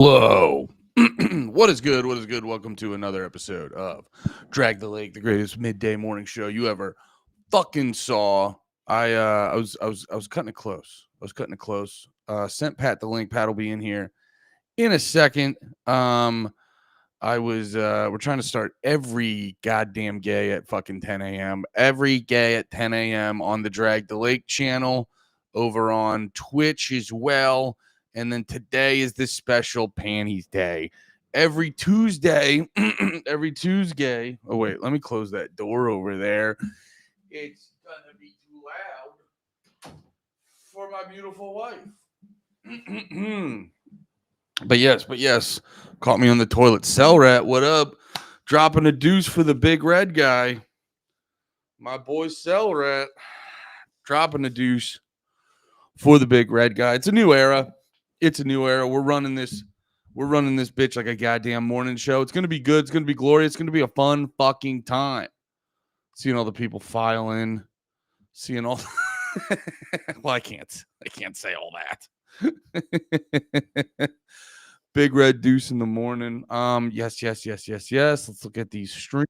Hello. What is good? What is good? Welcome to another episode of Drag the Lake, the greatest midday morning show you ever fucking saw. I was cutting it close. Sent Pat the link. Pat will be in here in a second. We're trying to start every goddamn gay at fucking 10 a.m. Every gay at 10 a.m. on the Drag the Lake channel over on Twitch as well. And then today is this special panties day. Every Tuesday, every Tuesday. Oh, wait, let me close that door over there. It's gonna be too loud for my beautiful wife. But yes, caught me on the toilet. Cell Rat, what up? Dropping a deuce for the big red guy. My boy Cell Rat dropping a deuce for the big red guy. It's a new era. We're running this bitch like a goddamn morning show. It's gonna be good. It's gonna be glorious. It's gonna be a fun fucking time. Seeing all the people file in, seeing all. Well, I can't say all that. Big red deuce in the morning. Yes. Let's look at these streams.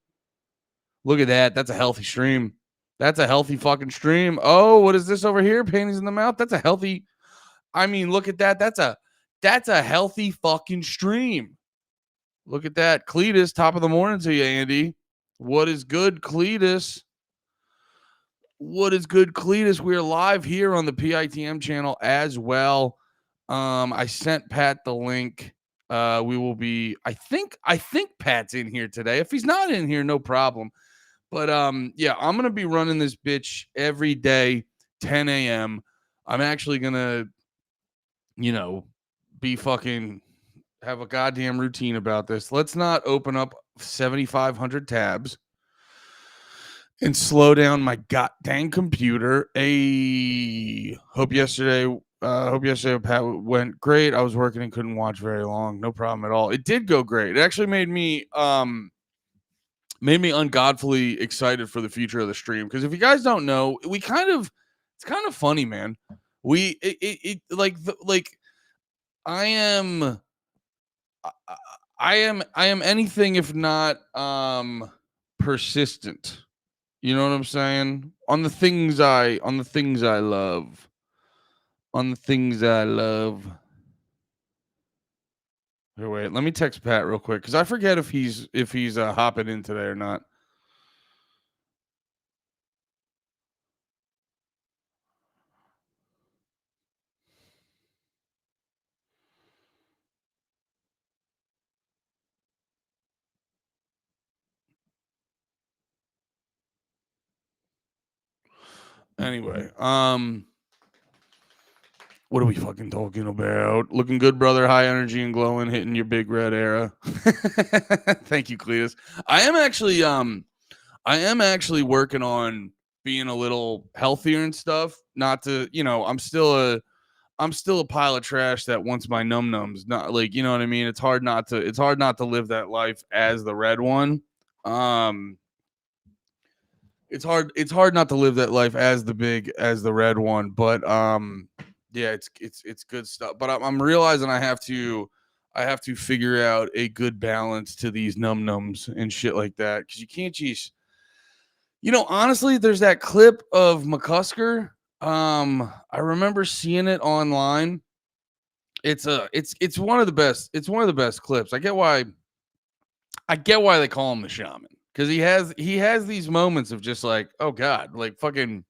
Look at that. That's a healthy stream. That's a healthy fucking stream. Oh, what is this over here? Panties in the mouth. That's a healthy. I mean, look at that. That's a healthy fucking stream. Look at that. Cletus, top of the morning to you, Andy. What is good, Cletus? What is good, Cletus? We're live here on the PITM channel as well. I sent Pat the link. We will be. I think Pat's in here today. If he's not in here, no problem. But yeah, I'm gonna be running this bitch every day, 10 a.m. I'm actually gonna, be fucking have a goddamn routine about this. Let's not open up 7,500 tabs and slow down my goddamn computer. Hope yesterday Pat went great. I was working and couldn't watch very long. No problem at all. It did go great. It actually made me ungodfully excited for the future of the stream, because if you guys don't know, it's kind of funny, man. I am anything if not persistent. You know what I'm saying? On the things I love. Here, wait, let me text Pat real quick, because I forget if he's hopping in today or not. Anyway, what are we fucking talking about? Looking good, brother. High energy and glowing, hitting your big red era. Thank you, Cletus. I am actually working on being a little healthier and stuff. Not to, I'm still a pile of trash that wants my num-nums. Not like, you know what I mean? It's hard not to live that life as the red one. It's hard not to live that life as the red one, but yeah, it's good stuff. But I'm realizing I have to figure out a good balance to these num-nums and shit like that, because you can't just, honestly, there's that clip of McCusker. I remember seeing it online. It's one of the best. It's one of the best clips. I get why they call him the shaman, because he has these moments of just like, oh god, like fucking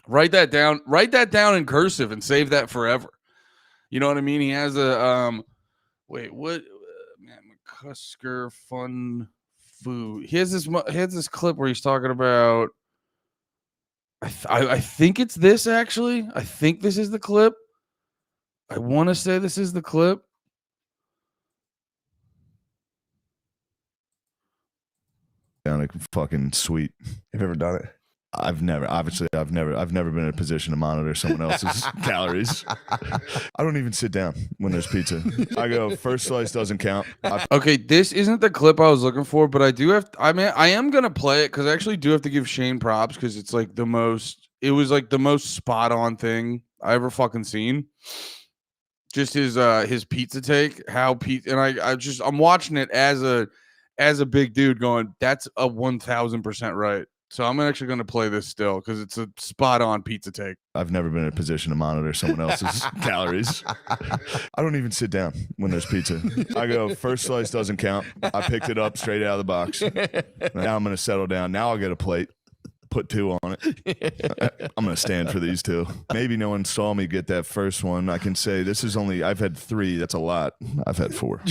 write that down in cursive and save that forever. You know what I mean? He has a wait, what man, McCusker fun food. He has this clip where he's talking about, I think it's this, actually. I think this is the clip. I want to say this is the clip. Down fucking sweet. Have you ever done it? I've never been in a position to monitor someone else's calories. I don't even sit down when there's pizza. I go, first slice doesn't count. Okay, this isn't the clip I was looking for, but I am gonna play it, because I actually do have to give Shane props, because it's like it was like the most spot on thing I ever fucking seen. Just his pizza take, how pizza, and I'm watching it as a big dude going, that's a 1000% right. So I'm actually going to play this still because it's a spot on pizza take. I've never been in a position to monitor someone else's calories. I don't even sit down when there's pizza. I go, first slice doesn't count. I picked it up straight out of the box. Now I'm going to settle down. Now I'll get a plate. Put 2 on it. I'm going to stand for these 2. Maybe no one saw me get that first one. I can say I've had 3. That's a lot. I've had 4.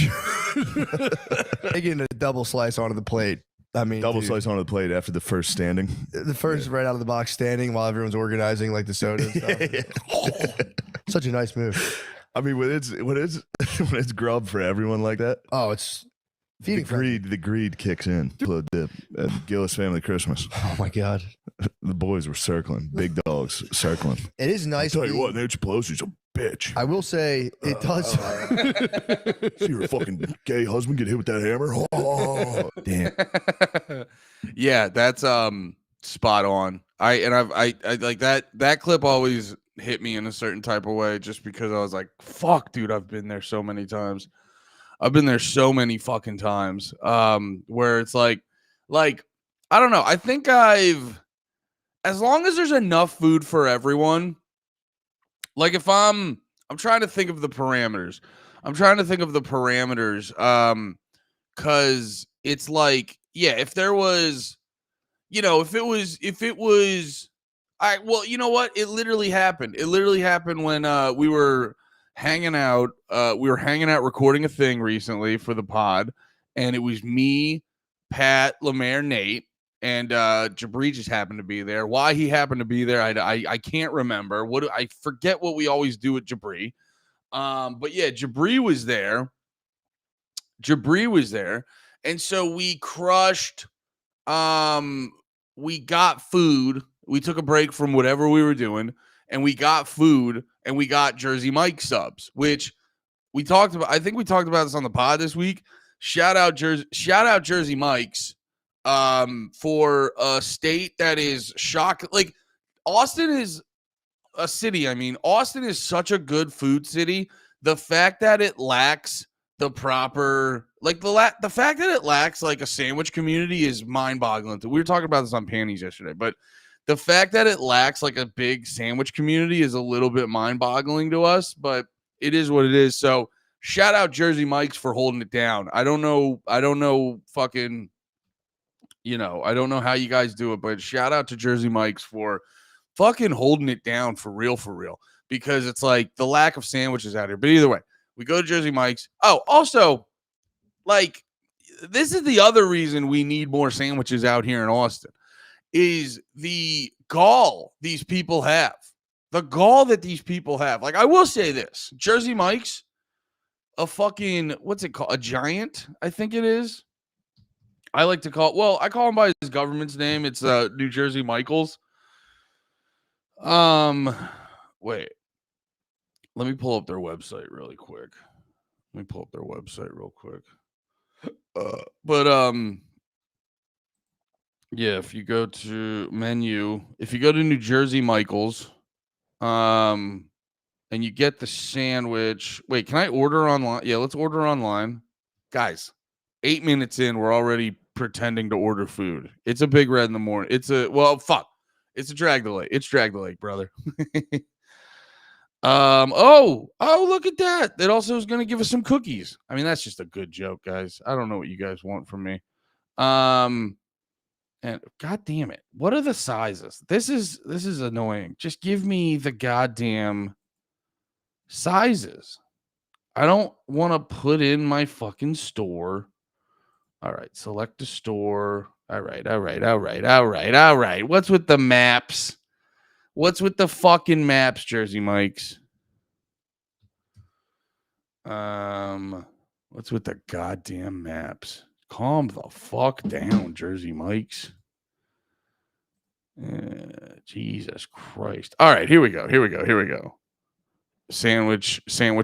Taking a double slice onto the plate. I mean, double slice onto the plate after the first standing. The first right out of the box standing while everyone's organizing like the soda and stuff. Such a nice move. I mean, when it's grub for everyone like that. Oh, it's feeding the greed kicks in. Dip at Gillis Family Christmas. Oh my God. The boys were circling. Big dogs circling. It is nice. I'll tell you what, Nancy Pelosi's a bitch. I will say it does. See your fucking gay husband get hit with that hammer? Oh, damn. Yeah, that's spot on. I like that clip always hit me in a certain type of way just because I was like, fuck, dude, I've been there so many times. I've been there so many fucking times. Where it's like I don't know. I think as long as there's enough food for everyone, like if I'm trying to think of the parameters. Cause it's like, yeah, if there was, if it was, well, you know what? It literally happened. It literally happened when we were hanging out. Recording a thing recently for the pod, and it was me, Pat, Lemaire, Nate, and Jabri just happened to be there. Why he happened to be there, I can't remember. I forget what we always do with Jabri. But yeah, Jabri was there. And so we crushed. We got food. We took a break from whatever we were doing, and we got food, and we got Jersey Mike subs, which we talked about. I think we talked about this on the pod this week. Shout out Jersey Mike's for a state that is shocked. Like Austin is a city. I mean, Austin is such a good food city. The fact that it lacks the proper, like the fact that it lacks like a sandwich community is mind-boggling. We were talking about this on Panties yesterday, but the fact that it lacks like a big sandwich community is a little bit mind-boggling to us, but it is what it is. So shout out Jersey Mike's for holding it down. I don't know fucking, I don't know how you guys do it, but shout out to Jersey Mike's for fucking holding it down for real, because it's like the lack of sandwiches out here. But either way, we go to Jersey Mike's. Oh, also, like, this is the other reason we need more sandwiches out here in Austin, is the gall these people have. The gall that these people have. Like, I will say this. Jersey Mike's, a fucking, what's it called? A giant, I think it is. I like to call, well, I call him by his government's name. It's New Jersey Michaels. Wait. Let me pull up their website really quick. Yeah, if you go to menu, if you go to New Jersey Michaels, and you get the sandwich. Wait, can I order online? Yeah, let's order online. Guys, 8 minutes in, we're already pretending to order food. It's a Big Red in the morning. It's a drag the lake. It's drag the lake, brother. Oh, look at that. It also is going to give us some cookies. I mean, that's just a good joke, guys. I don't know what you guys want from me. And God damn it. What are the sizes? This is annoying. Just give me the goddamn sizes. I don't want to put in my fucking store. All right, select a store. All right. What's with the maps? What's with the fucking maps, Jersey Mike's? What's with the goddamn maps? Calm the fuck down, Jersey Mike's. Jesus Christ. All right, here we go. Sandwich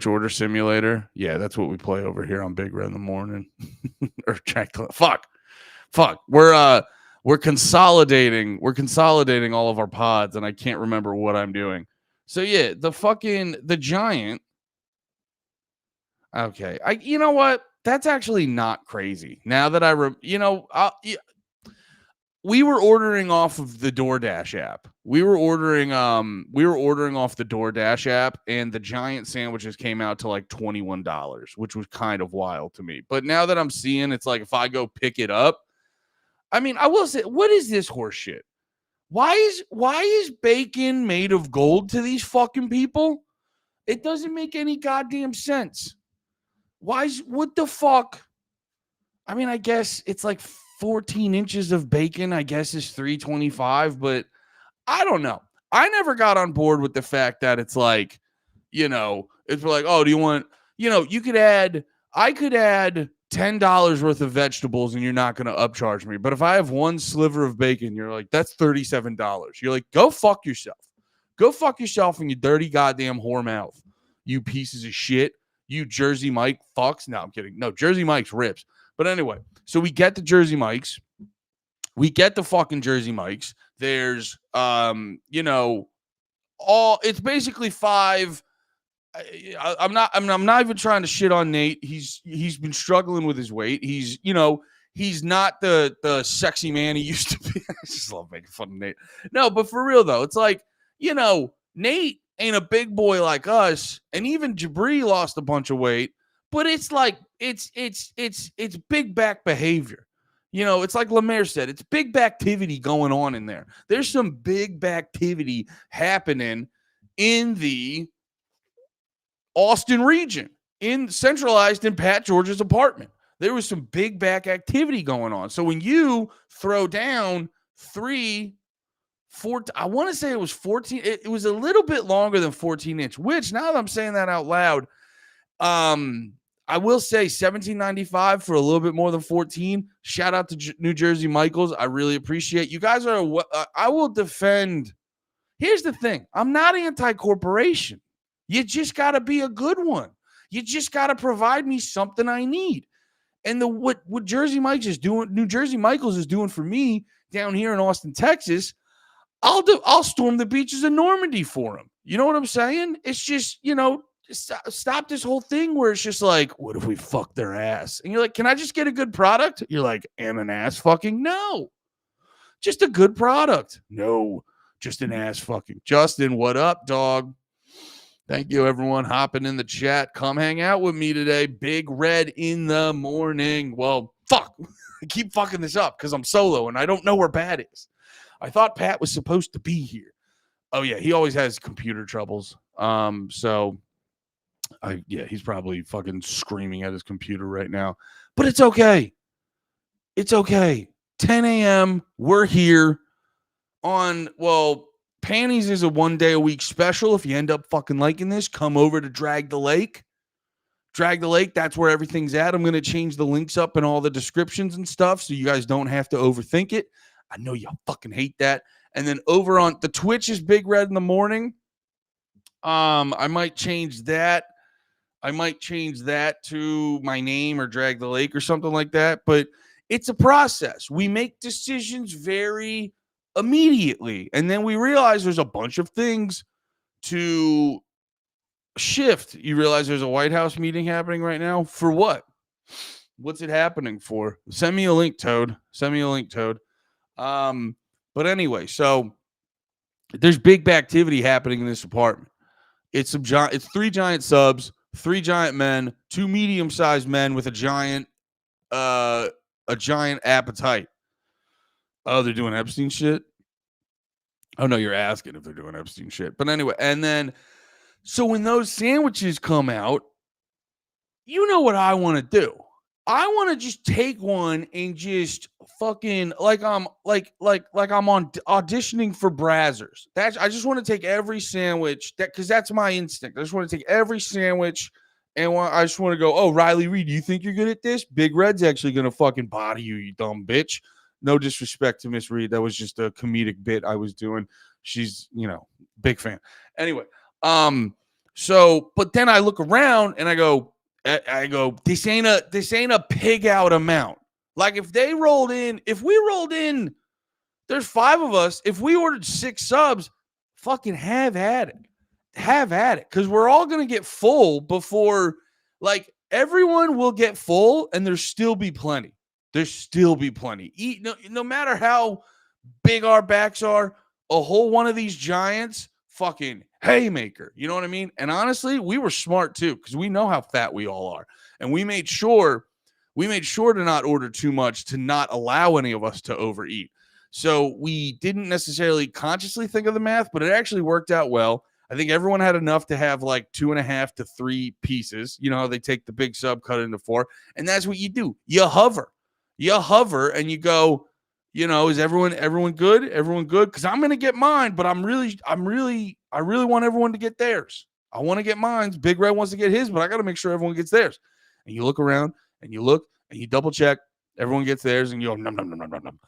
order simulator. Yeah, that's what we play over here on Big Red in the morning. Or check. Fuck. We're consolidating all of our pods, and I can't remember what I'm doing. So yeah, the giant Okay. You know what? That's actually not crazy. Now that we were ordering off of the DoorDash app. We were ordering off the DoorDash app, and the giant sandwiches came out to like $21, which was kind of wild to me. But now that I'm seeing, it's like if I go pick it up, I mean, I will say, what is this horse shit? Why is bacon made of gold to these fucking people? It doesn't make any goddamn sense. What the fuck? I mean, I guess it's like 14 inches of bacon, I guess, is $3.25, but I don't know. I never got on board with the fact that it's like, it's like, oh, do you want, I could add $10 worth of vegetables and you're not going to upcharge me. But if I have one sliver of bacon, you're like, that's $37. You're like, go fuck yourself. Go fuck yourself in your dirty goddamn whore mouth, you pieces of shit. You Jersey Mike fucks. No, I'm kidding. No, Jersey Mike's rips. But anyway, so we get the Jersey Mikes. We get the fucking Jersey Mikes. There's, it's basically 5. I'm not even trying to shit on Nate. He's been struggling with his weight. He's not the sexy man he used to be. I just love making fun of Nate. No, but for real though, it's like, Nate ain't a big boy like us, and even Jabri lost a bunch of weight, but it's like it's big back behavior. It's like Lemaire said, it's big backtivity going on in there. There's some big backtivity happening in the Austin region, centralized in Pat George's apartment. There was some big back activity going on. So when you throw down 4, I want to say it was 14. It was a little bit longer than 14-inch, which now that I'm saying that out loud, I will say $17.95 for a little bit more than 14. Shout out to New Jersey Michaels. I really appreciate you guys. I will defend. Here's the thing. I'm not anti-corporation. You just got to be a good one. You just got to provide me something I need. And what Jersey Mike's is doing, New Jersey Michaels is doing for me down here in Austin, Texas, I'll storm the beaches of Normandy for him. You know what I'm saying? It's just, stop this whole thing where it's just like, what if we fuck their ass? And you're like, can I just get a good product? You're like, and an ass fucking? No. Just a good product. No. Just an ass fucking. Justin, what up, dog? Thank you, everyone, hopping in the chat. Come hang out with me today. Big Red in the morning. Well, fuck. I keep fucking this up because I'm solo and I don't know where Pat is. I thought Pat was supposed to be here. Oh, yeah. He always has computer troubles. He's probably fucking screaming at his computer right now. But it's okay. It's okay. 10 a.m. We're here on, Panties is a 1-day-a-week special. If you end up fucking liking this, come over to Drag the Lake. Drag the Lake, that's where everything's at. I'm going to change the links up in all the descriptions and stuff so you guys don't have to overthink it. I know y'all fucking hate that. And then over on the Twitch is Big Red in the morning. I might change that. To my name or Drag the Lake or something like that. But it's a process. We make decisions very immediately. And then we realize there's a bunch of things to shift. You realize there's a White House meeting happening right now. For what? What's it happening for? Send me a link, Toad. But anyway, so there's big activity happening in this apartment. It's 3 giant subs, 3 giant men, 2 medium-sized men with a giant appetite. Oh, they're doing Epstein shit? Oh, no, you're asking if they're doing Epstein shit. But anyway, and then, so when those sandwiches come out, you know what I want to do? I want to just take one and just fucking like I'm on auditioning for Brazzers. I just want to take every sandwich because that's my instinct. I just want to take every sandwich and I just want to go, oh, Riley Reed, you think you're good at this? Big Red's actually going to fucking body you, you dumb bitch. No disrespect to Miss Reed. That was just a comedic bit I was doing. She's, big fan. Anyway, so, but then I look around and I go, this ain't a pig out amount. Like if we rolled in, there's 5 of us. If we ordered 6 subs, fucking have at it. Because we're all going to get full before, like, everyone will get full and there'll still be plenty. There's still be plenty. Eat no matter how big our backs are, a whole one of these giants, fucking haymaker. You know what I mean? And honestly, we were smart too, because we know how fat we all are. And we made sure to not order too much, to not allow any of us to overeat. So we didn't necessarily consciously think of the math, but it actually worked out well. I think everyone had enough to have like 2.5 to 3 pieces. You know, they take the big sub, cut it into 4, and that's what you do. You hover, and you go, you know, is everyone good? Everyone good? Because I'm gonna get mine, but I really want everyone to get theirs. I want to get mine. Big Red wants to get his, but I got to make sure everyone gets theirs. And you look around, and you look, and you double check. Everyone gets theirs, and you go num num num num num num.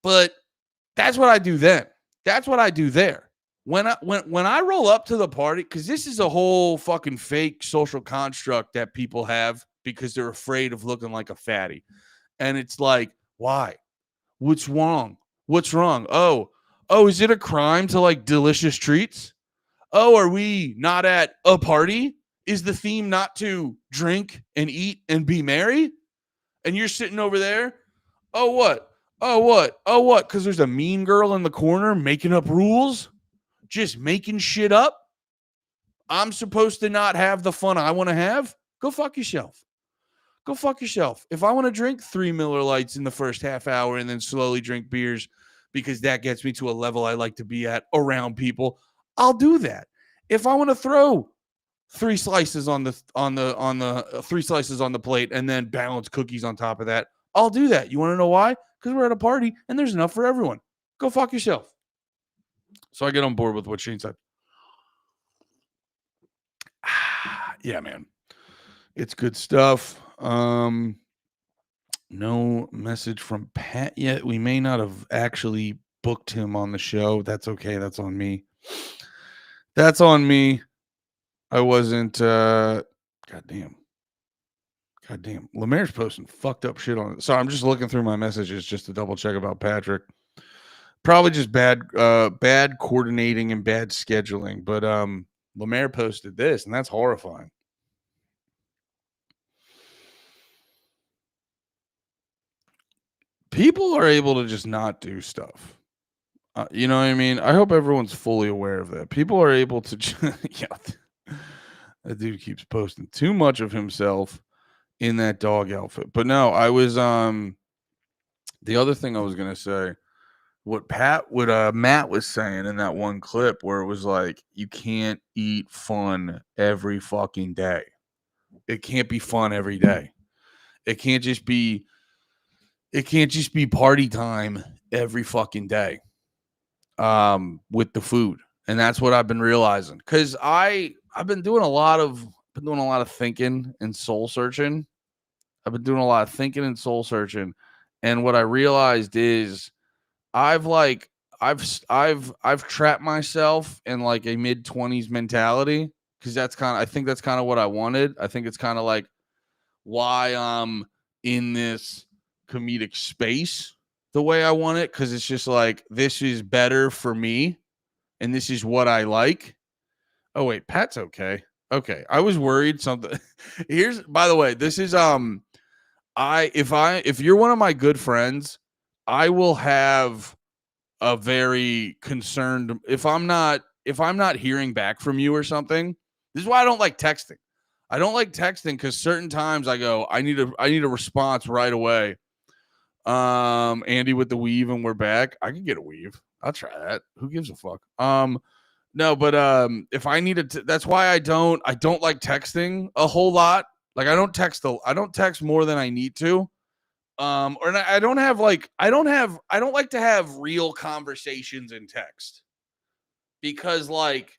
But that's what I do then. That's what I do there. When I roll up to the party, because this is a whole fucking fake social construct that people have because they're afraid of looking like a fatty. And it's like, why? What's wrong? What's wrong? Oh, is it a crime to like delicious treats? Oh, are we not at a party? Is the theme not to drink and eat and be merry? And you're sitting over there. Oh, what? Oh, what? Oh, what? Because there's a mean girl in the corner making up rules, just making shit up. I'm supposed to not have the fun I want to have? Go fuck yourself. Go fuck yourself. If I want to drink 3 Miller Lights in the first half hour and then slowly drink beers because that gets me to a level I like to be at around people, I'll do that. If I want to throw 3 slices on the 3 slices on the plate and then balance cookies on top of that, I'll do that. You want to know why? Because we're at a party and there's enough for everyone. Go fuck yourself. So I get on board with what Shane said. Yeah, man. It's good stuff. No message from Pat yet. We may not have actually booked him on the show. That's okay. That's on me. That's on me. I wasn't goddamn. Lemaire's posting fucked up shit on it. So I'm just looking through my messages just to double check about Patrick. Probably just bad coordinating and bad scheduling. But Lemaire posted this, and that's horrifying. People are able to just not do stuff. You know what I mean? I hope everyone's fully aware of that. People are able to yeah. That dude keeps posting too much of himself in that dog outfit. But no, I was the other thing I was gonna say, what Matt was saying in that one clip where it was like, you can't eat fun every fucking day. It can't be fun every day. It can't just be party time every fucking day with the food. And that's what I've been realizing, because I've been doing a lot of thinking and soul searching. And what I realized is I've trapped myself in like a mid-20s mentality, because I think that's kind of what I wanted. I think it's kind of like why I'm in this comedic space the way I want it, because it's just like, this is better for me and this is what I like. Oh wait, Pat's okay. I was worried something. Here's, by the way, this is if you're one of my good friends, I will have a very concerned if I'm not hearing back from you or something. This is why I don't like texting. I don't like texting because certain times I go, I need a response right away. Andy with the weave, and we're back. I can get a weave. I'll try that. Who gives a fuck? No, but if I need to, that's why I don't like texting a whole lot. Like I don't text more than I need to. I don't like to have real conversations in text, because like,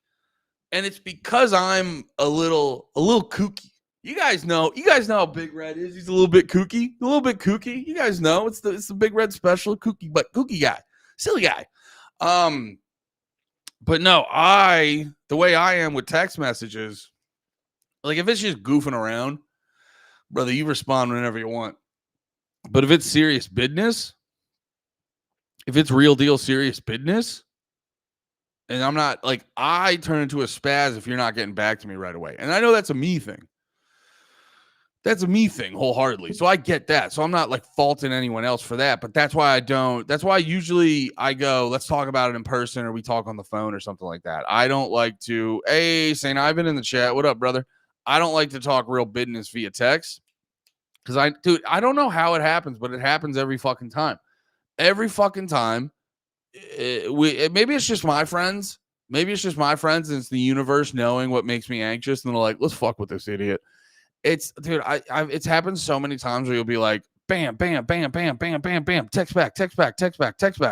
and it's because I'm a little kooky. You guys know how Big Red is. He's a little bit kooky. You guys know it's the Big Red special, kooky guy, silly guy. But no, the way I am with text messages, like if it's just goofing around, brother, you respond whenever you want. But if it's serious business, if it's real deal serious business, and I'm not like, I turn into a spaz if you're not getting back to me right away. And I know that's a me thing. That's a me thing wholeheartedly. So I get that. So I'm not like faulting anyone else for that, but that's why usually I go, let's talk about it in person or we talk on the phone or something like that. I don't like to, hey, St. Ivan in the chat. What up, brother? I don't like to talk real business via text because I don't know how it happens, but it happens every fucking time. Every fucking time. Maybe it's just my friends. Maybe it's just my friends and it's the universe knowing what makes me anxious and they're like, let's fuck with this idiot. It's dude, it's happened so many times where you'll be like, bam, bam, bam, bam, bam, bam, bam, text back,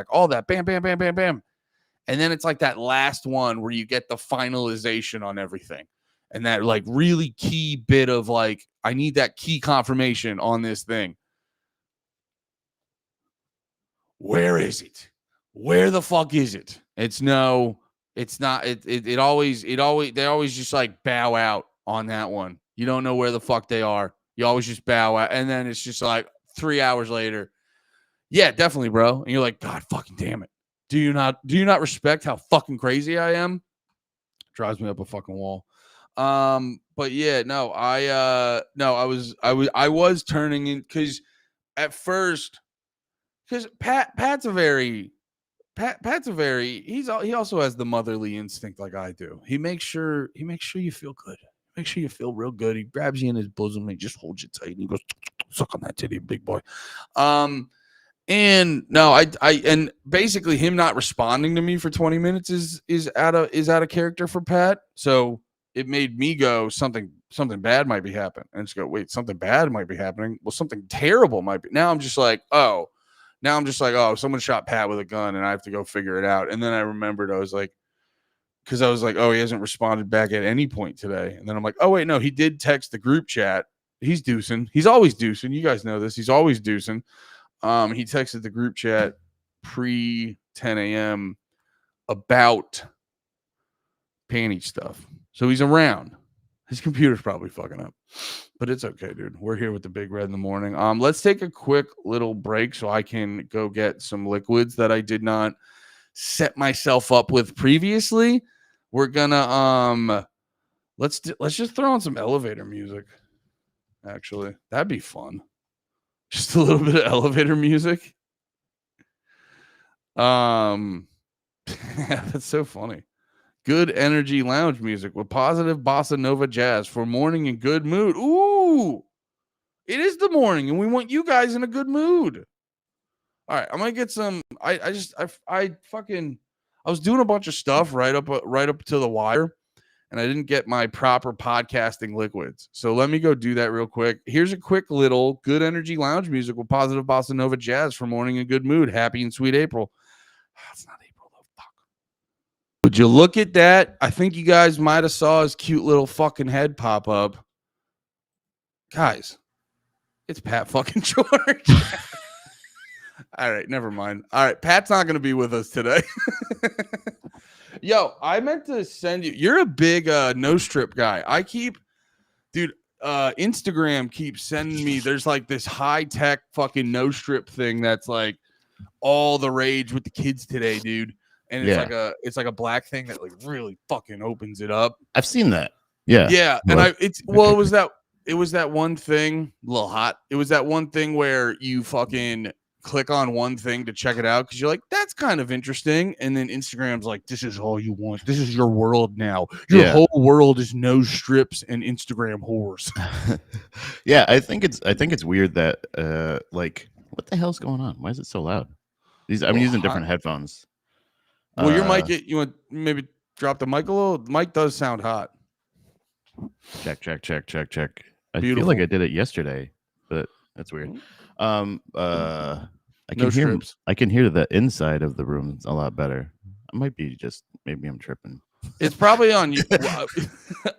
all that, bam, bam, bam, bam, bam. And then it's like that last one where you get the finalization on everything. And that like really key bit of like, I need that key confirmation on this thing. Where is it? Where the fuck is it? It's not, they always just like bow out on that one. You don't know where the fuck they are. You always just bow out. And then it's just like 3 hours later. Yeah, definitely, bro. And you're like, God fucking damn it. Do you not respect how fucking crazy I am? Drives me up a fucking wall. But yeah, no, I was turning in because at first, because Pat's a very he also has the motherly instinct like I do. He makes sure you feel good. Make sure you feel real good. He grabs you in his bosom and he just holds you tight and he goes, suck on that titty, big boy. And no, and basically him not responding to me for 20 minutes is out of character for Pat. So it made me go, something bad might be happening. And just go, wait, something bad might be happening. Well, something terrible might be. Now I'm just like, oh, someone shot Pat with a gun and I have to go figure it out. And then I remembered, I was like, oh, he hasn't responded back at any point today. And then I'm like, oh, wait, no, he did text the group chat. He's deucing. He's always deucing. You guys know this. He's always deucing. He texted the group chat pre 10 a.m. about panty stuff. So he's around. His computer's probably fucking up. But it's okay, dude. We're here with the Big Red in the morning. Let's take a quick little break so I can go get some liquids that I did not set myself up with previously. We're gonna let's just throw on some elevator music. Actually, that'd be fun. Just a little bit of elevator music. That's so funny. Good energy lounge music with positive bossa nova jazz for morning and good mood. Ooh, it is the morning and we want you guys in a good mood. All right, I'm gonna get some. I was doing a bunch of stuff right up to the wire, and I didn't get my proper podcasting liquids. So let me go do that real quick. Here's a quick little good energy lounge music with positive bossa nova jazz for morning and good mood. Happy and sweet April. It's not April though. Fuck. Would you look at that? I think you guys might have saw his cute little fucking head pop up. Guys, it's Pat fucking George. All right, never mind. All right, Pat's not going to be with us today. Yo, I meant to send you. You're a big no strip guy. Instagram keeps sending me. There's like this high tech fucking no strip thing that's like all the rage with the kids today, dude. And it's like a black thing that like really fucking opens it up. I've seen that. Yeah, yeah, and it was that one thing, a little hot. It was that one thing where you fucking click on one thing to check it out because you're like, that's kind of interesting. And then Instagram's like, this is all you want. This is your world now. Your whole world is no strips and Instagram whores. Yeah, I think it's weird that like, what the hell's going on? Why is it so loud? I'm using different headphones. Well, your mic, you want maybe drop the mic a little? The mic does sound hot. Check. I Beautiful. feel like I did it yesterday, but that's weird. I can hear the inside of the room a lot better. I might be maybe I'm tripping. It's probably on you.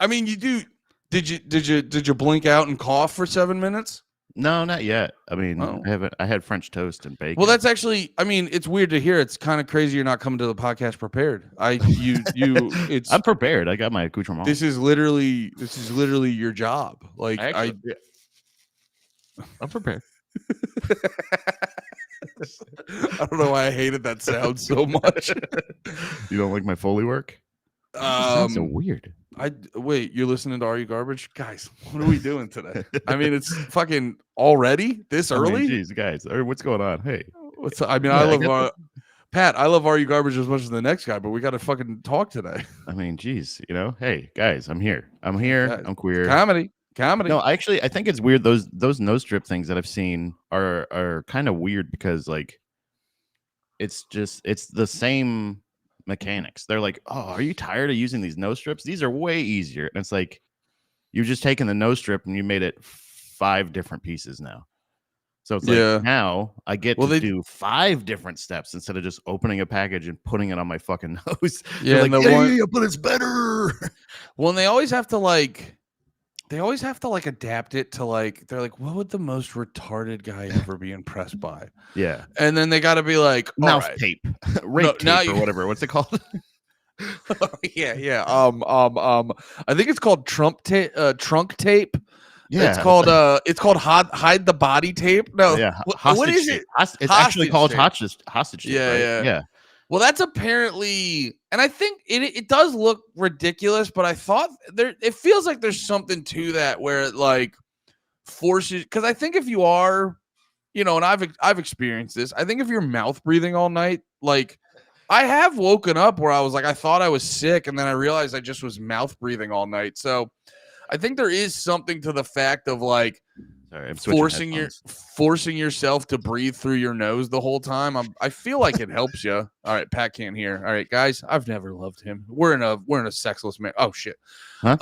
I mean, you do. Did you blink out and cough for 7 minutes? No, not yet. I mean, I had French toast and bacon. Well, that's actually. I mean, it's weird to hear. It's kind of crazy you're not coming to the podcast prepared. I'm prepared. I got my accoutrement. This is literally your job. Like I'm prepared. I don't know why I hated that sound so much. You don't like my Foley work? Sounds so weird. Wait, you're listening to Are You Garbage? Guys, what are we doing today? I mean, it's fucking already this I mean, early. geez, guys, what's going on? Hey, I yeah, I love Pat. I love Are You Garbage as much as the next guy, but we got to fucking talk today. I mean, geez, hey, guys, I'm here. I'm here. Guys, I'm queer. Comedy. No, I think it's weird. Those nose strip things that I've seen are kind of weird because like it's the same mechanics. They're like, oh, are you tired of using these nose strips? These are way easier. And it's like you've just taken the nose strip and you made it 5 different pieces now. So it's like now I get to do 5 different steps instead of just opening a package and putting it on my fucking nose. Yeah, like, but it's better. Well, and they always have to like adapt it to like, they're like, what would the most retarded guy ever be impressed by? Yeah. And then they got to be like, mouth tape, rape tape, or whatever. What's it called? yeah. I think it's called trunk tape. Yeah, it's called hide the body tape. No, yeah. What is it? It's actually called hostage tape. Yeah, right? Yeah. Well, that's apparently, and I think it does look ridiculous, but I thought it feels like there's something to that where it like forces, because I think if you are, and I've experienced this. I think if you're mouth breathing all night, like I have woken up where I was like, I thought I was sick, and then I realized I just was mouth breathing all night. So I think there is something to the fact of like forcing yourself to breathe through your nose the whole time. I feel like it helps you. All right, Pat can't hear. All right, guys, I've never loved him. We're in a sexless man. Oh shit. Huh?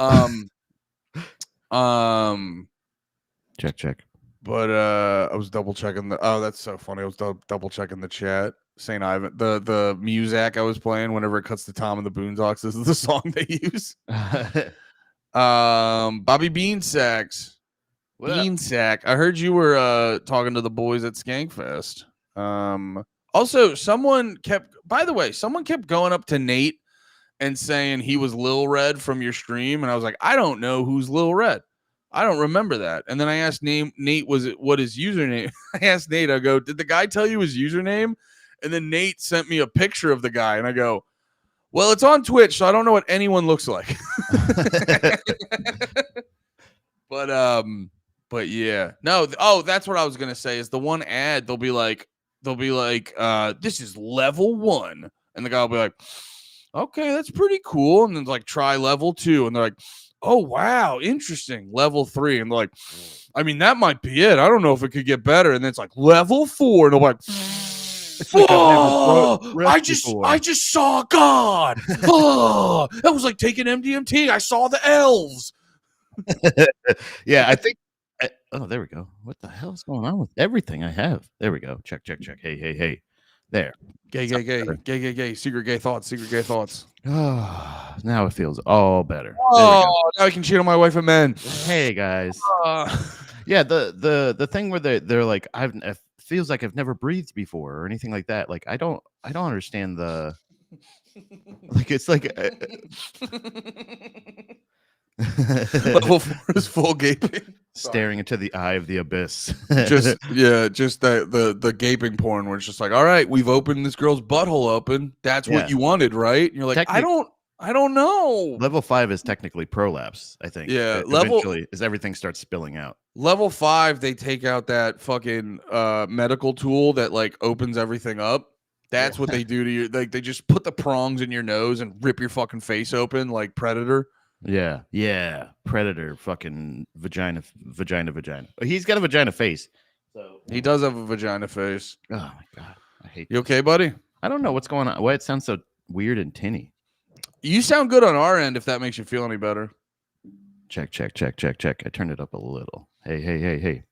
Check. But I was double checking that's so funny. I was double checking the chat. St. Ivan, the Muzak I was playing whenever it cuts to Tom and the Boondocks. This is the song they use. Bobby Beansacks. Beansack. I heard you were talking to the boys at Skankfest. Also, someone kept going up to Nate and saying he was Lil Red from your stream, and I was like, I don't know who's Lil Red. I don't remember that. And then I asked Nate, what his username? I asked Nate, I go, did the guy tell you his username? And then Nate sent me a picture of the guy, and I go, well, it's on Twitch, so I don't know what anyone looks like. But yeah, no. That's what I was gonna say. Is the one ad they'll be like, this is level 1, and the guy will be like, okay, that's pretty cool, and then like try level 2, and they're like, oh wow, interesting, level 3, and they're like, I mean that might be it. I don't know if it could get better, and then it's like level 4, and they're like, I just saw God. Oh, that was like taking MDMT. I saw the elves. Yeah, I think. Oh, there we go. What the hell is going on with everything I have? There we go. Check. Hey. There. Gay. Secret gay thoughts. Oh, now it feels all better. Oh, now I can cheat on my wife and men. Hey guys. Yeah, the thing where they're like, it feels like I've never breathed before or anything like that. Like I don't understand the. Like it's like. Level 4 is full gaping. Staring into the eye of the abyss. just the gaping porn where it's just like, all right, we've opened this girl's butthole open. That's what you wanted, right? And you're like, I don't know. Level 5 is technically prolapse, I think. Yeah, eventually as everything starts spilling out. Level 5, they take out that fucking medical tool that like opens everything up. That's what they do to you. Like they just put the prongs in your nose and rip your fucking face open like Predator. Yeah. Predator, fucking vagina. He's got a vagina face. So he does have a vagina face. Oh my god, I hate. You okay, buddy? I don't know what's going on. Why it sounds so weird and tinny. You sound good on our end. If that makes you feel any better. Check. I turned it up a little. Hey.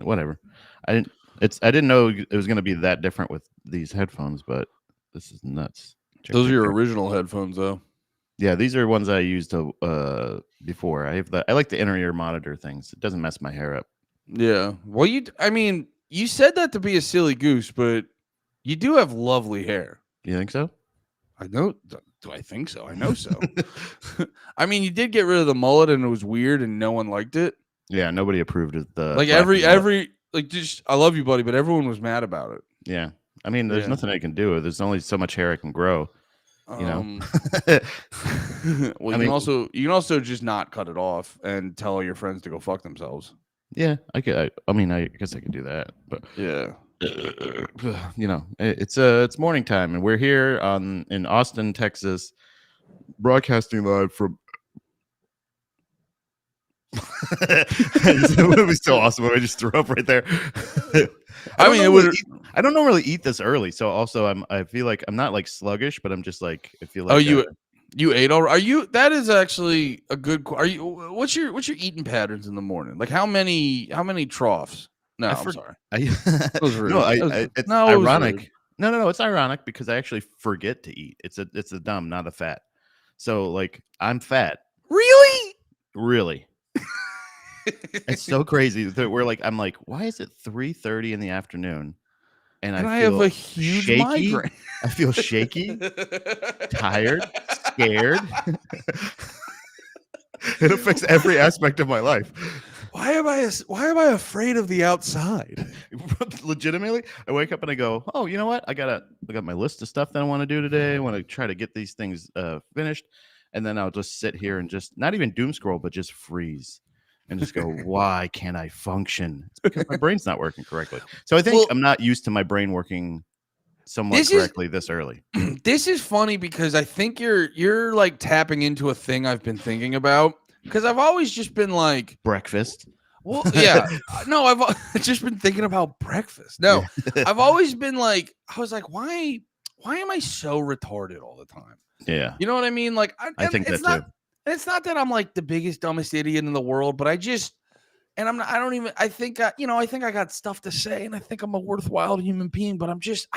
Whatever. I didn't know it was going to be that different with these headphones, but this is nuts. Those are your original headphones, though. Yeah, these are ones I used before. I like the inner ear monitor things. It doesn't mess my hair up. Yeah. Well, you said that to be a silly goose, but you do have lovely hair. You think so? I know. Do I think so? I know so. I mean, you did get rid of the mullet, and it was weird, and no one liked it. Yeah, nobody approved of the like every like. Just I love you, buddy, but everyone was mad about it. Yeah, I mean, there's nothing I can do. There's only so much hair I can grow. You know. Well, I mean, you can also just not cut it off and tell all your friends to go fuck themselves. yeah, I could. I mean, I guess I could do that, but Yeah. you know, it's morning time, and we're here in Austin, Texas, broadcasting live from. It would be so awesome if I just threw up right there. I mean, it would. I don't normally eat this early, so also I feel like I'm not like sluggish, but I'm just like I feel like. Oh, you ate all? Are you? That is actually a good. Are you? What's your eating patterns in the morning? Like how many troughs? No, I'm sorry. That was rude. It's ironic. No, it's ironic because I actually forget to eat. It's a dumb, not a fat. So like I'm fat. Really. It's so crazy that I'm like, why is it 3:30 in the afternoon? And I have a huge shaky. migraine. I feel shaky, tired, scared. It affects every aspect of my life. Why am I afraid of the outside? Legitimately, I wake up and I go, oh, you know what? I got my list of stuff that I want to do today. I want to try to get these things finished. And then I'll just sit here and just not even doom scroll, but just freeze and just go, why can't I function? It's because my brain's not working correctly. So I think I'm not used to my brain working somewhat correctly this early. This is funny because I think you're like tapping into a thing I've been thinking about because I've always just been like breakfast. Well, yeah, no, I've just been thinking about breakfast. No, I've always been like, I was like, why am I so retarded all the time? Yeah. You know what I mean? Like, I think it's that too. It's not that I'm like the biggest, dumbest idiot in the world, but I think I got stuff to say and I think I'm a worthwhile human being, but I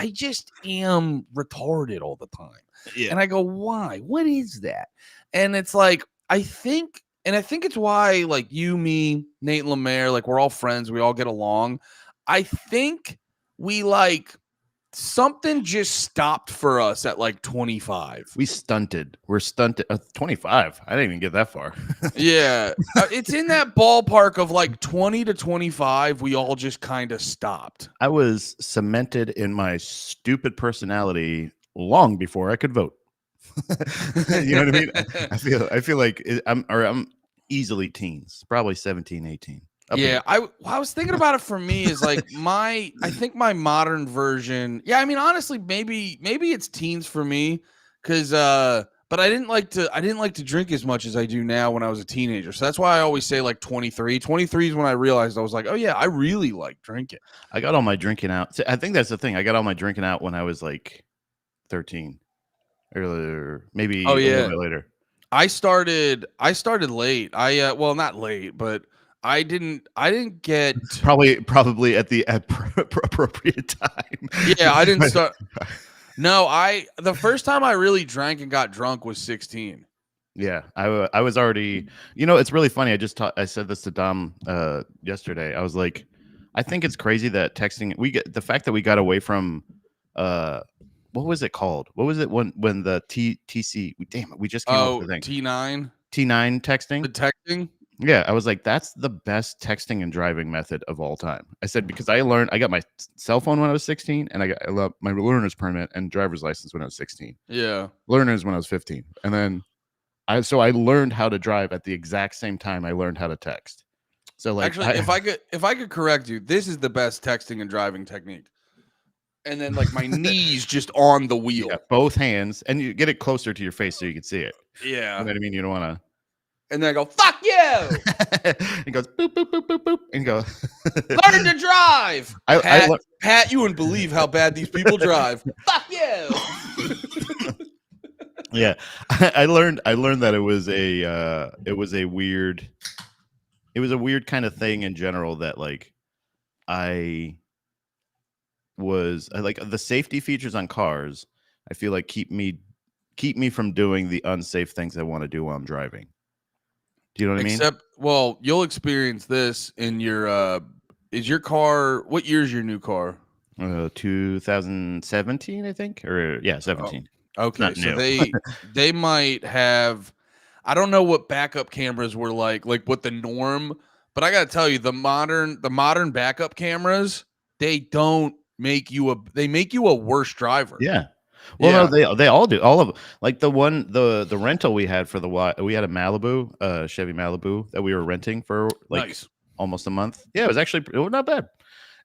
just am retarded all the time. Yeah. And I go, why? What is that? And it's like, I think it's why like you, me, Nate and Lemaire, like we're all friends. We all get along. I think we like something just stopped for us at like 25. We're stunted. 25. I didn't even get that far. Yeah. It's in that ballpark of like 20 to 25. We all just kind of stopped. I was cemented in my stupid personality long before I could vote. You know what I mean? I feel like I'm easily teens, probably 17, 18. Yeah, I was thinking about it for me is like I think my modern version. Yeah, I mean honestly, maybe it's teens for me because but I didn't like to drink as much as I do now when I was a teenager. So that's why I always say like 23. 23 is when I realized I was like, oh yeah, I really like drinking. I got all my drinking out. I think that's the thing. I got all my drinking out when I was like 13. Earlier, maybe a little bit later. I started late. Well, not late, but I didn't get probably at the appropriate time. Yeah, I didn't start. No, the first time I really drank and got drunk was 16. Yeah, I was already. You know, it's really funny. I said this to Dom yesterday. I was like, I think it's crazy that texting. The fact that we got away from what was it called? What was it when the TC? Damn it, we just came up with the thing. T9 texting. The texting. Yeah, I was like, that's the best texting and driving method of all time. I said because I got my cell phone when I was 16, and I got my learner's permit and driver's license when I was 16. Yeah, learners when I was 15, and then I learned how to drive at the exact same time I learned how to text. So like, actually, if I could correct you, this is the best texting and driving technique. And then like my knees just on the wheel. Yeah, both hands, and you get it closer to your face so you can see it. Yeah. You know what I mean? You don't want to. And then I go, fuck you! It goes, boop, boop, boop, boop, boop, and go, learn to drive! Pat, you wouldn't believe how bad these people drive. Fuck you! Yeah. I learned that it was a weird kind of thing in general that like I like the safety features on cars, I feel like keep me from doing the unsafe things I want to do while I'm driving. Do you know what I mean? Except, well, you'll experience this in your is your car, what year is your new car? 2017, I think. Or yeah, 17. Oh, okay. So they might have, I don't know what backup cameras were like what the norm, but I gotta tell you, the modern backup cameras, they make you a worse driver. Yeah. Well, Yeah. no, they all do. All of like the rental we had for we had a Malibu, Chevy Malibu that we were renting for like Nice. almost a month. Yeah, it was not bad.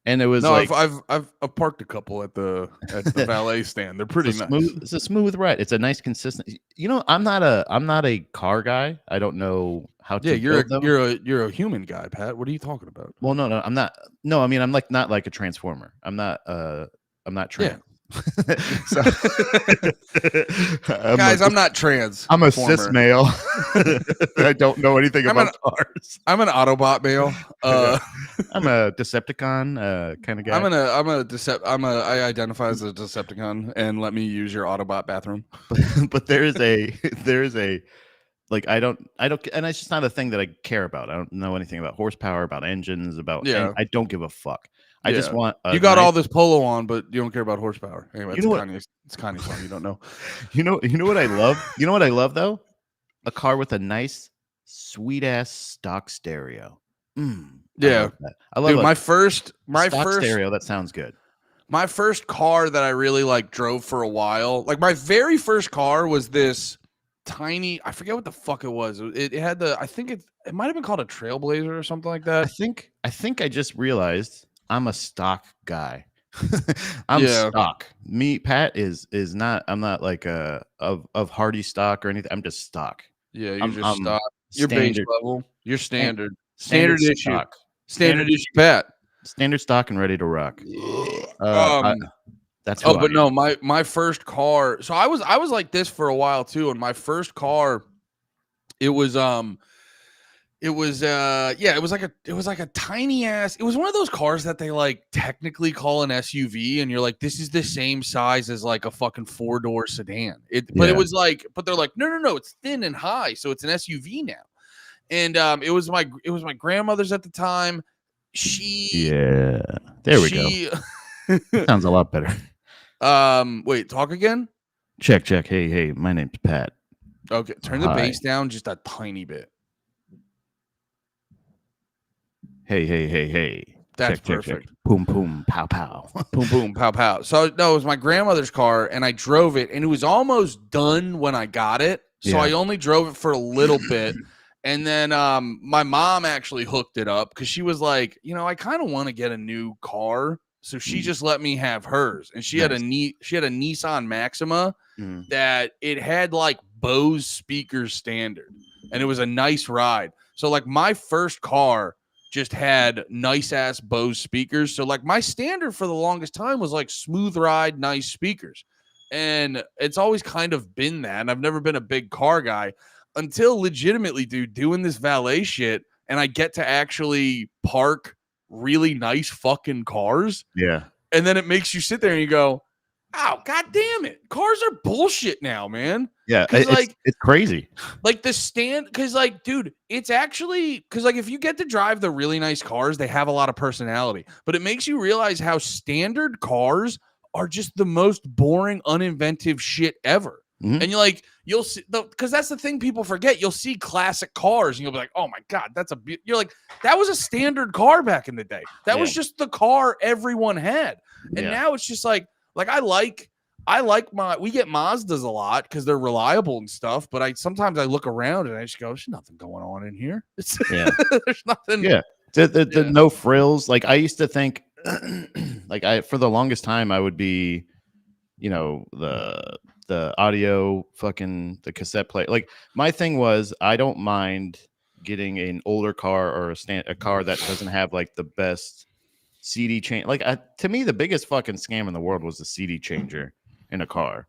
And it was No, like I've parked a couple at the valet stand. They're pretty nice. it's a smooth ride. It's a nice consistent. You know, I'm not a car guy. I don't know how Yeah, to build them. you're a human guy, Pat. What are you talking about? Well, no, I'm not. No, I mean, I'm like not like a transformer. I'm not trans. So, Guys, I'm not trans. I'm a former. cis male. I don't know anything I'm about cars. I'm an Autobot male. I'm a Decepticon kind of guy. I identify as a Decepticon, and let me use your Autobot bathroom. But there is a like I don't and it's just not a thing that I care about. I don't know anything about horsepower, about engines, about Yeah. I don't give a fuck. I just want you got all this polo on, but you don't care about horsepower. Anyway, You know it's Kanye song. You don't know. you know what I love? You know what I love though? A car with a nice, sweet ass stock stereo. Yeah, I love dude. a My first stereo. That sounds good. My first car that I really like drove for a while. Like my very first car was this tiny. I forget what the fuck it was. It had I think it might have been called a Trailblazer or something like that. I think I just realized I'm a stock guy. I'm stock. Me, Pat is not. I'm not like of Hardy stock or anything. I'm just stock. Yeah, you're I'm just stock. You're base level. You're standard. Standard issue. Stock. Standard issue, Pat. Standard stock and ready to rock. That's who but I no, am. my first car. So I was like this for a while too. And my first car, it was like a tiny ass. It was one of those cars that they like technically call an SUV, and you're like, this is the same size as like a fucking 4-door sedan. But it was like, but they're like, no, it's thin and high, so it's an SUV now. And it was my grandmother's at the time. There we go. Sounds a lot better. Wait, talk again. Check. Hey, my name's Pat. Okay, turn the bass down just a tiny bit. Hey. That's perfect. Check. Boom, pow, pow. Boom, pow, pow. So no, it was my grandmother's car, and I drove it, and it was almost done when I got it. So I only drove it for a little bit. And then my mom actually hooked it up because she was like, I kind of want to get a new car. So she just let me have hers. And she had a Nissan Maxima that it had like Bose speakers standard. And it was a nice ride. So like my first car just had nice ass Bose speakers. So like my standard for the longest time was like smooth ride, nice speakers. And it's always kind of been that. And I've never been a big car guy. Until legitimately, dude, doing this valet shit, and I get to actually park really nice fucking cars. Yeah. And then it makes you sit there and you go, oh, god damn it. Cars are bullshit now, man. Yeah. It's crazy. Like because like, dude, it's actually because like if you get to drive the really nice cars, they have a lot of personality. But it makes you realize how standard cars are just the most boring, uninventive shit ever. Mm-hmm. And you'll see because that's the thing people forget. You'll see classic cars and you'll be like, oh my God, you're like, that was a standard car back in the day. That was just the car everyone had. And now it's just like I like we get Mazdas a lot because they're reliable and stuff. But sometimes I look around and I just go, there's nothing going on in here. There's nothing. Yeah. The no frills. Like I used to think for the longest time I would be, the audio fucking the cassette player. Like my thing was I don't mind getting an older car or a car that doesn't have like the best CD change. Like to me, the biggest fucking scam in the world was the CD changer in a car.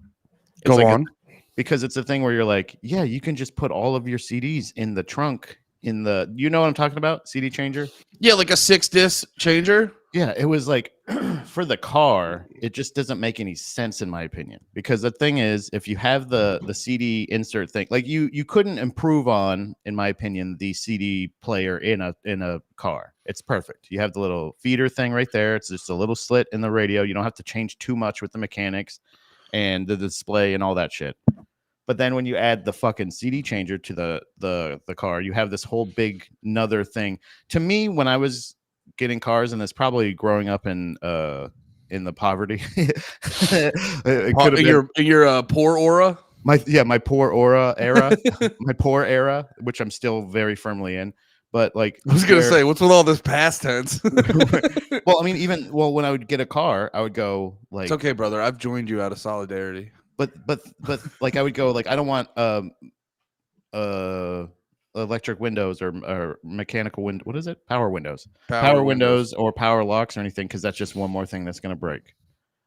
Go on. Because it's a thing where you're like, yeah, you can just put all of your CDs in the trunk you know what I'm talking about? CD changer. Yeah, like a 6-disc changer. Yeah, it was like for the car, it just doesn't make any sense in my opinion. Because the thing is, if you have the CD insert thing, like you couldn't improve on, in my opinion, the CD player in a car. It's perfect. You have the little feeder thing right there. It's just a little slit in the radio. You don't have to change too much with the mechanics and the display and all that shit. But then when you add the fucking CD changer to the car, you have this whole big another thing. To me, when I was getting cars, and it's probably growing up in in the poverty. It could have been in your poor aura. my poor aura era, my poor era, which I'm still very firmly in. But like, I was gonna say, what's with all this past tense? well, I mean, when I would get a car, I would go like, it's okay, brother. I've joined you out of solidarity. But like I would go like, I don't want electric windows or mechanical window. What is it? Power windows. Power windows or power locks or anything, because that's just one more thing that's gonna break.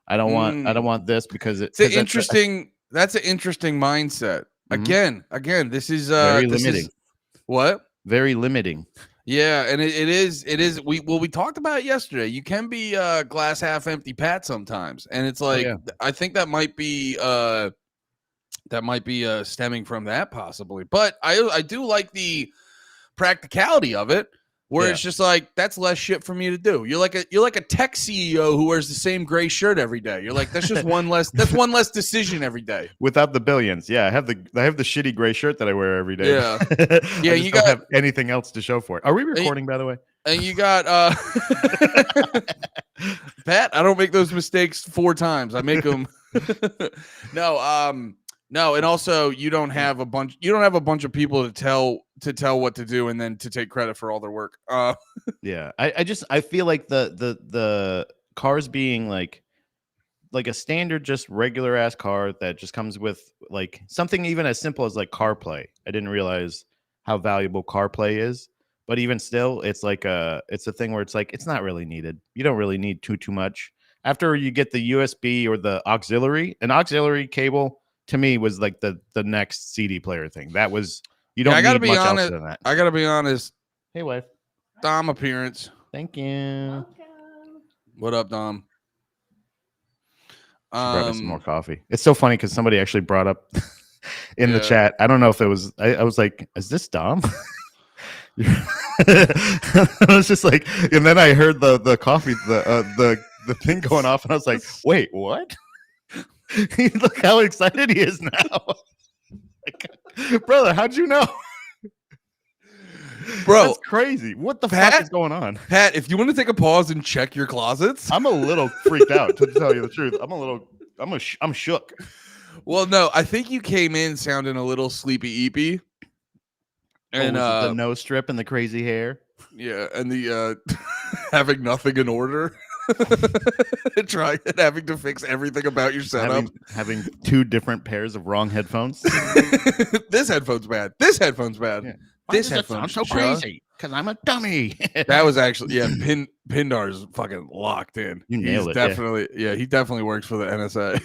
I don't want this because it's an interesting. That's an interesting mindset. Again, this is very limiting. What? Very limiting. Yeah, and it is. We talked about it yesterday. You can be glass half empty Pat sometimes, and it's like I think that might be stemming from that possibly. But I do like the practicality of it, where it's just like, that's less shit for me to do. You're like a tech CEO who wears the same gray shirt every day. You're like, that's just one less. That's one less decision every day. Without the billions, I have the shitty gray shirt that I wear every day. Yeah, yeah. You don't have anything else to show for it. Are we recording, by the way? And you got Pat. I don't make those mistakes 4 times. I make them. No, and also you don't have a bunch of people to tell what to do and then to take credit for all their work. Yeah. I feel like the cars being like a standard, just regular ass car that just comes with like something even as simple as like CarPlay. I didn't realize how valuable CarPlay is, but even still, it's like it's a thing where it's like, it's not really needed. You don't really need too much. After you get the USB or the an auxiliary cable, to me, was like the next CD player thing. That was, you don't need much else than that. I gotta be honest. Hey, wife. Dom appearance. Thank you. What up, Dom? Brought us some more coffee. It's so funny because somebody actually brought up in the chat. I don't know if it was. I was like, "Is this Dom?" I was just like, and then I heard the coffee, the thing going off, and I was like, "Wait, what?" Look how excited he is now. Like, brother, how'd you know? Bro, that's crazy. What the fuck is going on? Pat, if you want to take a pause and check your closets. I'm a little freaked out, to tell you the truth. I'm shook. Well, no, I think you came in sounding a little sleepy-eepy. And the nose strip and the crazy hair. Yeah, and the having nothing in order. Having to fix everything about your setup. Having 2 different pairs of wrong headphones. This headphone's bad. This headphone's bad. Yeah. This headphone's so crazy because I'm a dummy. That was actually Pindar's fucking locked in. You nailed it. Definitely, he definitely works for the NSA.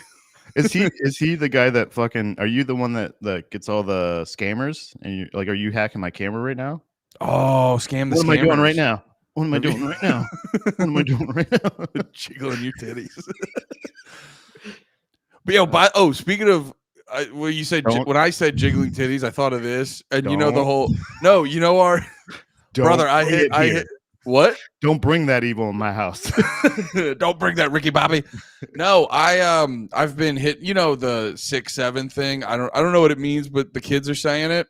Is he the guy that fucking? Are you the one that gets all the scammers? And you like, are you hacking my camera right now? Oh, scam the scammers. What am I doing right now? What am I doing right now? What am I doing right now? Jiggling your titties. But speaking of, when you said when I said jiggling titties, I thought of this, and you know the whole. No, you know our brother. I hit. What? Don't bring that evil in my house. Don't bring that, Ricky Bobby. No, I've been hit. You know the 6-7 thing. I don't know what it means, but the kids are saying it.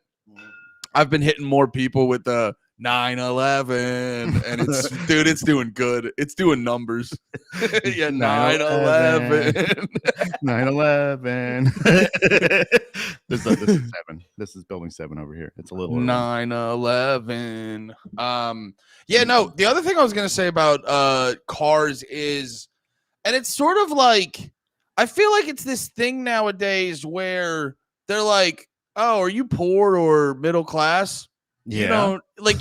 I've been hitting more people with the 9/11, and it's doing good. It's doing numbers. Yeah, 9/11. 9/11. This is 7. This is building 7 over here. It's a little 9/11. Yeah, no. The other thing I was gonna say about cars is, and it's sort of like, I feel like it's this thing nowadays where they're like, "Oh, are you poor or middle class?" Yeah. You know, like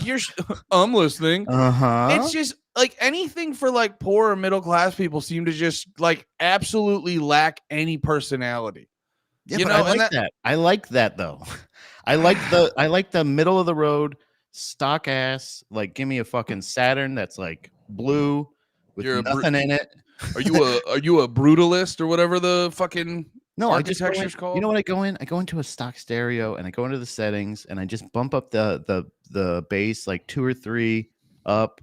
I'm listening. It's just like anything for like poor or middle class people seem to just like absolutely lack any personality. Yeah, you know, I like that. I like that though. I like the middle of the road stock ass. Like, give me a fucking Saturn that's like blue with nothing in it. Are you a brutalist or whatever the fucking architecture's called? You know what I go in? I go into a stock stereo and I go into the settings and I just bump up the bass like 2 or 3 up,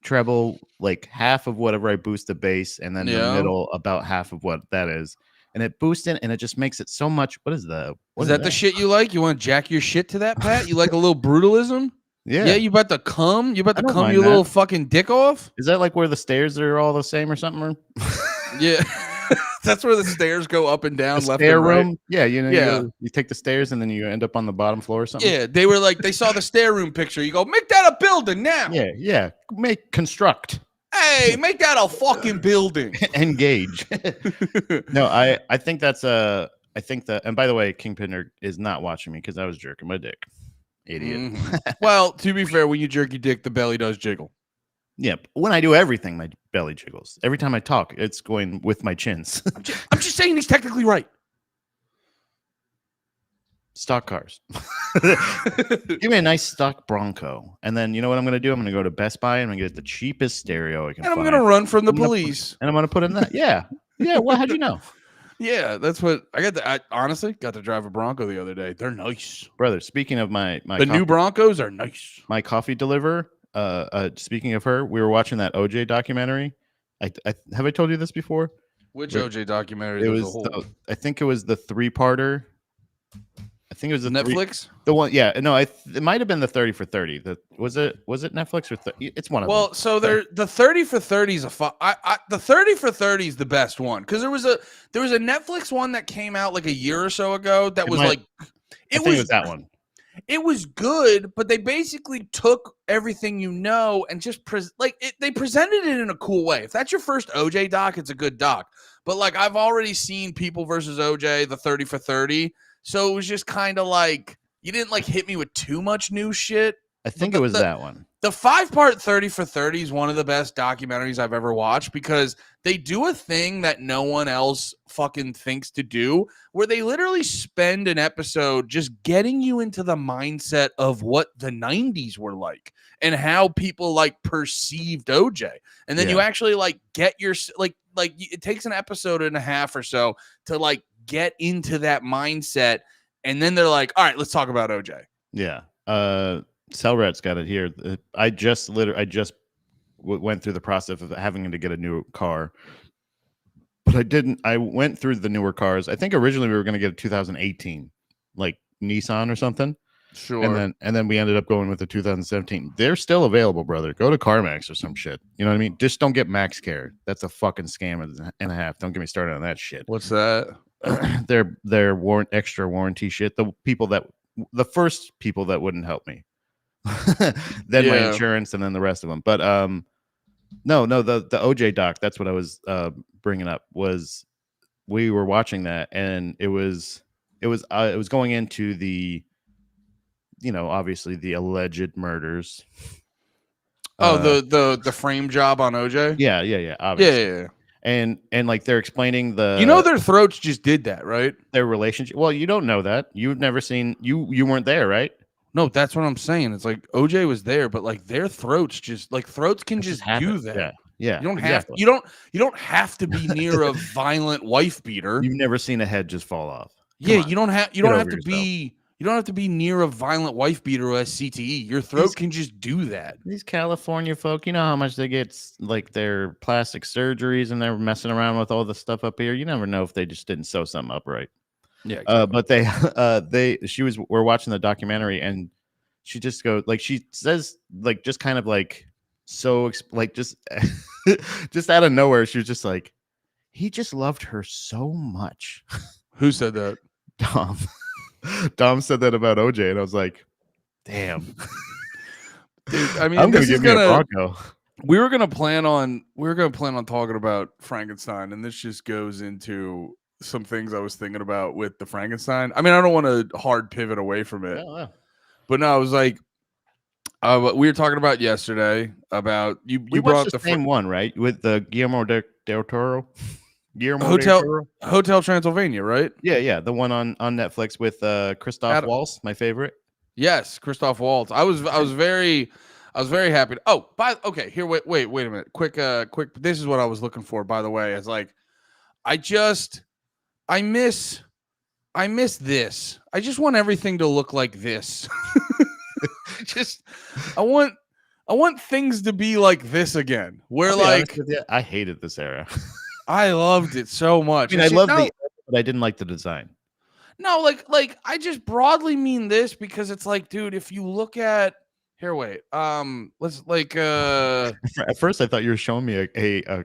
treble like half of whatever I boost the bass, and then the middle about half of what that is. And it boosts in and it just makes it so much. What is that? Is that the shit you like? You want to jack your shit to that, Pat? You like a little brutalism? Yeah. You about to come? You about to come your little fucking dick off? Is that like where the stairs are all the same or something? Yeah. That's where the stairs go up and down, The left stair and right. room. Yeah, you know, Yeah. you take the stairs and then you end up on the bottom floor or something. Yeah, they were like, they saw the stair room picture. You go, make that a building now. Yeah. Construct, Hey, make that a fucking building. engage. No, I think that's I think that, and by the way, Kingpin is not watching me because I was jerking my dick. Idiot. Mhm. Well, to be fair, when you jerk your dick, the belly does jiggle. Yep. When I do everything, my belly jiggles. Every time I talk, it's going with my chins. I'm just saying he's technically right. Stock cars. Give me a nice stock Bronco. And then you know what I'm going to do? I'm going to go to Best Buy and I'm going to get the cheapest stereo I can And I'm find. going to run from the I'm gonna police. And I'm going to put in that. Yeah. Yeah. Well, how'd you know? Yeah, that's what I got. I honestly got to drive a Bronco the other day. They're nice. Brother, speaking of my New Broncos are nice. My coffee deliverer, speaking of her, we were watching that OJ documentary. I have I told you this before? Which OJ documentary? It There's was a whole I think it was the 3-parter. I think it was the Netflix. The one, yeah, no, it might have been the 30 for 30. Was it Netflix or it's one of them? Well, so the 30 for 30 is the 30 for 30 is the best one because there was a Netflix one that came out like a year or so ago that was like it was that one. It was good, but they basically took everything and just they presented it in a cool way. If that's your first OJ doc, it's a good doc. But like I've already seen People versus OJ, the 30 for 30. So it was just kind of like you didn't like hit me with too much new shit. I think it was that one. The 5-part 30 for 30 is one of the best documentaries I've ever watched because they do a thing that no one else fucking thinks to do, where they literally spend an episode just getting you into the mindset of what the 90s were like and how people like perceived OJ. And then you actually like get your like it takes an episode and a half or so to like get into that mindset. And then they're like, all right, let's talk about OJ. Yeah. Cellrat's got it here. I just went through the process of having to get a new car, but I didn't. I went through the newer cars. I think originally we were going to get a 2018, like Nissan or something. Sure. And then we ended up going with the 2017. They're still available, brother. Go to CarMax or some shit. You know what I mean? Just don't get MaxCare. That's a fucking scam and a half. Don't get me started on that shit. What's that? Their extra warranty shit. The first people that wouldn't help me. Then my insurance and then the rest of them. But no, the OJ doc, that's what I was bringing up. Was we were watching that and it was going into the, you know, obviously the alleged murders. The frame job on OJ. Yeah, obviously. Yeah. And like they're explaining their throats just did that, right? Their relationship. Well, you don't know that. You've never seen you weren't there, right? No, that's what I'm saying. It's like OJ was there, but like their throats can just do that. Yeah. You don't have to be near a violent wife beater. You've never seen a head just fall off. You don't have to be near a violent wife beater who has CTE. Your throat can just do that. These California folk, you know how much they get like their plastic surgeries and they're messing around with all the stuff up here. You never know if they just didn't sew something up right. Yeah, exactly. But we're watching the documentary and she just goes like she says like just kind of like so like just just out of nowhere she was just like he just loved her so much. Who said that? Dom said that about OJ and I was like, damn. Dude, I mean, I'm gonna give me a Bronco. We were gonna plan on talking about Frankenstein, and this just goes into some things I was thinking about with the Frankenstein. I mean, I don't want to hard pivot away from it, but no, I was like, we were talking about yesterday about you. We brought watched the same one, right? With the Guillermo del Toro. Hotel Transylvania, right? Yeah, the one on Netflix with Christoph Waltz, my favorite. Yes, Christoph Waltz. I was very happy. Okay, here wait a minute. Quick this is what I was looking for, by the way. It's like I miss this. I just want everything to look like this. I want things to be like this again. Where like I hated this era. I loved it so much. I mean, I loved the era, but I didn't like the design. No, like I just broadly mean this because it's like, dude, if you look at Here, wait. Let's like At first, I thought you were showing me a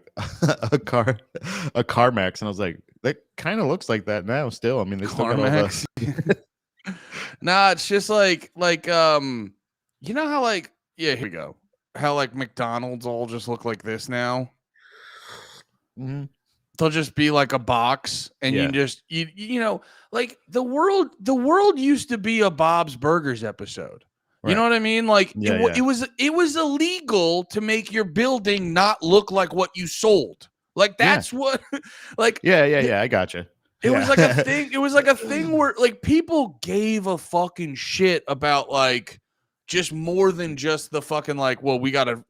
car Max, and I was like, that kind of looks like that now. Still, I mean, they still got all CarMax. the. Nah, it's just like you know how like here we go. How like McDonald's all just look like this now. Mhm. They'll just be like a box, and Yeah. you just you know like the world used to be a Bob's Burgers episode. You Right. know what I mean? Like Yeah, it was illegal to make your building not look like what you sold. Like that's what like Yeah. I gotcha. it was like a thing. It was like a thing where like people gave a fucking shit about like just more than just the fucking like, well, we gotta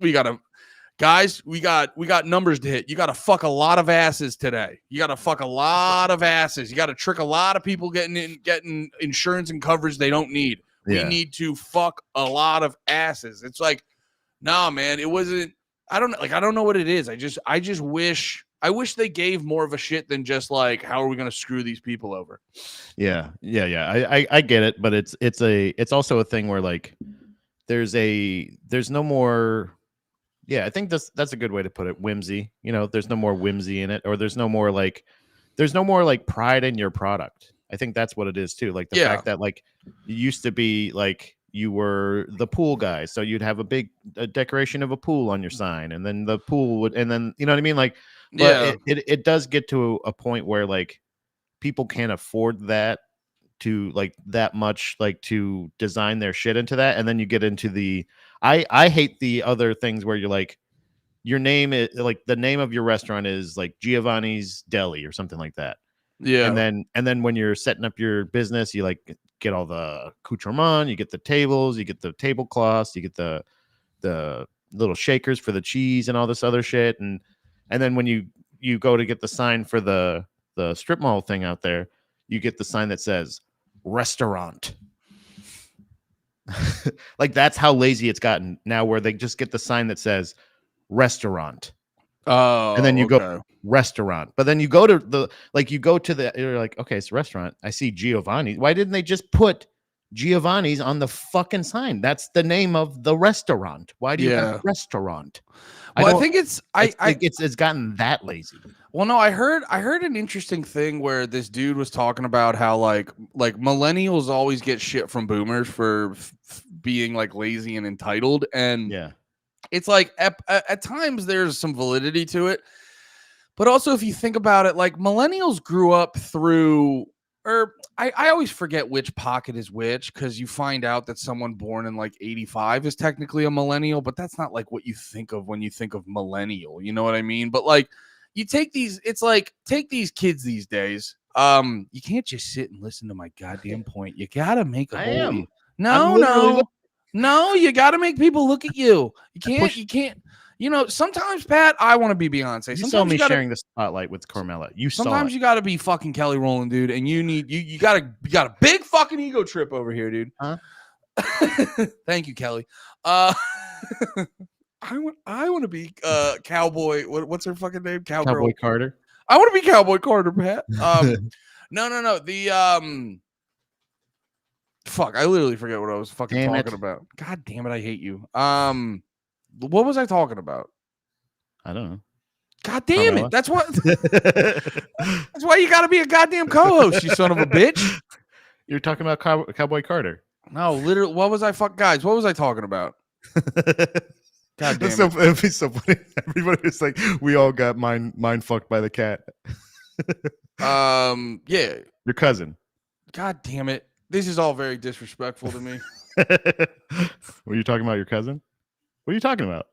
guys, we got numbers to hit. You gotta fuck a lot of asses today. You gotta fuck a lot of asses. You gotta trick a lot of people getting insurance and coverage they don't need. We need to fuck a lot of asses. It's like, nah, man, it wasn't. I don't know what it is. I just wish they gave more of a shit than just like, how are we gonna screw these people over? Yeah. I get it, but it's also a thing where like there's no more. Yeah, I think that's a good way to put it. Whimsy, there's no more whimsy in it, or there's no more like pride in your product. I think that's what it is too. Like the fact that like you used to be like you were the pool guy, so you'd have a decoration of a pool on your sign, and then the pool would, and then you know what I mean, like. But it does get to a point where like people can't afford that to like that much like to design their shit into that, and then you get into the I hate the other things where you're like your name is like the name of your restaurant is like Giovanni's Deli or something like that. Yeah. And then when you're setting up your business, you like get all the accoutrement, you get the tables, you get the tablecloths, you get the little shakers for the cheese and all this other shit, and then when you go to get the sign for the strip mall thing out there, you get the sign that says restaurant. Like that's how lazy it's gotten now, where they just get the sign that says restaurant. Oh, and then you go restaurant, but then you go to you're like, okay, it's a restaurant. I see Giovanni. Why didn't they just put Giovanni's on the fucking sign? That's the name of the restaurant. Why do you have restaurant? Well, I think it's gotten that lazy. Well, no, I heard an interesting thing where this dude was talking about how like millennials always get shit from boomers for being like lazy and entitled, and it's like at times there's some validity to it, but also if you think about it, like millennials grew up through, or I always forget which pocket is which, because you find out that someone born in like 85 is technically a millennial, but that's not like what you think of when you think of millennial. You know what I mean? But like you take these kids these days. You can't just sit and listen to my goddamn point. You gotta make a whole. No, you gotta make people look at you. You can't. You know, sometimes, Pat, I want to be Beyonce. You sometimes saw me sharing the spotlight with Carmela. Sometimes you got to be fucking Kelly Rowland, dude, and you got a big fucking ego trip over here, dude. Huh? Thank you, Kelly. I want to be Cowboy. What's her fucking name? Cowboy Carter. I want to be Cowboy Carter, Pat. No. The fuck, I literally forget what I was fucking talking about. God damn it, I hate you. What was I talking about? I don't know. God damn it. That's why you got to be a goddamn co-host, you son of a bitch. You're talking about Cowboy Carter. No, literally. What was I guys, what was I talking about? God damn it. It'd be so funny. Everybody was like, we all got mind fucked by the cat. Yeah. Your cousin. God damn it. This is all very disrespectful to me. Were you talking about your cousin? What are you talking about?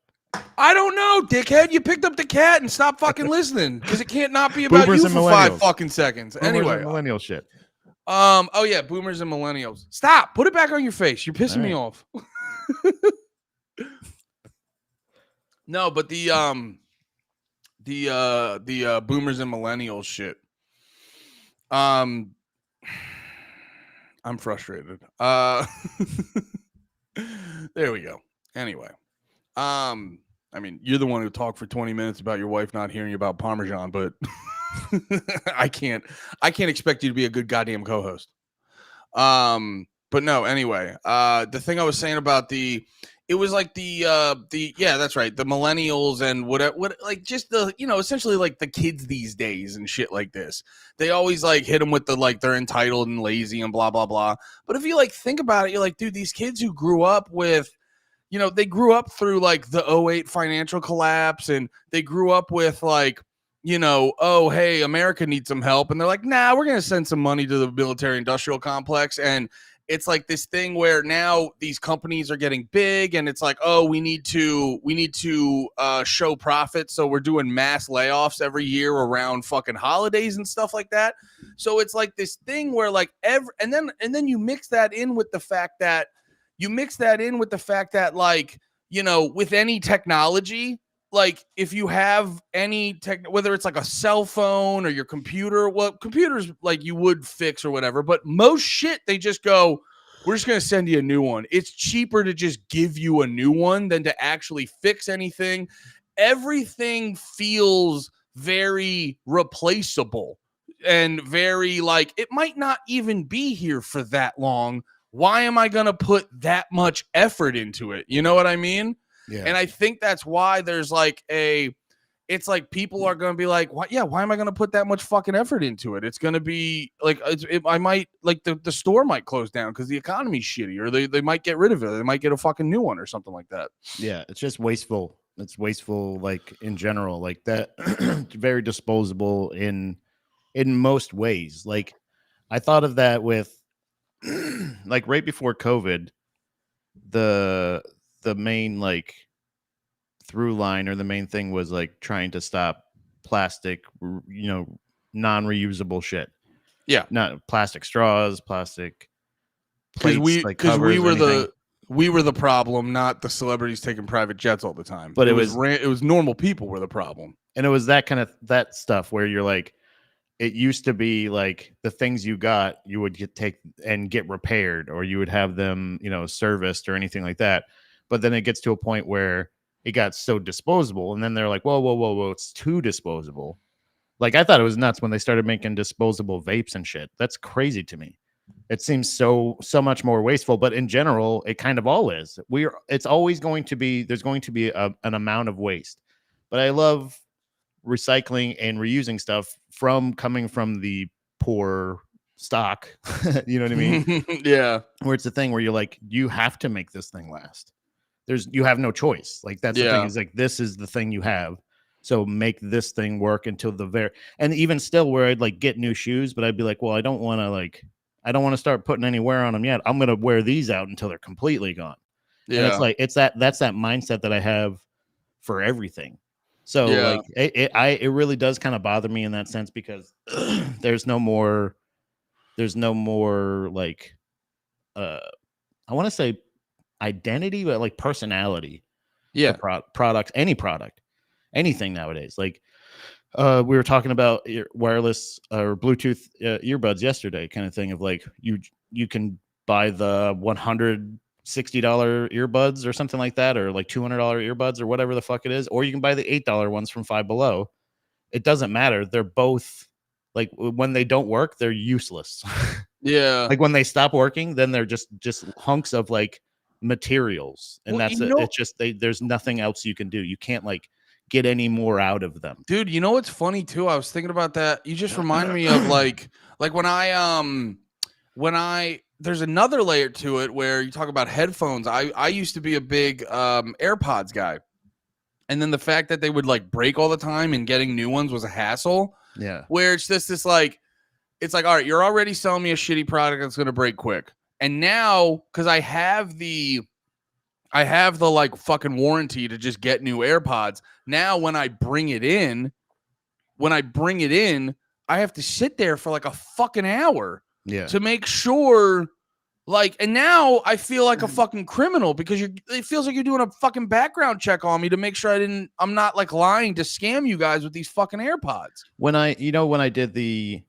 I don't know, dickhead. You picked up the cat and stopped fucking listening, because it can't not be about Boomers you for 5 fucking seconds. Anyway, millennial shit. Oh yeah, boomers and millennials. Stop. Put it back on your face. You're pissing me off. No, but the boomers and millennials shit. I'm frustrated. There we go. Anyway. I mean, you're the one who talked for 20 minutes about your wife not hearing about Parmesan, but I can't expect you to be a good goddamn co-host. But no, anyway, the thing I was saying about it was like yeah, that's right, the millennials and what like just the essentially like the kids these days and shit like this. They always like hit them with the like they're entitled and lazy and blah blah blah. But if you like think about it, you're like, dude, these kids who grew up with they grew up through like the '08 financial collapse, and they grew up with like, oh, hey, America needs some help. And they're like, nah, we're going to send some money to the military industrial complex. And it's like this thing where now these companies are getting big, and it's like, oh, we need to show profit. So we're doing mass layoffs every year around fucking holidays and stuff like that. So it's like this thing where like and then you mix that in with the fact that like, with any technology, like if you have any tech, whether it's like a cell phone or your computer, well, computers like you would fix or whatever, but most shit, they just go, we're just going to send you a new one. It's cheaper to just give you a new one than to actually fix anything. Everything feels very replaceable and very like, it might not even be here for that long. Why am I going to put that much effort into it? You know what I mean? Yeah. And I think that's why there's like it's like people are going to be like, why am I going to put that much fucking effort into it? It's going to be like, I might like the store might close down because the economy's shitty, or they might get rid of it. They might get a fucking new one or something like that. Yeah, it's just wasteful. It's wasteful, like in general, like that. Very disposable in most ways. Like I thought of that with like right before COVID, the main like through line or the main thing was like trying to stop plastic, non-reusable shit. Yeah, not plastic straws, plastic because plates, like covers, we were the problem, not the celebrities taking private jets all the time. But it was normal people were the problem, and it was that kind of that stuff where you're like, it used to be like the things you got, you would get repaired, or you would have them, serviced or anything like that. But then it gets to a point where it got so disposable, and then they're like, whoa, it's too disposable. Like I thought it was nuts when they started making disposable vapes and shit. That's crazy to me. It seems so much more wasteful, but in general, it kind of all is. It's always going to be, there's going to be an amount of waste. But I love recycling and reusing stuff coming from the poor stock. You know what I mean? Yeah. Where it's a thing where you're like, you have to make this thing last. You have no choice. Like that's the thing, is like, this is the thing you have. So make this thing work until and even still where I'd like get new shoes, but I'd be like, well, I don't want to start putting any wear on them yet. I'm going to wear these out until they're completely gone. Yeah. And it's like, that's that mindset that I have for everything. So like it really does kind of bother me in that sense, because there's no more like, I want to say identity, but like personality. Yeah. Product, anything nowadays. Like we were talking about wireless or Bluetooth earbuds yesterday, kind of thing of like, you can buy the $160 earbuds or something like that, or like $200 earbuds or whatever the fuck it is, or you can buy the $8 ones from Five Below. It doesn't matter. They're both like, when they don't work, they're useless. Yeah. Like when they stop working, then they're just hunks of like materials, and that's it. It's just there's nothing else you can do. You can't like get any more out of them. Dude, you know what's funny too? I was thinking about that. You just reminded me of like when there's another layer to it where you talk about headphones. I used to be a big AirPods guy. And then the fact that they would like break all the time and getting new ones was a hassle. Yeah. Where it's just this like, it's like, all right, you're already selling me a shitty product that's going to break quick. And now, because I have the like fucking warranty to just get new AirPods. Now, when I bring it in, I have to sit there for like a fucking hour to make sure. Like, and now I feel like a fucking criminal, because it feels like you're doing a fucking background check on me to make sure I'm not like lying to scam you guys with these fucking AirPods. When I did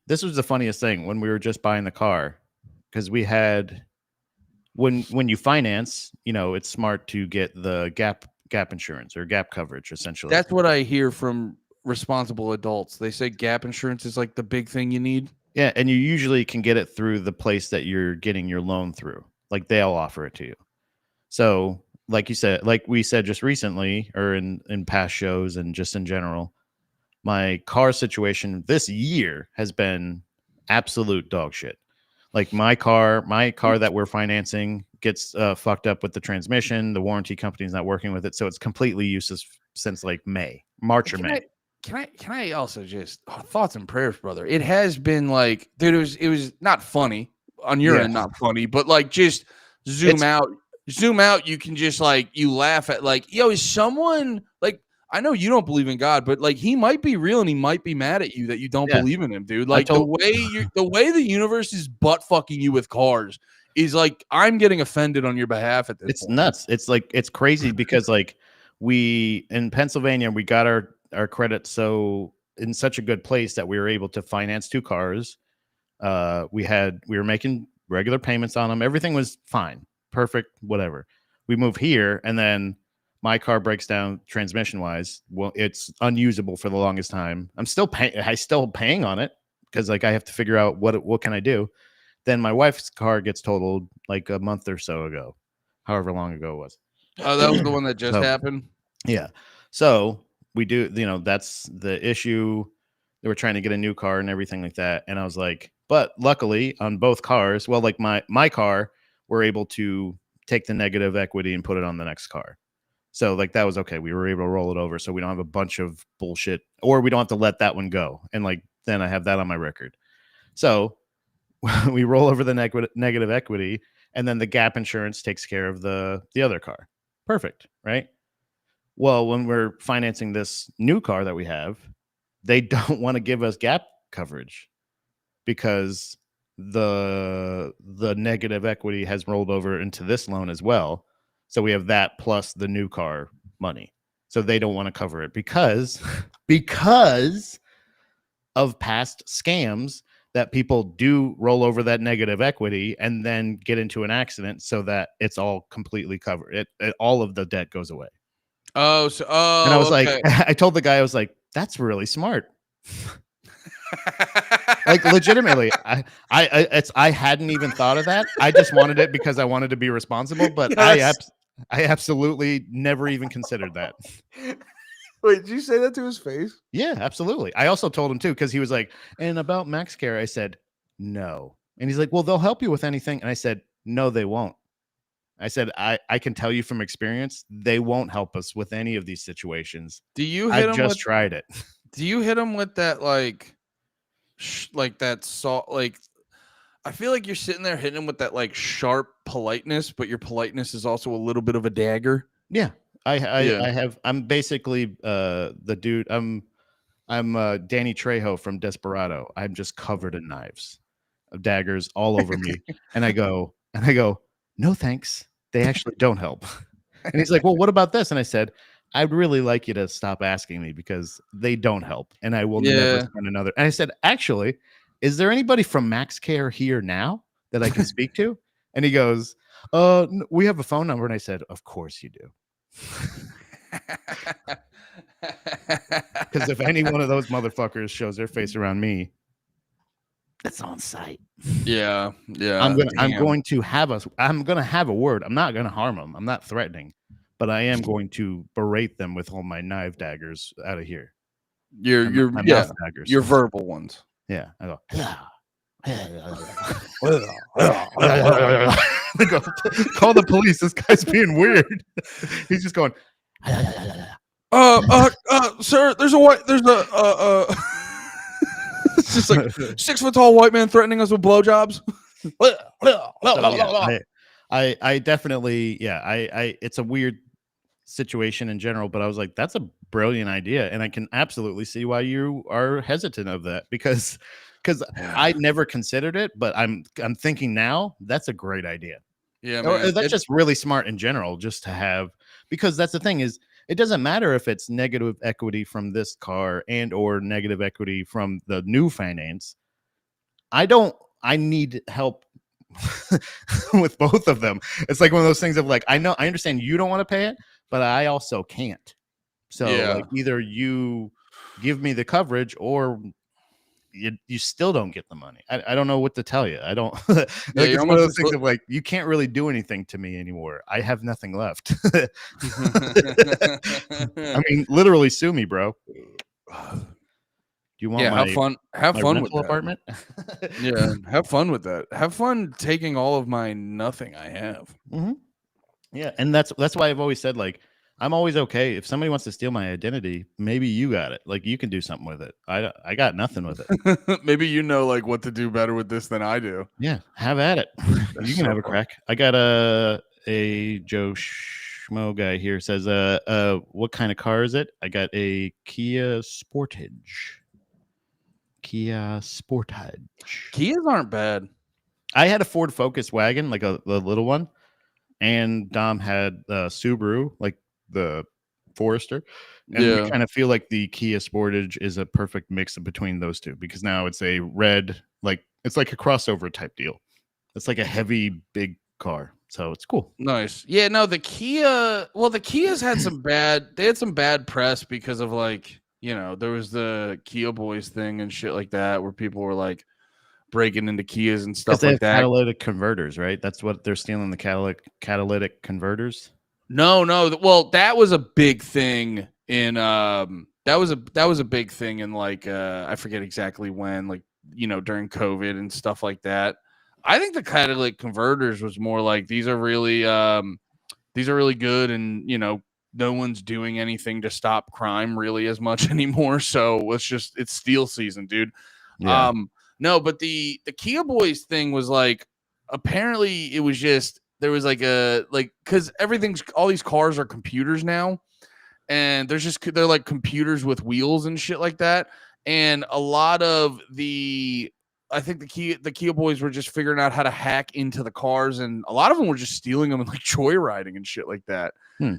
this was the funniest thing when we were just buying the car, because we had, when you finance, it's smart to get the gap insurance or gap coverage, essentially. That's what I hear from responsible adults. They say gap insurance is like the big thing you need. Yeah, and you usually can get it through the place that you're getting your loan through. Like they'll offer it to you. So like you said, like we said just recently, or in past shows and just in general, my car situation this year has been absolute dog shit. Like my car that we're financing gets fucked up with the transmission. The warranty company's not working with it, so it's completely useless since like March or May. Can I also just thoughts and prayers, brother? It has been like, dude, it was not funny on your end, not funny, but like just zoom out. You can just like you laugh at like, yo, is someone like, I know you don't believe in God, but like he might be real and he might be mad at you that you don't believe in him, dude. Like the way the universe is butt fucking you with cars is like I'm getting offended on your behalf at this. It's point. Nuts. It's like it's crazy because like we in Pennsylvania we got our credit so in such a good place that we were able to finance 2 cars. We were making regular payments on them. Everything was fine, perfect, whatever. We move here and then my car breaks down transmission wise. Well, it's unusable for the longest time. I'm still paying on it because like I have to figure out what can I do. Then my wife's car gets totaled like a month or so ago, however long ago it was. Oh, that was the one that just happened. Yeah. So we do, that's the issue. They were trying to get a new car and everything like that. And I was like, but luckily on both cars, well, like my car, we're able to take the negative equity and put it on the next car. So like that was okay. We were able to roll it over so we don't have a bunch of bullshit or we don't have to let that one go. And like then I have that on my record. So we roll over the negative equity and then the gap insurance takes care of the other car. Perfect, right? Well, when we're financing this new car that we have, they don't want to give us gap coverage because the negative equity has rolled over into this loan as well. So we have that plus the new car money. So they don't want to cover it because of past scams that people do roll over that negative equity and then get into an accident so that it's all completely covered. All of the debt goes away. And I was like, I told the guy, I was like, that's really smart. Like legitimately, I hadn't even thought of that. I just wanted it because I wanted to be responsible, but yes. I absolutely never even considered that. Wait, did you say that to his face? Yeah, absolutely. I also told him too, because he was like, and about MaxCare, I said, no. And he's like, well, they'll help you with anything. And I said, no, they won't. I said, I can tell you from experience, they won't help us with any of these situations. Do you hit him just tried it. Do you hit him with that like that salt? Like, I feel like you're sitting there hitting him with that like sharp politeness, but your politeness is also a little bit of a dagger. Yeah. I'm basically the dude. I'm Danny Trejo from Desperado. I'm just covered in knives, of daggers all over me. And I go, no, thanks. They actually don't help. And he's like, well, what about this? And I said, I'd really like you to stop asking me because they don't help. And I will never spend another. And I said, actually, is there anybody from MaxCare here now that I can speak to? And he goes, we have a phone number. And I said, of course you do. Because if any one of those motherfuckers shows their face around me, that's on site. Yeah. I'm going to have a word. I'm not going to harm them. I'm not threatening, but I am going to berate them with all my knife daggers out of here. Your daggers. Your verbal ones. Yeah. I go. Call the police. This guy's being weird. He's just going. Sir, there's a it's just like 6 foot tall white man threatening us with blowjobs. I definitely, it's a weird situation in general, but I was like, that's a brilliant idea. And I can absolutely see why you are hesitant of that because I never considered it, but I'm thinking now that's a great idea. Yeah, man. That's just really smart in general, just to have, because that's the thing is, it doesn't matter if it's negative equity from this car and or negative equity from the new finance. I need help with both of them. It's like one of those things of like, I understand you don't want to pay it, but I also can't. So like either you give me the coverage or you still don't get the money. I don't know what to tell you. I don't Yeah, like you're it's one of almost those just things of like you can't really do anything to me anymore. I have nothing left. I mean, literally sue me, bro. Do you want Yeah, have fun. Have my fun with rental that. apartment? Yeah, have fun with that. Have fun taking all of my nothing I have. Mhm. Yeah, and that's why I've always said like I'm always okay if somebody wants to steal my identity. Maybe you got it. Like you can do something with it. I got nothing with it. Maybe you know like what to do better with this than I do. Yeah, have at it. That's You can so have a fun. crack. I got a Joe Schmo guy here says what kind of car is it? I got a Kia Sportage. Kia Sportage. Kias aren't bad. I had a Ford Focus wagon, like the little one, and Dom had Subaru, like the Forester, and we Yeah. kind of feel like the Kia Sportage is a perfect mix between those two because now it's a red, like it's like a crossover type deal. It's like a heavy, big car, so it's cool. Nice. Yeah, no, the Kia, well, the Kias had they had some bad press because of like, there was the Kia Boys thing and shit like that where people were like breaking into Kias and Because stuff they like have that. catalytic converters, right? That's what they're stealing, the catalytic converters. No, well, that was a big thing in that was a big thing in like I forget exactly when, like, during COVID and stuff like that. I think the catalytic converters was more like these are really good, and no one's doing anything to stop crime really as much anymore. So it's steal season, dude. Yeah. No, but the Kia Boys thing was like apparently it was just there was like because all these cars are computers now, and they're like computers with wheels and shit like that, and a lot of I think the Kia Boys were just figuring out how to hack into the cars, and a lot of them were just stealing them and like joyriding and shit like that.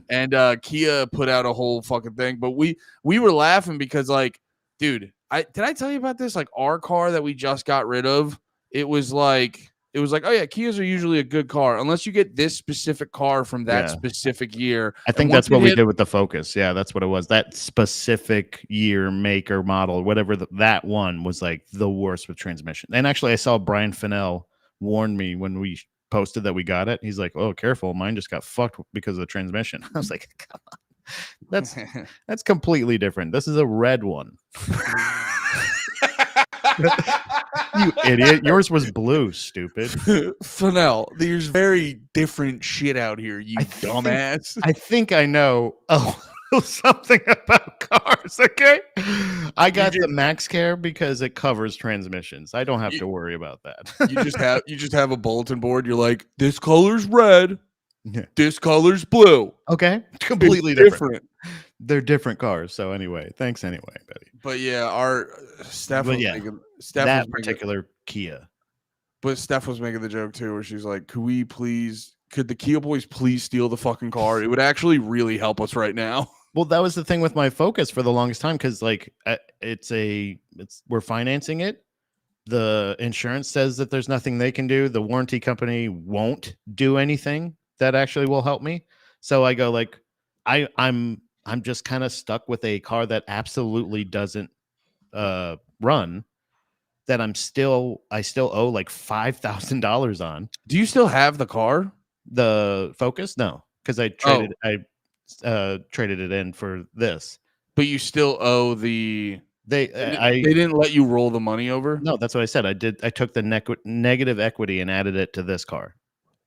And Kia put out a whole fucking thing, but we were laughing because like, dude, did I tell you about this? Like our car that we just got rid of, it was like, oh yeah, Kias are usually a good car unless you get this specific car from that Yeah. specific year. I think And that's once what it we hit- did with the Focus. Yeah, that's what it was. That specific year, make, or model, whatever that one was like the worst with transmission. And actually, I saw Brian Fennell warn me when we posted that we got it. He's like, "Oh, careful, mine just got fucked because of the transmission." I was like, "Come on, that's completely different. This is a red one." You idiot! Yours was blue, stupid. Fennell, there's very different shit out here, you dumbass. I think I know something about cars. Okay, I got the Max Care because it covers transmissions. I don't have to worry about that. You just have a bulletin board. You're like, this color's red, Yeah. this color's blue. Okay, completely different. They're different cars. So anyway, thanks anyway, buddy. But yeah, our Steph But was yeah, making that particular Kia. But Steph was making the joke too, where she's like, could the Kia Boys please steal the fucking car? It would actually really help us right now. Well, that was the thing with my Focus for the longest time because like we're financing it. The insurance says that there's nothing they can do. The warranty company won't do anything that actually will help me. So I go like, I'm just kind of stuck with a car that absolutely doesn't run. That I still owe like $5,000 on. Do you still have the car? The Focus? No, because I traded it in for this. But you still owe They didn't let you roll the money over? No, that's what I said. I took the negative equity and added it to this car.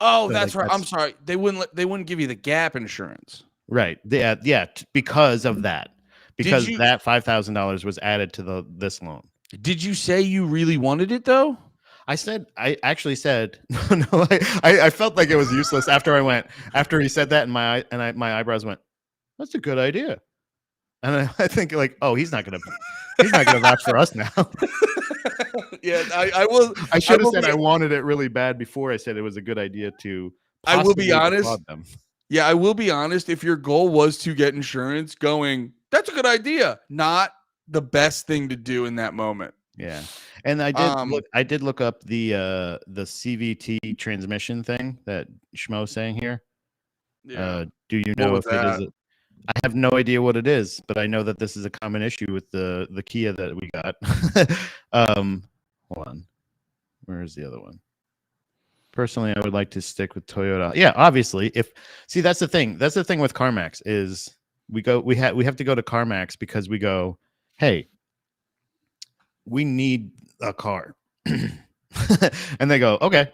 Oh, So, that's like, right. I'm sorry. They wouldn't give you the gap insurance. Right. Yeah, because of that. Because you- that $5,000 was added to this loan. Did you say you really wanted it though? I actually said no. I felt like it was useless after he said that, and my eyebrows went, "That's a good idea." And I think like, oh, he's not gonna vouch for us now. Yeah, I will. I should have said I wanted it really bad before I said it was a good idea to. I will be honest. defraud them. Yeah, I will be honest. If your goal was to get insurance, that's a good idea. Not the best thing to do in that moment. Yeah, and I did look up the CVT transmission thing that Schmo's saying here. Yeah. Do you know was if it is? I have no idea what it is, but I know that this is a common issue with the Kia that we got. Hold on. Where is the other one? Personally, I would like to stick with Toyota. Yeah, obviously. That's the thing. That's the thing with CarMax is we have to go to CarMax because we go, hey, we need a car. And they go, okay.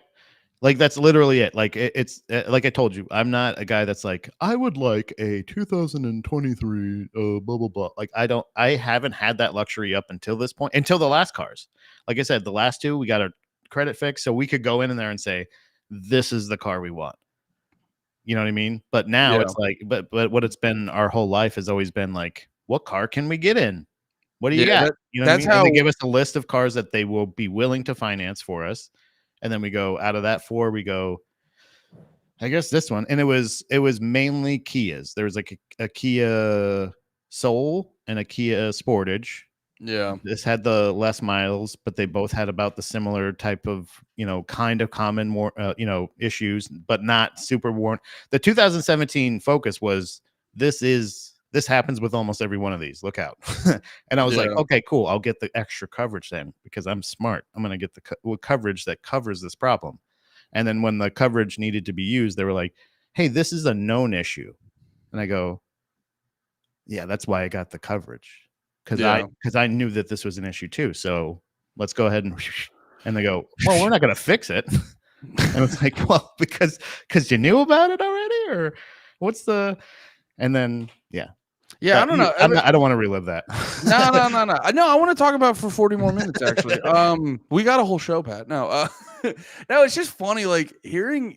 Like that's literally it. Like it's like I told you, I'm not a guy that's like, I would like a 2023 blah blah blah. Like I haven't had that luxury up until this point, until the last cars. Like I said, the last two we got a credit fix, so we could go in there and say, this is the car we want. You know what I mean? But now it's like, but what it's been our whole life has always been like, what car can we get in? What do you got? You know what I mean? And they give us a list of cars that they will be willing to finance for us. And then we go out of that 4, we go, I guess this one. And it was mainly Kias. There was like a Kia Soul and a Kia Sportage. Yeah. This had the less miles, but they both had about the similar type of, kind of common more, issues, but not super worn. The 2017 Focus was, this happens with almost every one of these. Look out. And I was like, okay, cool. I'll get the extra coverage then because I'm smart. I'm going to get the coverage that covers this problem. And then when the coverage needed to be used, they were like, hey, this is a known issue. And I go, yeah, that's why I got the coverage. Because I knew that this was an issue too. So let's go ahead and they go, well, we're not going to fix it. And it's like, well, because you knew about it already, or what's the, and then, yeah. Yeah, I don't know. I don't want to relive that. No. I want to talk about it for 40 more minutes, actually. We got a whole show, Pat. No, no, it's just funny, like hearing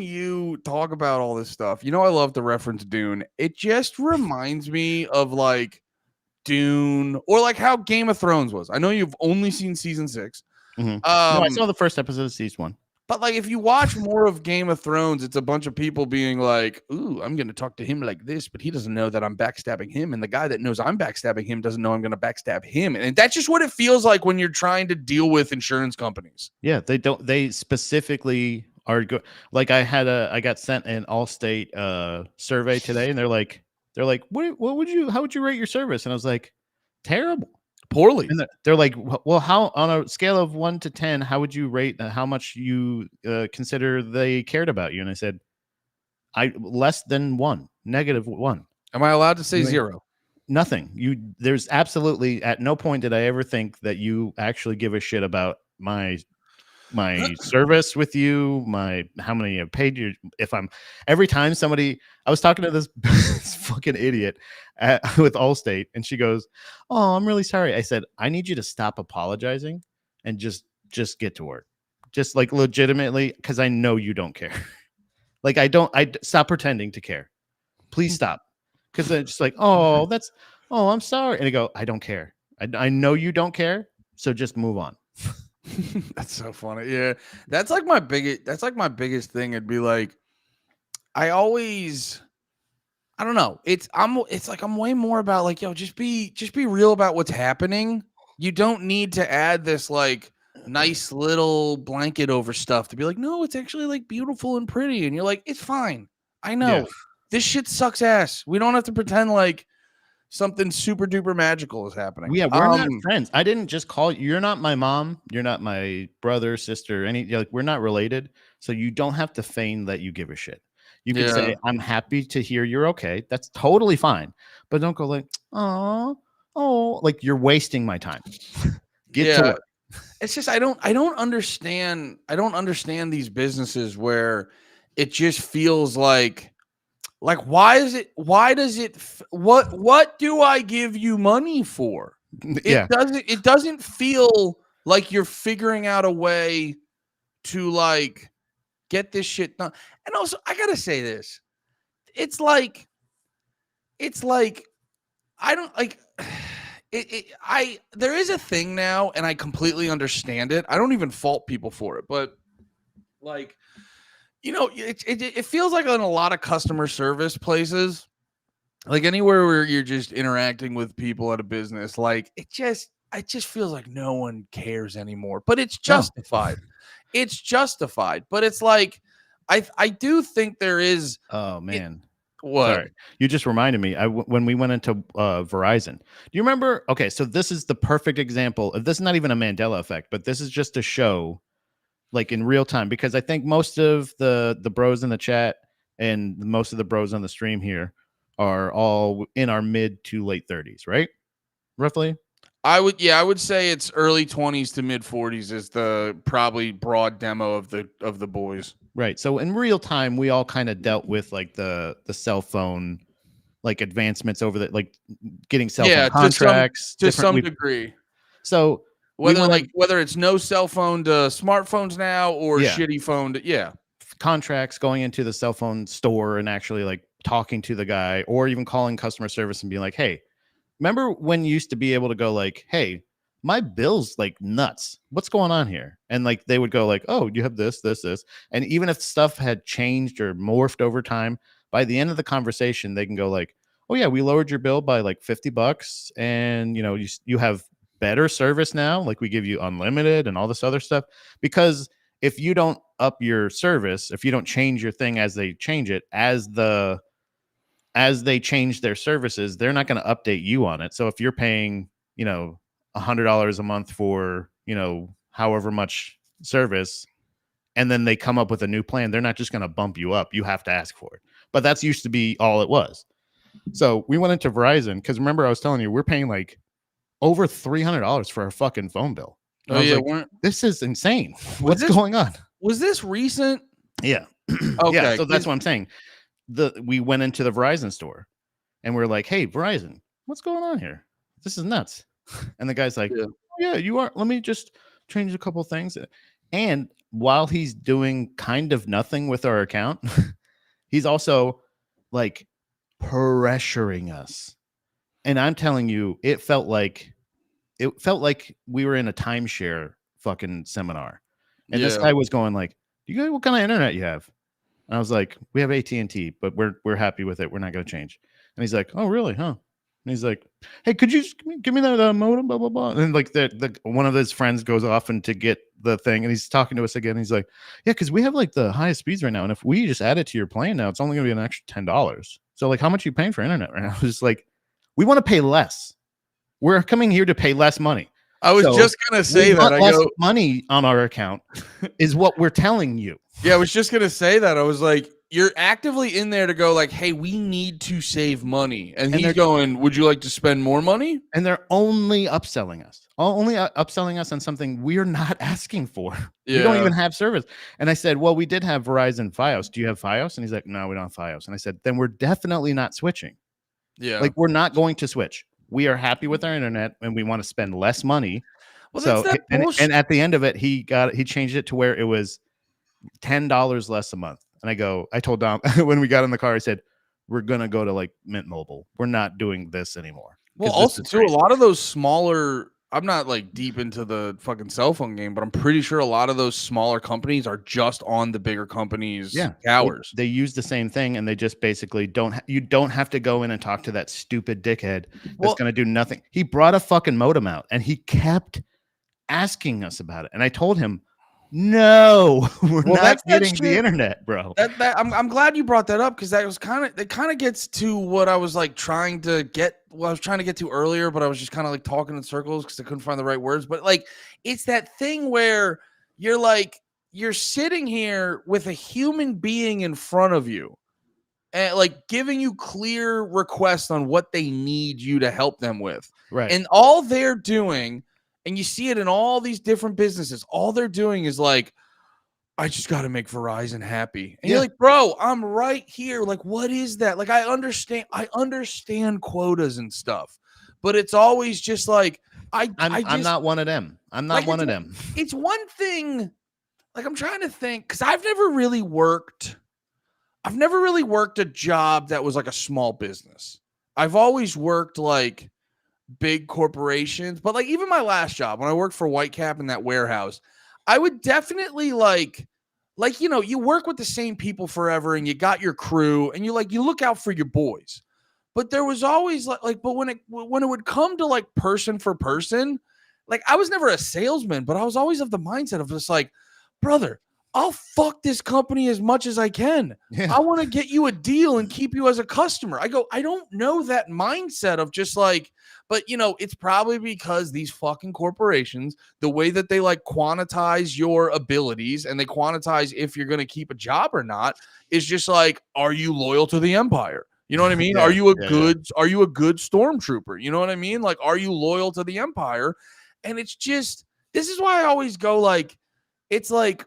you talk about all this stuff. I love to reference Dune. It just reminds me of like Dune or like how Game of Thrones was. I know you've only seen season 6. Mm-hmm. No, I saw the first episode of season 1. But like, if you watch more of Game of Thrones, it's a bunch of people being like, "Ooh, I'm going to talk to him like this," but he doesn't know that I'm backstabbing him, and the guy that knows I'm backstabbing him doesn't know I'm going to backstab him, and that's just what it feels like when you're trying to deal with insurance companies. Yeah, they don't. They specifically are good. Like I got sent an Allstate survey today, and they're like, how would you rate your service? And I was like, terrible. Poorly. And they're like, well, how on a scale of 1 to 10, how would you rate how much you consider they cared about you? And I said, less than 1, -1. Am I allowed to say 0? Nothing. There's absolutely at no point did I ever think that you actually give a shit about my service with you, how many I've paid you. Every time somebody, I was talking to this fucking idiot with Allstate, and she goes, "Oh, I'm really sorry." I said, "I need you to stop apologizing and just get to work, just like legitimately, because I know you don't care. Like I stop pretending to care. Please stop." Because they're just like, "Oh, I'm sorry," and I go, "I don't care. I know you don't care, so just move on." That's so funny. Yeah, that's like my biggest thing. It'd be like, I don't know. It's like I'm way more about like, yo, just be real about what's happening. You don't need to add this like nice little blanket over stuff to be like, no, it's actually like beautiful and pretty, and you're like, it's fine. I know this shit sucks ass. We don't have to pretend like something super duper magical is happening. Yeah, we're not friends. I didn't just call you. You're not my mom. You're not my brother, sister, we're not related. So you don't have to feign that you give a shit. You can say, I'm happy to hear you're okay. That's totally fine. But don't go like, oh, like you're wasting my time. Get to work. It's just I don't understand these businesses where it just feels like what do I give you money for? It doesn't feel like you're figuring out a way to like get this shit done. And also I gotta say this. It's like I don't like there is a thing now, and I completely understand it. I don't even fault people for it, but like, it feels like on a lot of customer service places, like anywhere where you're just interacting with people at a business, like it just feels like no one cares anymore. But it's justified. It's justified. But it's like I do think there is. Oh man, What? Sorry, you just reminded me. When we went into Verizon, do you remember? Okay, so this is the perfect example. This is not even a Mandela effect, but this is just to show, like in real time, because I think most of the bros in the chat and most of the bros on the stream here are all in our mid to late 30s, right? Roughly. I would say it's early 20s to mid 40s is the probably broad demo of the boys. Right. So in real time, we all kind of dealt with like the cell phone, like advancements over the, like getting cell phone contracts to some we- degree. So whether it's no cell phone to smartphones now or shitty phone to contracts, going into the cell phone store and actually like talking to the guy, or even calling customer service and being like, hey, remember when you used to be able to go like, hey, my bill's like nuts, what's going on here? And like they would go like, oh, you have this. And even if stuff had changed or morphed over time, by the end of the conversation they can go like, oh yeah, we lowered your bill by like $50, and you know, you have better service now, like we give you unlimited and all this other stuff. Because if you don't up your service, if you don't change your thing as they change it, as they change their services, they're not going to update you on it. So if you're paying, you know, $100 a month for, you know, however much service, and then they come up with a new plan, they're not just going to bump you up. You have to ask for it. But that's used to be all it was. So we went into Verizon because remember I was telling you we're paying like over $300 for our fucking phone bill. Oh yeah, like, this is insane. What's going on? Was this recent? Yeah. Okay. Yeah. So that's what I'm saying. We went into the Verizon store and we're like, hey, Verizon, what's going on here? This is nuts. And the guy's like, yeah, you are. Let me just change a couple things. And while he's doing kind of nothing with our account, he's also like pressuring us. And I'm telling you, it felt like we were in a timeshare fucking seminar. And this guy was going like, you guys, what kind of internet you have? And I was like, we have AT&T, but we're happy with it. We're not going to change. And he's like, oh, really? Huh? And he's like, hey, could you give me that modem? Blah, blah, blah. And like the one of his friends goes off and to get the thing. And he's talking to us again. He's like, yeah, because we have like the highest speeds right now. And if we just add it to your plan now, it's only going to be an extra $10. So like, how much are you paying for internet right now? I was just like, we want to pay less. We're coming here to pay less money. I was just going to say that. Less money on our account is what we're telling you. Yeah, I was just going to say that. I was like, you're actively in there to go like, hey, we need to save money. And he's going, would you like to spend more money? And they're only upselling us. Upselling us on something we're not asking for. Yeah. We don't even have service. And I said, well, we did have Verizon Fios. Do you have Fios? And he's like, no, we don't have Fios. And I said, then we're definitely not switching. Yeah. Like, we're not going to switch. We are happy with our internet and we want to spend less money. Well, so, and at the end of it, he changed it to where it was $10 less a month. And I told Dom when we got in the car, I said, we're going to go to like Mint Mobile. We're not doing this anymore. Well, also too, a lot of those smaller, I'm not like deep into the fucking cell phone game, but I'm pretty sure a lot of those smaller companies are just on the bigger companies' towers. They use the same thing, and they just basically you don't have to go in and talk to that stupid dickhead that's going to do nothing. He brought a fucking modem out and he kept asking us about it. And I told him, no, we're not getting the internet, bro. I'm glad you brought that up because that was kind of gets to what I was like trying to get to earlier, but I was just kind of like talking in circles because I couldn't find the right words. But like, it's that thing where you're sitting here with a human being in front of you and like giving you clear requests on what they need you to help them with. Right. And all they're doing, and you see it in all these different businesses, all they're doing is like, I just got to make Verizon happy. And you're like, bro, I'm right here. Like, what is that? Like, I understand quotas and stuff, but it's always just like, I'm not one of them. I'm not one of them. It's one thing. Like, I'm trying to think, because I've never really worked a job that was like a small business. I've always worked like big corporations, but like even my last job when I worked for Whitecap in that warehouse, I would definitely like, you know, you work with the same people forever and you got your crew and you look out for your boys. But there was always like, but when it would come to like person for person, like I was never a salesman, but I was always of the mindset of just like, brother, I'll fuck this company as much as I can. Yeah. I want to get you a deal and keep you as a customer. I go, I don't know that mindset of just like, but you know, it's probably because these fucking corporations, the way that they like quantize your abilities and they quantize if you're going to keep a job or not is just like, are you loyal to the empire? You know what I mean? Yeah, Are you a yeah, good stormtrooper? You know what I mean? Like, are you loyal to the empire? And it's just, this is why I always go like, it's like,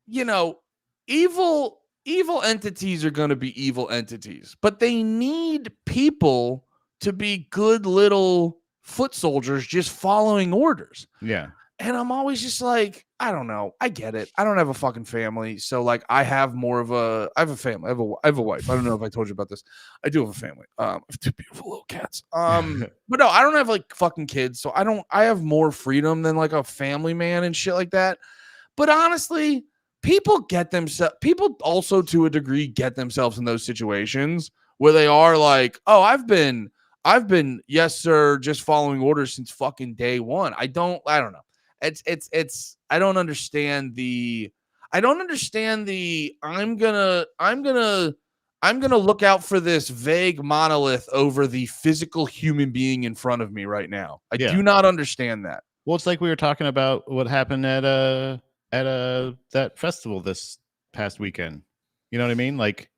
you know, evil entities are going to be evil entities, but they need people to be good little foot soldiers just following orders. Yeah. And I'm always just like, I don't know. I get it. I don't have a fucking family. So like I have a family. I have a wife. I don't know if I told you about this. I do have a family. I have 2 beautiful little cats. But no, I don't have like fucking kids. So I have more freedom than like a family man and shit like that. But honestly, people also to a degree get themselves in those situations where they are like, oh, I've been, yes, sir, just following orders since fucking day one. I don't know. I don't understand the I'm gonna look out for this vague monolith over the physical human being in front of me right now. I do not understand that. Well, it's like we were talking about what happened at that festival this past weekend. You know what I mean? Like,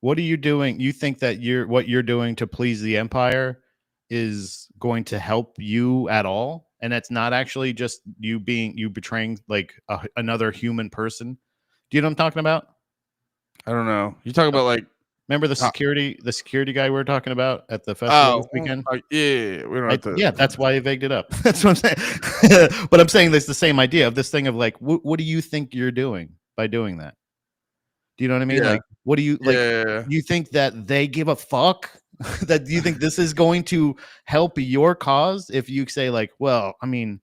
what are you doing? You think that what you're doing to please the empire is going to help you at all? And it's not actually just you betraying like another human person. Do you know what I'm talking about? I don't know. You talking about like, remember the security guy we were talking about at the festival this weekend? Yeah, we don't have to. Yeah, that's why I vagued it up. That's what I'm saying. But I'm saying that's the same idea of this thing of like, what do you think you're doing by doing that? Do you know what I mean? Yeah. Like, what do you like? Yeah. You think that they give a fuck? That you think this is going to help your cause? If you say like, well, I mean,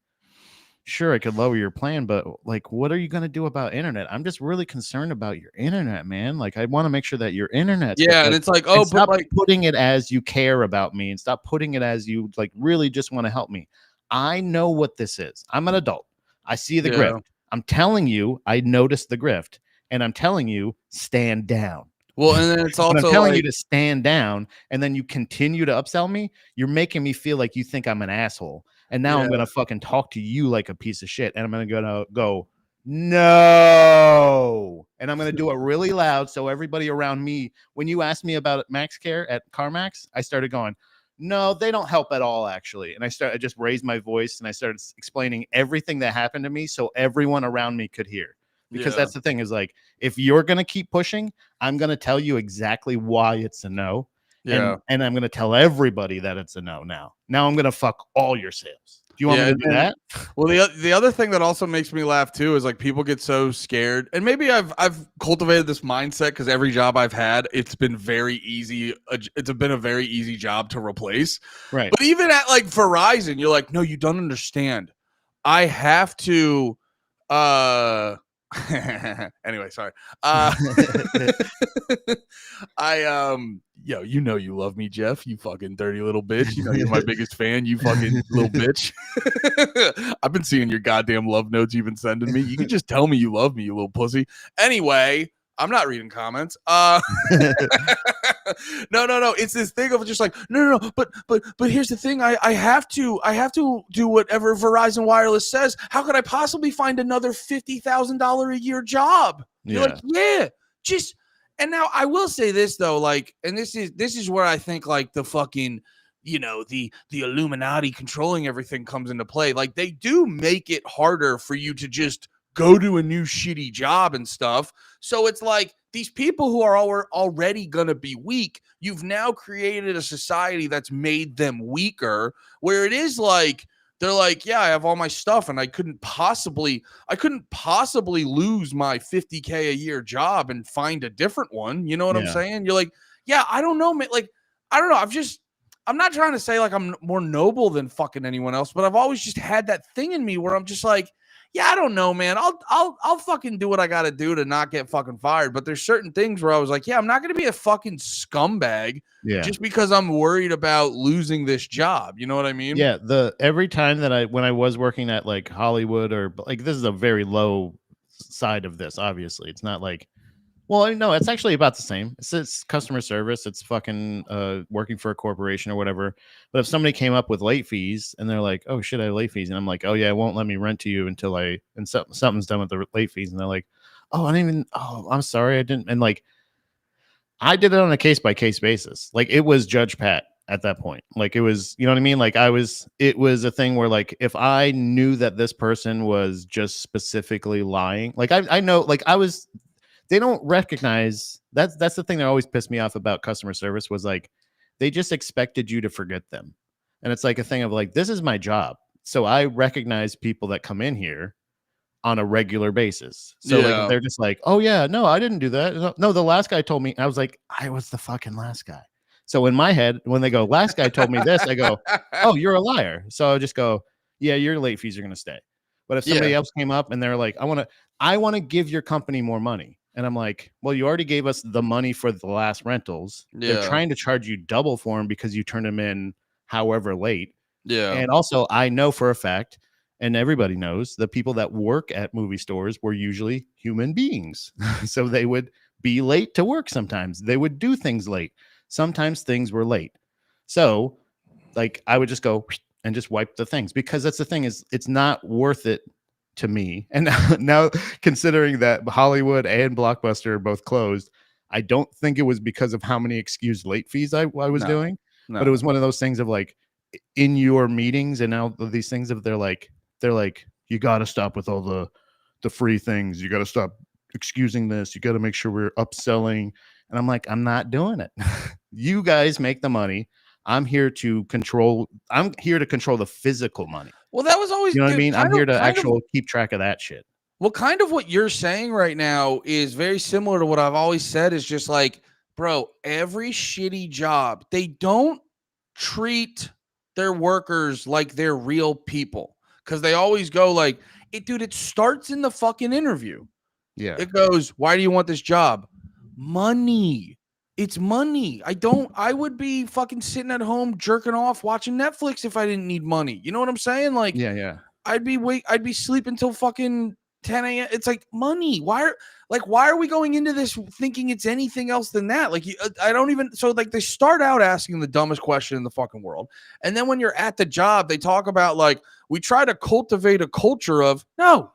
sure, I could lower your plan, but like, what are you going to do about internet? I'm just really concerned about your internet, man. Like, I want to make sure that your internet. Yeah, and it's like, oh, but stop like putting it as you care about me, and stop putting it as you like really just want to help me. I know what this is. I'm an adult. I see the grift. I'm telling you, I noticed the grift, and I'm telling you, stand down. Well, and then it's also I'm telling you to stand down, and then you continue to upsell me. You're making me feel like you think I'm an asshole. And now I'm going to fucking talk to you like a piece of shit. And I'm going to go, no. And I'm going to do it really loud. So everybody around me, when you asked me about MaxCare at CarMax, I started going, no, they don't help at all, actually. And I just raised my voice and I started explaining everything that happened to me so everyone around me could hear. Because that's the thing is like, if you're going to keep pushing, I'm going to tell you exactly why it's a no. Yeah. And I'm going to tell everybody that it's a no now. Now I'm going to fuck all your sales. Do you want me to do that? Well, the other thing that also makes me laugh too is like people get so scared, and maybe I've cultivated this mindset because every job I've had, it's been very easy. It's been a very easy job to replace. Right. But even at like Verizon, you're like, no, you don't understand. I have to. Anyway, sorry. Yo, you know you love me, Jeff. You fucking dirty little bitch. You know you're my biggest fan. You fucking little bitch. I've been seeing your goddamn love notes you've been sending me. You can just tell me you love me, you little pussy. Anyway, I'm not reading comments. No. It's this thing of just like, no. But here's the thing. I have to do whatever Verizon Wireless says. How could I possibly find another $50,000 a year job? You're like, yeah, just. And now I will say this though, like, and this is where I think like the fucking, you know, the Illuminati controlling everything comes into play. Like they do make it harder for you to just go to a new shitty job and stuff. So it's like these people who are already going to be weak, you've now created a society that's made them weaker, where it is like, they're like, yeah, I have all my stuff and I couldn't possibly lose my $50K a year job and find a different one. You know what I'm saying? You're like, yeah, I don't know, man. Like, I don't know. I'm not trying to say like I'm more noble than fucking anyone else, but I've always just had that thing in me where I'm just like, yeah, I don't know, man. I'll fucking do what I got to do to not get fucking fired. But there's certain things where I was like, yeah, I'm not going to be a fucking scumbag just because I'm worried about losing this job. You know what I mean? Yeah. Every time that when I was working at like Hollywood or like, this is a very low side of this. Obviously, it's not like, well, no, it's actually about the same. It's customer service. It's fucking working for a corporation or whatever. But if somebody came up with late fees and they're like, "Oh shit, I have late fees," and I'm like, "Oh yeah, it won't let me rent to you until something's done with the late fees," and they're like, "Oh, I didn't even. Oh, I'm sorry, I didn't." And like, I did it on a case by case basis. Like it was Judge Pat at that point. Like it was, you know what I mean? Like it was a thing where like if I knew that this person was just specifically lying, like I know, like they don't recognize that's the thing that always pissed me off about customer service was like they just expected you to forget them. And it's like a thing of like, this is my job. So I recognize people that come in here on a regular basis. So like if they're just like, oh yeah, no, I didn't do that. No, the last guy told me. I was like, I was the fucking last guy. So in my head, when they go, last guy told me this, I go, oh, you're a liar. So I just go, yeah, your late fees are gonna stay. But if somebody else came up and they're like, I want to give your company more money. And I'm like, well, you already gave us the money for the last rentals. They're trying to charge you double for them because you turned them in however late. Yeah. And also, I know for a fact, and everybody knows, the people that work at movie stores were usually human beings. So they would be late to work sometimes. They would do things late. Sometimes things were late. So, like, I would just go and just wipe the things because that's the thing is it's not worth it to me. And now considering that Hollywood and Blockbuster are both closed, I don't think it was because of how many excused late fees I was doing, but it was one of those things of like in your meetings and now these things of they're like, you got to stop with all the free things. You got to stop excusing this. You got to make sure we're upselling. And I'm like, I'm not doing it. You guys make the money. I'm here to control the physical money. Well, that was always, you know what I mean? I'm here to keep track of that shit. Well, kind of what you're saying right now is very similar to what I've always said is just like, bro, every shitty job, they don't treat their workers like they're real people. Because they always go like, it starts in the fucking interview. Yeah. It goes, why do you want this job? Money. It's money. I would be fucking sitting at home jerking off watching Netflix if I didn't need money. You know what I'm saying? Like, yeah. I'd be sleeping till fucking 10 a.m. It's like money. Why are we going into this thinking it's anything else than that? Like, I don't even, so like they start out asking the dumbest question in the fucking world. And then when you're at the job, they talk about like, we try to cultivate a culture of no,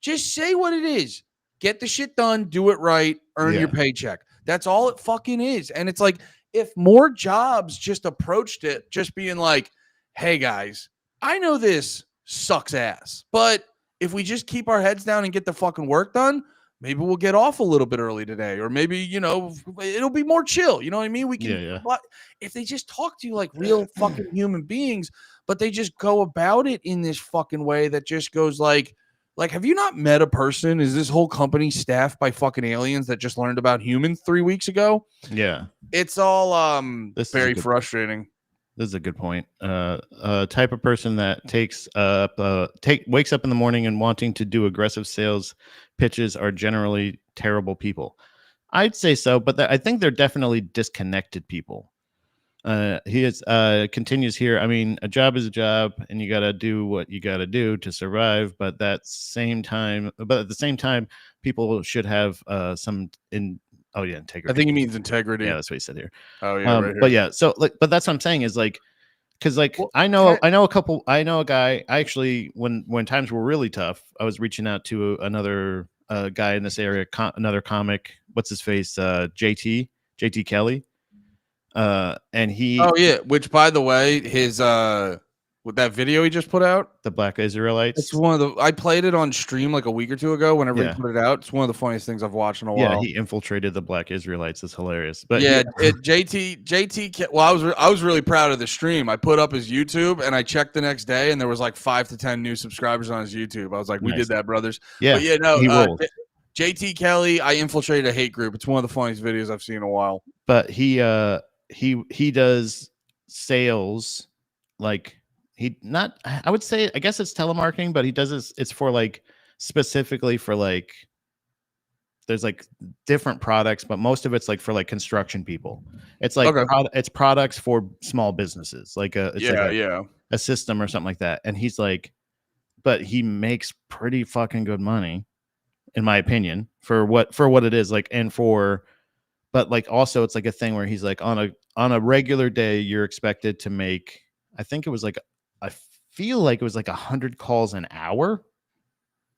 just say what it is. Get the shit done, do it right, earn your paycheck. That's all it fucking is. And it's like, if more jobs just approached it, just being like, hey guys, I know this sucks ass, but if we just keep our heads down and get the fucking work done, maybe we'll get off a little bit early today, or maybe, you know, it'll be more chill. You know what I mean? We can, if they just talk to you like real fucking human beings, but they just go about it in this fucking way that just goes like, have you not met a person? Is this whole company staffed by fucking aliens that just learned about humans 3 weeks ago? Yeah. It's all very frustrating. This is a good point. Type of person that wakes up in the morning and wanting to do aggressive sales pitches are generally terrible people. I'd say so, but I think they're definitely disconnected people. He continues here. I mean, a job is a job, and you got to do what you got to do to survive. But at the same time, people should have integrity. I think he means integrity. Yeah, that's what he said here. Oh yeah, right here. But yeah, so like, but that's what I'm saying is like, because like I know a guy. I actually, when times were really tough, I was reaching out to another guy in this area, another comic. What's his face? JT Kelly. And he, which by the way, his with that video he just put out, the Black Israelites, it's one of the, I played it on stream like a week or two ago whenever he put it out. It's one of the funniest things I've watched in a while. He infiltrated the Black Israelites. It's hilarious. But JT, well, I was really proud of the stream. I put up his YouTube and I checked the next day and there was like 5 to 10 new subscribers on his YouTube. I was like, we did that, brothers. Yeah. But yeah, no, he rolled. JT Kelly, I infiltrated a hate group. It's one of the funniest videos I've seen in a while. But he does sales, like I would say, I guess it's telemarketing, but he does this, it's for like specifically for like, there's like different products, but most of it's like for like construction people. It's like it's products for small businesses, like a system or something like that. And he's like, but he makes pretty fucking good money. in my opinion, for what it is, like, and for, but like also it's like a thing where he's like on a regular day you're expected to make, I think it was like, I feel like it was like 100 calls an hour.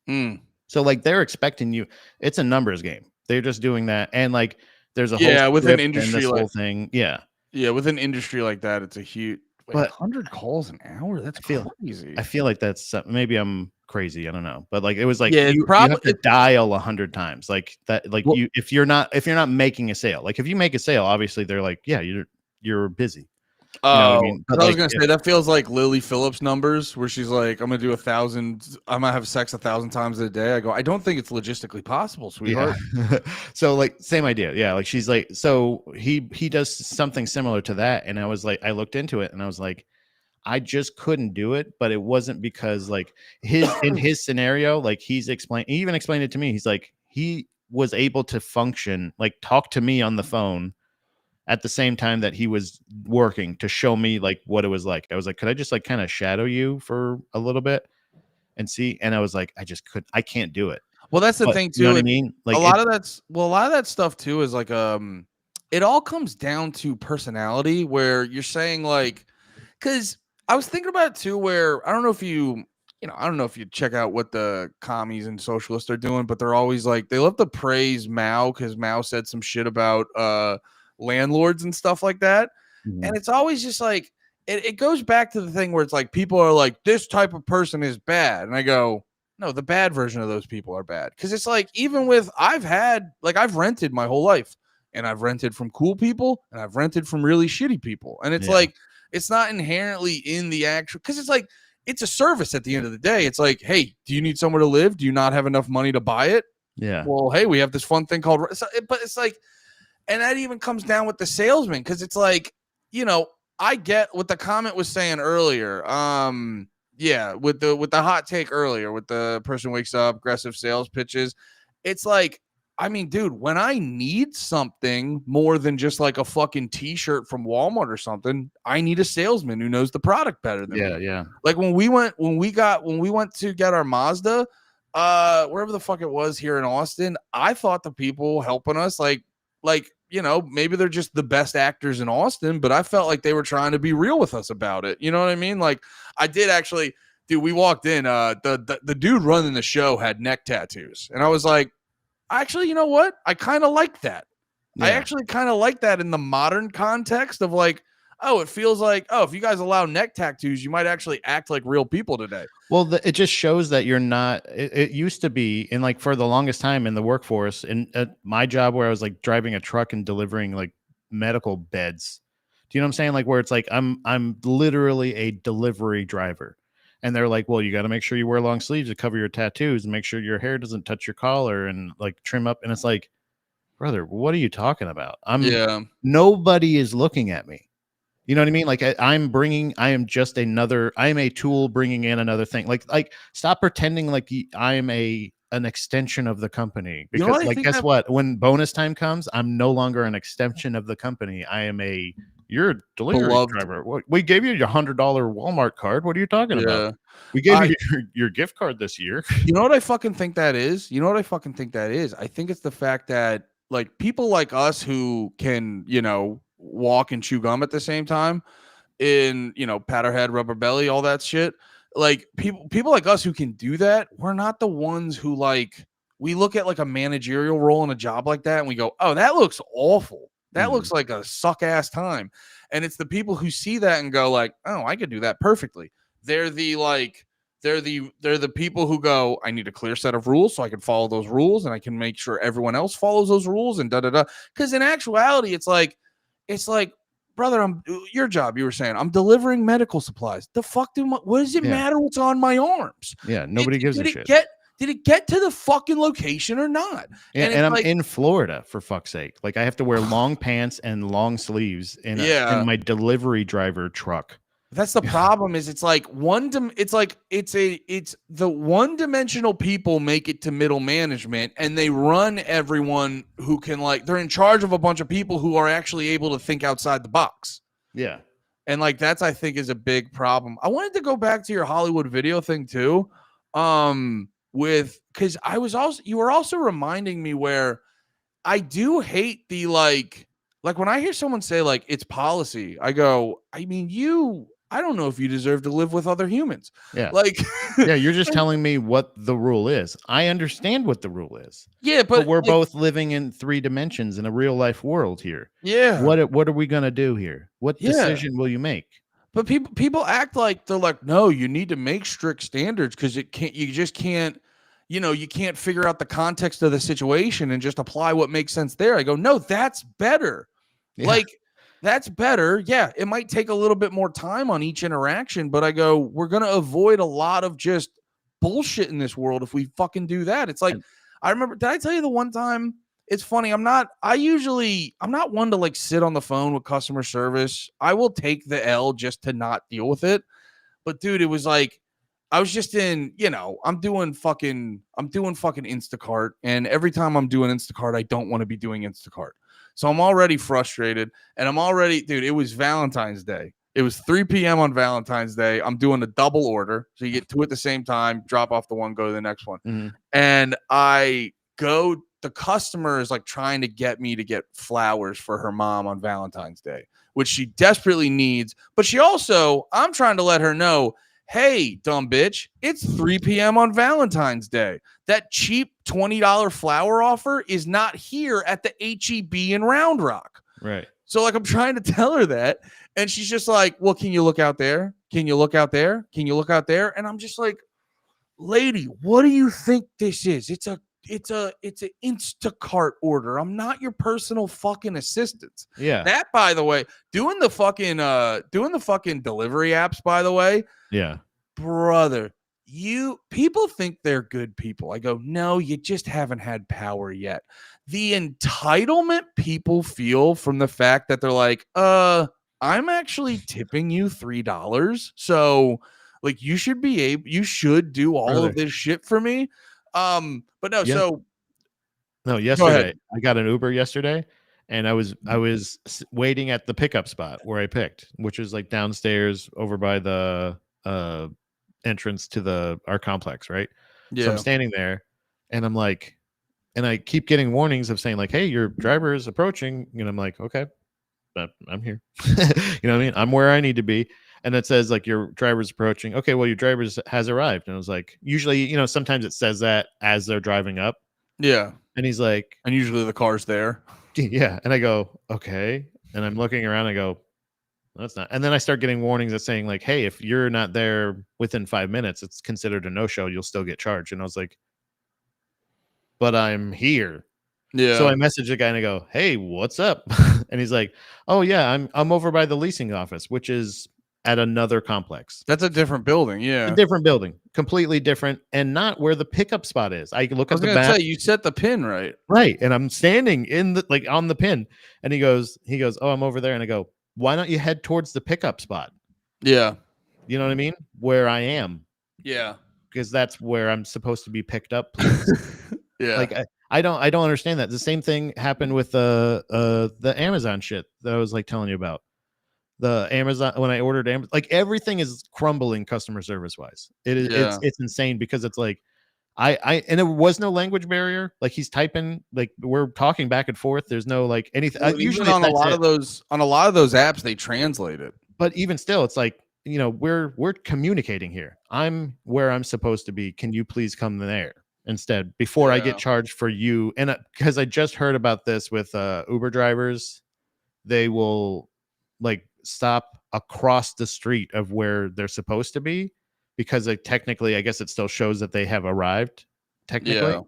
Mm. So like they're expecting you. It's a numbers game. They're just doing that, and like there's a whole Yeah, with an script and industry this like whole thing. Yeah, with an industry like that, it's a huge. Wait, but 100 calls an hour? That's crazy. I feel like that's maybe I'm crazy. I don't know, but like it was like Yeah, it's you have to probably dial 100 times like that. Like well, you, if you're not making a sale, like if you make a sale, obviously they're like, yeah, you're busy. You know what I oh, mean? But 'cause I was like gonna if, say that feels like Lily Phillips numbers, where she's like, "I'm gonna do 1,000. I'm gonna have sex 1,000 times a day." I go, I don't think it's logistically possible, sweetheart. yeah. So like same idea. Yeah. Like she's like, so he does something similar to that. And I was like, I looked into it and I was like, I just couldn't do it, but it wasn't because like in his scenario, like he even explained it to me. He's like, he was able to function, like talk to me on the phone at the same time that he was working to show me like what it was like. I was like, could I just like kind of shadow you for a little bit and see? And I was like, I can't do it. Well, that's the But thing you know too. what I mean? A Like lot of that stuff too is like it all comes down to personality. Where you're saying like, because I was thinking about it too, where I don't know if I don't know if you check out what the commies and socialists are doing, but they're always like they love to praise Mao because Mao said some shit about landlords and stuff like that, Mhm. and it's always just like it goes back to the thing where it's like people are like this type of person is bad, and I go, no, the bad version of those people are bad. Because it's like, even with, I've rented my whole life, and I've rented from cool people and I've rented from really shitty people. And it's Yeah. like, it's not inherently in the actual, because it's like, it's a service at the end of the day. It's like, hey, do you need somewhere to live? Do you not have enough money to buy it? Yeah. Well, hey, we have this fun thing called, but it's like, and that even comes down with the salesman. Cause it's like, I get what the comment was saying earlier. Yeah, with the hot take earlier, with the person wakes up, aggressive sales pitches. It's like, I mean, dude, when I need something more than just like a fucking t-shirt from Walmart or something, I need a salesman who knows the product better than me. Yeah. Like when we went to get our Mazda, wherever the fuck it was here in Austin, I thought the people helping us like maybe they're just the best actors in Austin, but I felt like they were trying to be real with us about it. You know what I mean? Like I did actually, dude, we walked in, the dude running the show had neck tattoos. And I was like, actually, you know what? I kind of like that. Yeah. I actually kind of like that in the modern context of like, oh, it feels like, oh, if you guys allow neck tattoos, you might actually act like real people today. Well, it just shows that you're not. It used to be, and like for the longest time in the workforce, and at my job where I was like driving a truck and delivering like medical beds. Do you know what I'm saying? Like where it's like I'm literally a delivery driver, and they're like, well, you got to make sure you wear long sleeves to cover your tattoos and make sure your hair doesn't touch your collar and like trim up. And it's like, brother, what are you talking about? Nobody is looking at me. You know what I mean? Like I am just I am a tool bringing in another thing. Like stop pretending like I am an extension of the company, because like, guess what? When bonus time comes, I'm no longer an extension of the company. I am you're a delivery driver. We gave you your $100 Walmart card. What are you talking about? We gave you your gift card this year. You know what I fucking think that is? I think it's the fact that like people like us who can, walk and chew gum at the same time in, Powderhead, Rubber Belly, all that shit. Like people like us who can do that, we're not the ones who like, we look at like a managerial role in a job like that and we go, oh, that looks awful. That looks like a suck ass time. And it's the people who see that and go like, oh, I could do that perfectly. They're the people who go, I need a clear set of rules so I can follow those rules and I can make sure everyone else follows those rules and da-da-da. Because in actuality, it's like, brother, your job, you were saying, I'm delivering medical supplies. The fuck what does it matter what's on my arms? Yeah, nobody gives a shit. Did it get to the fucking location or not? And I'm in Florida, for fuck's sake. Like I have to wear long pants and long sleeves in my delivery driver truck. That's the problem. Is it's like it's the one-dimensional people make it to middle management, and they run everyone who can they're in charge of a bunch of people who are actually able to think outside the box. Yeah, and that's I think is a big problem. I wanted to go back to your Hollywood video thing too. because you were also reminding me where I do hate the like when I hear someone say like it's policy, I go, I mean, I don't know if you deserve to live with other humans. Yeah. Like, Yeah, you're just telling me what the rule is. I understand what the rule is. yeah, But we're like, both living in 3 dimensions in a real life world here. yeah, What are we gonna do here? What Yeah. decision will you make? But people act like they're like, no, you need to make strict standards because you just can't, you can't figure out the context of the situation and just apply what makes sense there. I go, no, that's better. Yeah. Like, that's better. Yeah, it might take a little bit more time on each interaction, but I go, we're gonna avoid a lot of just bullshit in this world if we fucking do that. It's like, I remember, did I tell you the one time? It's funny. I'm not one to like sit on the phone with customer service. I will take the L just to not deal with it. But dude, it was like I was just in, I'm doing fucking Instacart, and every time I'm doing Instacart, I don't want to be doing Instacart. So I'm already frustrated, and dude, it was Valentine's Day. It was 3 p.m. on Valentine's Day. I'm doing a double order. So you get 2 at the same time, drop off the one, go to the next one. Mm-hmm. And the customer is like trying to get me to get flowers for her mom on Valentine's Day, which she desperately needs. But I'm trying to let her know, hey, dumb bitch, it's 3 p.m. on Valentine's Day. That cheap $20 flower offer is not here at the H-E-B in Round Rock. Right. So like, I'm trying to tell her that. And she's just like, well, can you look out there? Can you look out there? Can you look out there? And I'm just like, lady, what do you think this is? It's an Instacart order. I'm not your personal fucking assistant. Yeah. That, by the way, doing the fucking delivery apps, by the way. Yeah. Brother, people think they're good people. I go, no, you just haven't had power yet. The entitlement people feel from the fact that they're like, I'm actually tipping you $3. So like you should do all of this shit for me. But no, yeah. so no, yesterday I got an Uber yesterday, and I was waiting at the pickup spot where I picked, which is like downstairs over by the entrance to our complex, right? Yeah. So I'm standing there, and I'm like, and I keep getting warnings of saying like, hey, your driver is approaching, and I'm like, okay, but I'm here. You know what I mean? I'm where I need to be. And it says like your driver's approaching. Okay, well, your driver has arrived. And I was like, usually, sometimes it says that as they're driving up. Yeah. And he's like, and usually the car's there. Yeah. And I go, okay. And I'm looking around. I go, that's not. And then I start getting warnings that saying like, hey, if you're not there within 5 minutes, it's considered a no-show. You'll still get charged. And I was like, but I'm here. Yeah. So I messaged the guy and I go, hey, what's up? And he's like, oh yeah, I'm over by the leasing office, which is at another complex. That's a different building. Yeah. A different building, completely different, and not where the pickup spot is. I look at the map. You set the pin right. Right. And I'm standing on the pin. And he goes, oh, I'm over there. And I go, why don't you head towards the pickup spot? Yeah. You know what I mean? Where I am. Yeah. Because that's where I'm supposed to be picked up. Yeah. Like I don't understand that. The same thing happened with the Amazon shit that I was like telling you about. The Amazon, when I ordered Amazon, like everything is crumbling customer service wise. It is it's insane because it's like and there was no language barrier. Like he's typing, like we're talking back and forth. There's no like anything. Well, usually on a lot of those apps they translate it. But even still, it's like, we're communicating here. I'm where I'm supposed to be. Can you please come there instead before I get charged for you? And because I just heard about this with Uber drivers, they will like stop across the street of where they're supposed to be because technically, I guess it still shows that they have arrived technically,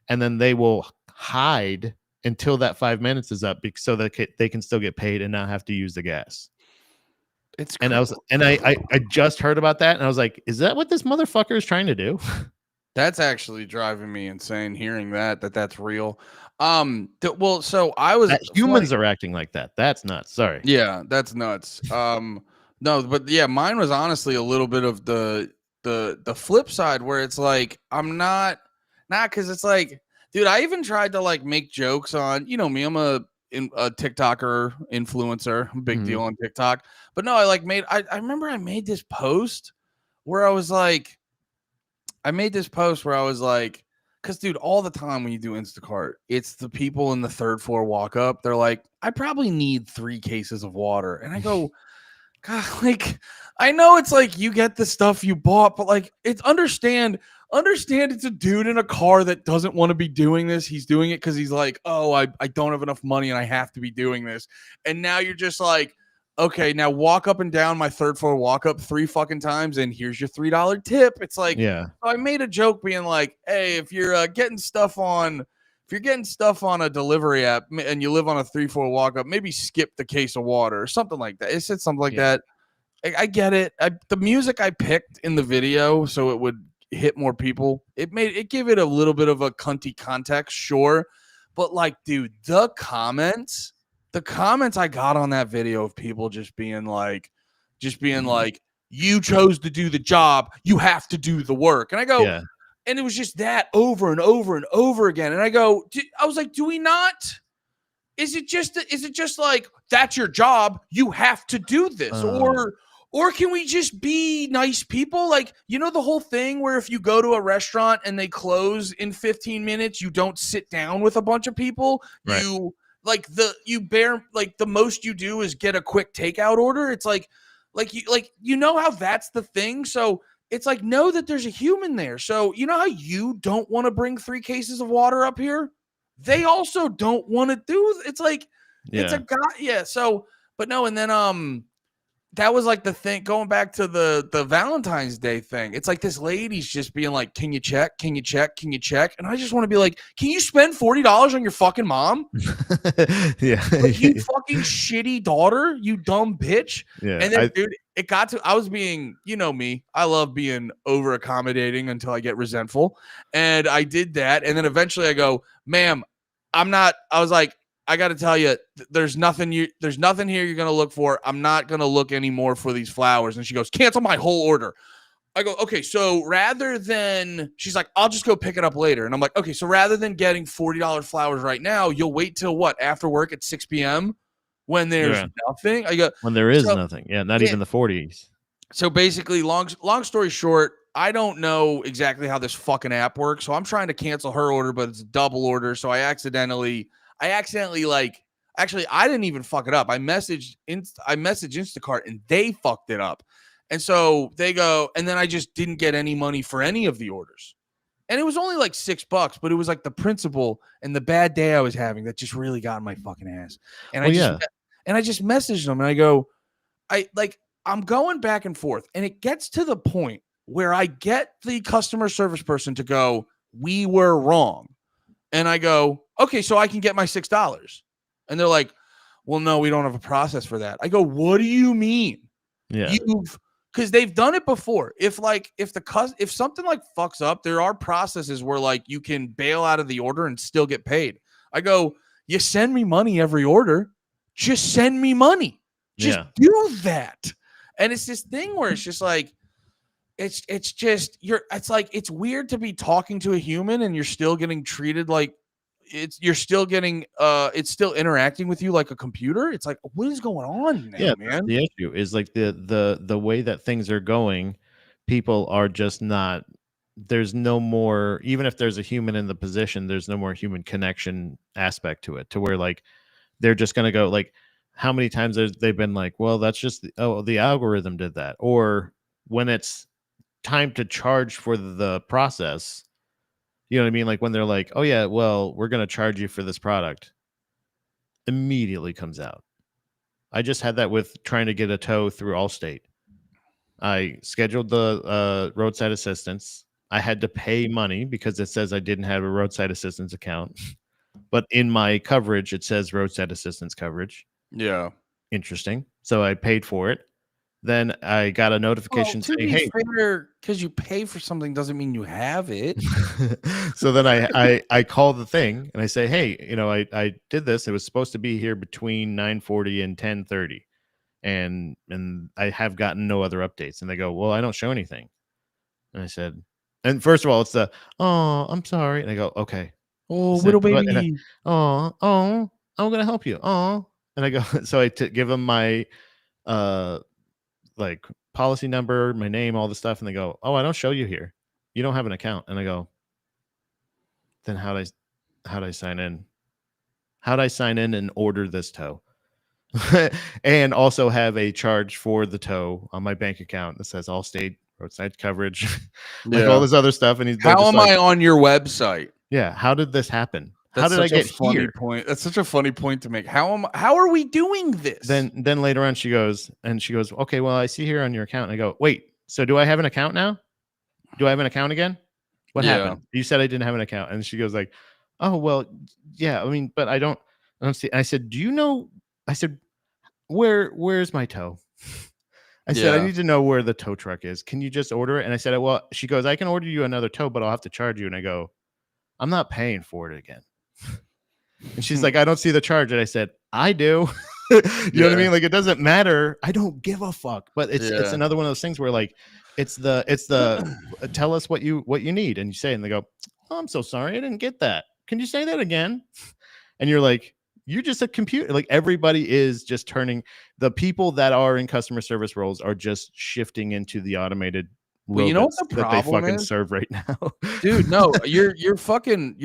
and then they will hide until that 5 minutes is up so that they can still get paid and not have to use the gas. It's and cool. I just heard about that and I was like, is that what this motherfucker is trying to do? That's actually driving me insane hearing that's real. Well, so I was humans are acting like that. That's nuts. Sorry. Yeah, that's nuts. No, but yeah, mine was honestly a little bit of the flip side where it's like I'm not because it's like, dude, I even tried to like make jokes on, me, I'm a TikToker influencer, big deal on TikTok. But no, I remember I made this post where I was like, I made this post where I was like, because dude, all the time when you do Instacart, it's the people in the third floor walk up. They're like, I probably need 3 cases of water. And I go, God, like, I know it's like you get the stuff you bought, but like, it's understand it's a dude in a car that doesn't want to be doing this. He's doing it because he's like, oh, I don't have enough money and I have to be doing this. And now you're just like, okay, now walk up and down my third floor, walk up 3 fucking times, and here's your $3 tip. It's like, Yeah. so I made a joke being like, hey, if you're getting stuff on a delivery app and you live on a 3-4 walk up, maybe skip the case of water or something like that. It said something like that. I get it. The music I picked in the video so it would hit more people. It gave it a little bit of a cunty context, sure, but like, dude, the comments I got on that video of people just being like, you chose to do the job, you have to do the work, and I go, and it was just that over and over and over again, and I go, I was like, do we not? Is it just like that's your job? You have to do this, or can we just be nice people? Like, you know, the whole thing where if you go to a restaurant and they close in 15 minutes, you don't sit down with a bunch of people. Right. The most you do is get a quick takeout order. It's like you know how that's the thing. So it's like, know that there's a human there. So you know how you don't want to bring 3 cases of water up here? They also don't want to do. It's like, it's a guy. Yeah. So, but no. And then, that was like the thing going back to the Valentine's Day thing. It's like this lady's just being like, can you check? Can you check? Can you check? And I just want to be like, can you spend $40 on your fucking mom? Yeah. Like, you fucking shitty daughter, you dumb bitch. Yeah. And then, dude, it got to, I was being, you know me, I love being over accommodating until I get resentful. And I did that. And then eventually I go, ma'am, I was like, I got to tell you, there's nothing here you're going to look for. I'm not going to look anymore for these flowers. And she goes, cancel my whole order. I go, okay, so rather than, she's like, I'll just go pick it up later. And I'm like, okay, so rather than getting $40 flowers right now, you'll wait till what? After work at 6 p.m. when there's nothing? I go, when there is nothing. Yeah, not even the 40s. So basically, long story short, I don't know exactly how this fucking app works. So I'm trying to cancel her order, but it's a double order. So I accidentally like, actually, I didn't even fuck it up. I messaged Instacart and they fucked it up. And so they go, and then I just didn't get any money for any of the orders. And it was only like $6, but it was like the principle and the bad day I was having that just really got in my fucking ass. And I just messaged them and I go, I'm going back and forth. And it gets to the point where I get the customer service person to go, we were wrong. And I go, okay, so I can get my $6. And they're like, well, no, we don't have a process for that. I go, what do you mean? Yeah. Because they've done it before. If something like fucks up, there are processes where like you can bail out of the order and still get paid. I go, you send me money every order. Just send me money. Just do that. And it's this thing where it's just like, it's weird to be talking to a human and you're still getting treated like it's still interacting with you like a computer. It's like, what is going on now, man? The issue is like the way that things are going, people are just not, there's no more, even if there's a human in the position, there's no more human connection aspect to it, to where like they're just going to go like, how many times they've been like, well, that's just the algorithm did that. Or when it's time to charge for the process, you know what I mean? Like when they're like, oh yeah, well, we're going to charge you for this product, immediately comes out. I just had that with trying to get a tow through Allstate. I scheduled the roadside assistance. I had to pay money because it says I didn't have a roadside assistance account. But in my coverage, it says roadside assistance coverage. Yeah. Interesting. So I paid for it. Then I got a notification saying, hey, because you pay for something doesn't mean you have it. So then I call the thing and I say, hey, you know, I did this. It was supposed to be here between 9:40 and 10:30. And I have gotten no other updates. And they go, well, I don't show anything. And I said, and first of all, it's oh, I'm sorry. And I go, okay. Oh, little baby. I'm going to help you. Oh, and I go, so I give them my, like policy number, my name, all the stuff. And they go, oh, I don't show you here. you don't have an account. And I go, then how'd I sign in? How'd I sign in and order this tow? And also have a charge for the tow on my bank account that says Allstate roadside coverage, like all this other stuff. And they're How just am like, I on your website? yeah, how did this happen? How That's did I such a get funny here? point. That's such a funny point to make. How are we doing this? Then later on she goes, okay, well, I see here on your account. And I go, wait, so do I have an account now? Do I have an account again? What Yeah. happened? You said I didn't have an account. And she goes like, oh, well, yeah, I mean, but I don't see. I said, do you know? I said, where's my tow? I said, I Yeah. need to know where the tow truck is. Can you just order it? And I said, well, she goes, I can order you another tow, but I'll have to charge you. And I go, I'm not paying for it again. And she's like, I don't see the charge. And I said, I do. You know what I mean? Like, it doesn't matter. I don't give a fuck. But it's another one of those things where like it's the tell us what you need. And you say, and they go, oh, I'm so sorry. I didn't get that. Can you say that again? And you're like, you're just a computer. Like everybody is just turning, the people that are in customer service roles are just shifting into the automated Well, you know what robots the that they problem fucking is? serve right now. Dude, no, you're fucking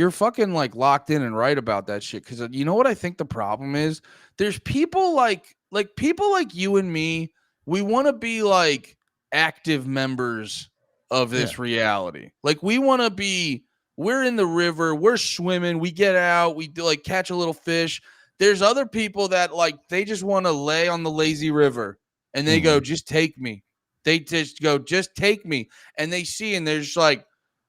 like locked in and right about that shit. Cause you know what I think the problem is? There's people like people like you and me, we want to be like active members of this reality. Like we want to be, we're in the river, we're swimming, we get out, we do like catch a little fish. There's other people that like they just want to lay on the lazy river and they go, just take me. They just go, just take me. And they see, and they're just like,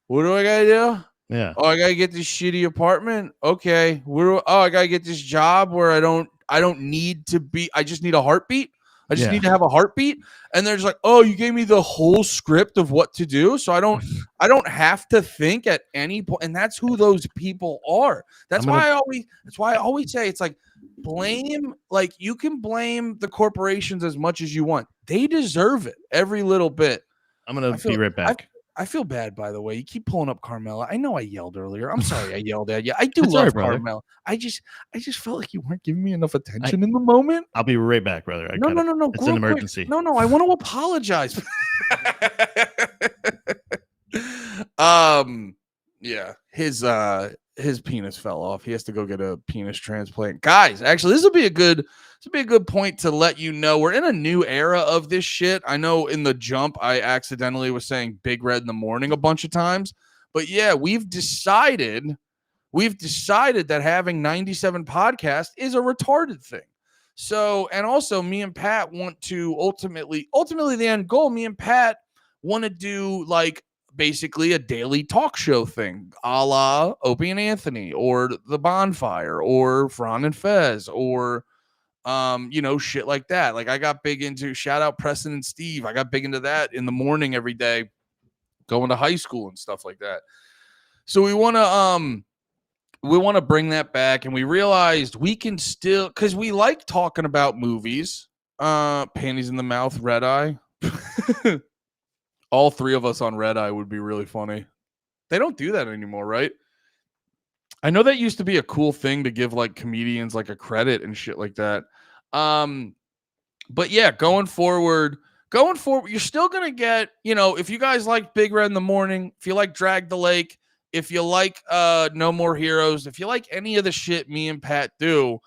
what do I gotta do? Yeah. Oh, I gotta get this shitty apartment. Okay. I gotta get this job where I don't need to be, I just need a heartbeat. I just need to have a heartbeat. And they're just like, oh, you gave me the whole script of what to do. So I don't have to think at any point. And that's who those people are. That's why I always say it's like blame, like you can blame the corporations as much as you want. They deserve it every little bit. I'm gonna be right back. I feel bad, by the way. You keep pulling up Carmela. I know I yelled earlier. I'm sorry I yelled at you. I do It's all love right, brother. Carmela. I just felt like you weren't giving me enough attention in the moment. I'll be right back, brother. No. It's an emergency. No, I want to apologize. Yeah, his penis fell off. He has to go get a penis transplant. Guys, actually, this will be a good point to let you know we're in a new era of this shit. I know in the jump I accidentally was saying Big Red in the morning a bunch of times, but yeah, we've decided that having 97 podcasts is a retarded thing. So, and also me and Pat want to ultimately the end goal, me and Pat want to do like basically a daily talk show thing, a la Opie and Anthony or The Bonfire or Fran and Fez or shit like that. Like I got big into, shout out Preston and Steve. I got big into that in the morning every day, going to high school and stuff like that. So we want to bring that back, and we realized we can still, because we like talking about movies. Panties in the Mouth, Red Eye. All three of us on Red Eye would be really funny. They don't do that anymore, right? I know that used to be a cool thing to give like comedians like a credit and shit like that. But yeah, going forward, you're still gonna get, if you guys like Big Red in the Morning, if you like Drag the Lake, if you like No More Heroes, if you like any of the shit me and Pat do,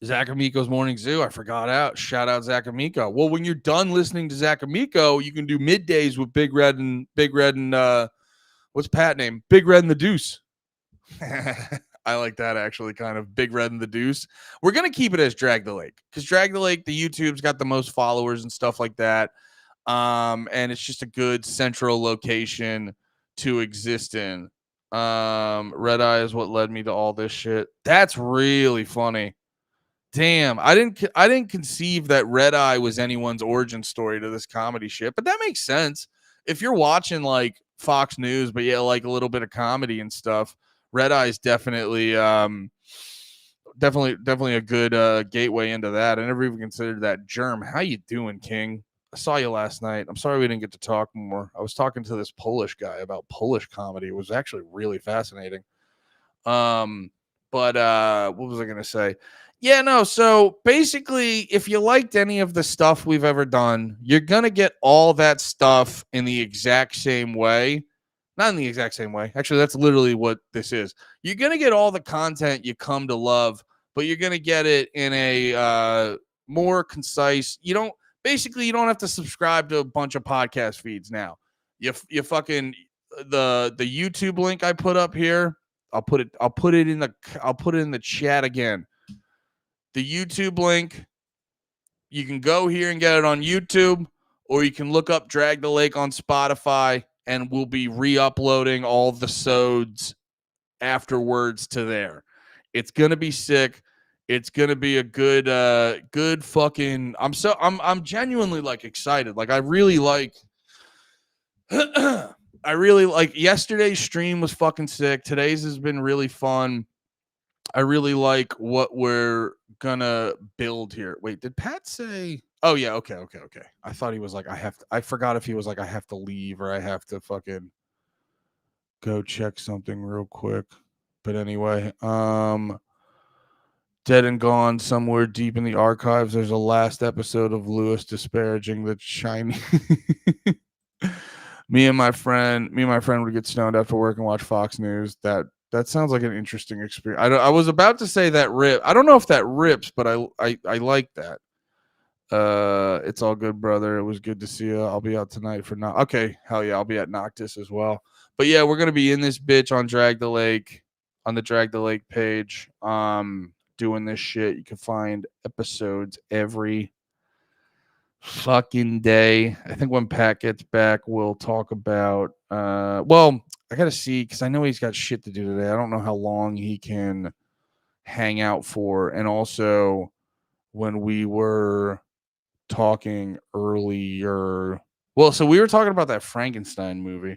Zach Amico's Morning Zoo. I forgot out. Shout out Zach Amico. Well, when you're done listening to Zach Amico, you can do middays with Big Red and what's Pat name? Big Red and the Deuce. I like that actually, kind of Big Red and the Deuce. We're gonna keep it as Drag the Lake because Drag the Lake, the YouTube's got the most followers and stuff like that. And it's just a good central location to exist in. Red Eye is what led me to all this shit. That's really funny. Damn, I didn't conceive that Red Eye was anyone's origin story to this comedy shit, but that makes sense. If you're watching like Fox News, but yeah, like a little bit of comedy and stuff, Red Eye is definitely a good gateway into that. I never even considered that. Germ, how you doing, King? I saw you last night. I'm sorry we didn't get to talk more. I was talking to this Polish guy about Polish comedy. It was actually really fascinating. But what was I gonna say? Yeah, no. So basically, if you liked any of the stuff we've ever done, you're going to get all that stuff in the exact same way. Not in the exact same way. Actually, that's literally what this is. You're going to get all the content you come to love, but you're going to get it in a more concise. You don't have to subscribe to a bunch of podcast feeds now. You fucking the YouTube link I put up here. I'll put it in the chat again. The YouTube link. You can go here and get it on YouTube, or you can look up Drag the Lake on Spotify, and we'll be re-uploading all the sods afterwards to there. It's gonna be sick. It's gonna be a good fucking. I'm genuinely like excited. Like I really like. I really like yesterday's stream was fucking sick. Today's has been really fun. I really like what we're gonna build here. Wait, did Pat say? Oh yeah, okay. I thought he was like, I forgot if he was like, I have to leave or I have to fucking go check something real quick. But anyway, Dead and Gone, somewhere deep in the archives, there's a last episode of Lewis disparaging the Chinese. me and my friend would get stoned after work and watch Fox News. That sounds like an interesting experience. I was about to say that rip. I don't know if that rips, but I like that. It's all good, brother. It was good to see you. I'll be out tonight for okay, hell yeah, I'll be at Noctis as well. But yeah, we're gonna be in this bitch on Drag the Lake, on the Drag the Lake page. Doing this shit. You can find episodes every fucking day. I think when Pat gets back, we'll talk about well, I gotta see because I know he's got shit to do today. I don't know how long he can hang out for. And also when we were talking earlier, well, so we were talking about that Frankenstein movie,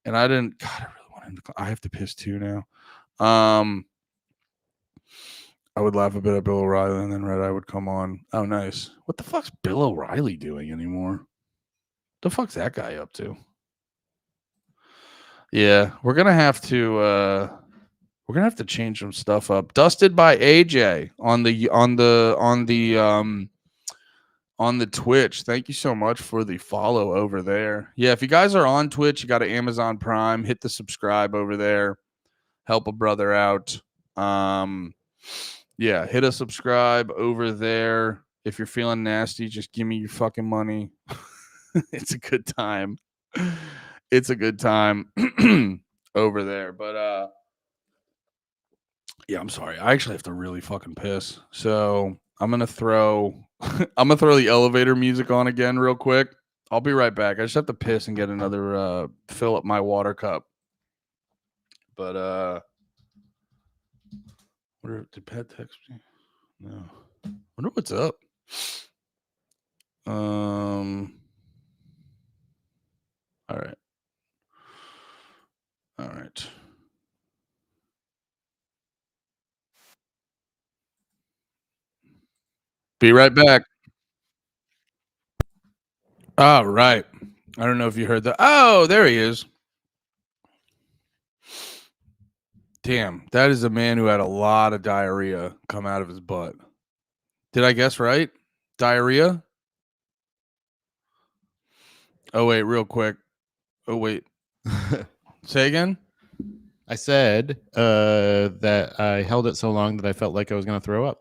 and I didn't. God, I really want him to. I have to piss too now. I would laugh a bit at Bill O'Reilly, and then Red Eye would come on. Oh, nice. What the fuck's Bill O'Reilly doing anymore? The fuck's that guy up to? Yeah, we're gonna have to change some stuff up. Dusted by AJ on the Twitch. Thank you so much for the follow over there. Yeah, if you guys are on Twitch, you got an Amazon Prime, hit the subscribe over there. Help a brother out. Yeah, hit a subscribe over there. If you're feeling nasty, just give me your fucking money. It's a good time. It's a good time over there. But yeah, I'm sorry. I actually have to really fucking piss. So I'm gonna throw the elevator music on again real quick. I'll be right back. I just have to piss and get another fill up my water cup. But did Pat text me? No. Wonder what's up. All right. Be right back. All right. I don't know if you heard that. Oh, there he is. Damn, that is a man who had a lot of diarrhea come out of his butt. Did I guess right? Diarrhea? Oh, wait, real quick. Oh, wait. Say again? I said that I held it so long that I felt like I was going to throw up.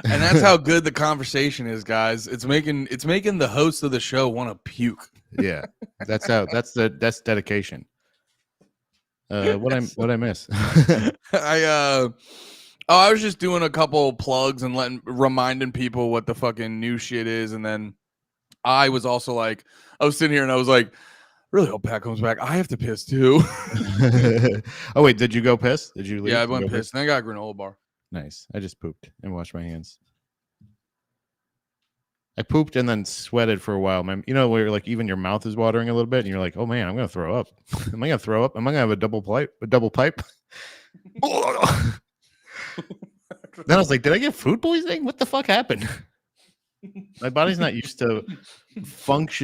And that's how good the conversation is, guys. It's making the host of the show want to puke. Yeah, that's dedication. What I miss? I was just doing a couple plugs and reminding people what the fucking new shit is, and then I was also like, I was sitting here and I was like, really hope Pat comes back. I have to piss too. Oh wait, did you go piss? Did you leave? Yeah, I went piss. And I got a granola bar. Nice. I just pooped and washed my hands. I pooped and then sweated for a while. Where like even your mouth is watering a little bit, and you're like, "Oh man, I'm gonna throw up. Am I gonna throw up? Am I gonna have a double pipe? Then I was like, "Did I get food poisoning? What the fuck happened?" My body's not used to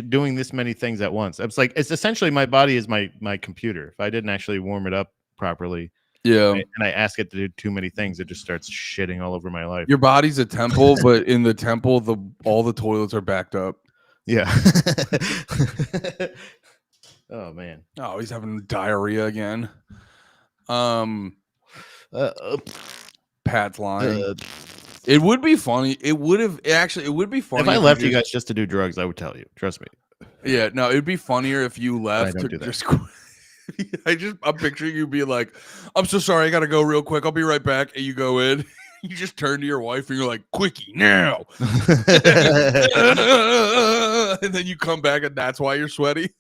doing this many things at once. It's essentially my body is my computer. If I didn't actually warm it up properly, Yeah. And I ask it to do too many things, it just starts shitting all over my life. Your body's a temple, but in the temple, all the toilets are backed up. Yeah. Oh man. Oh, he's having diarrhea again. Pat's lying. It would be funny. It would be funny If I left you guys just to do drugs, I would tell you. Trust me. Yeah, no, it'd be funnier if you left don't to do that. just quit. I'm picturing you being like, I'm so sorry, I gotta go real quick. I'll be right back. And you go in, you just turn to your wife and you're like, quickie now. And then you come back and that's why you're sweaty.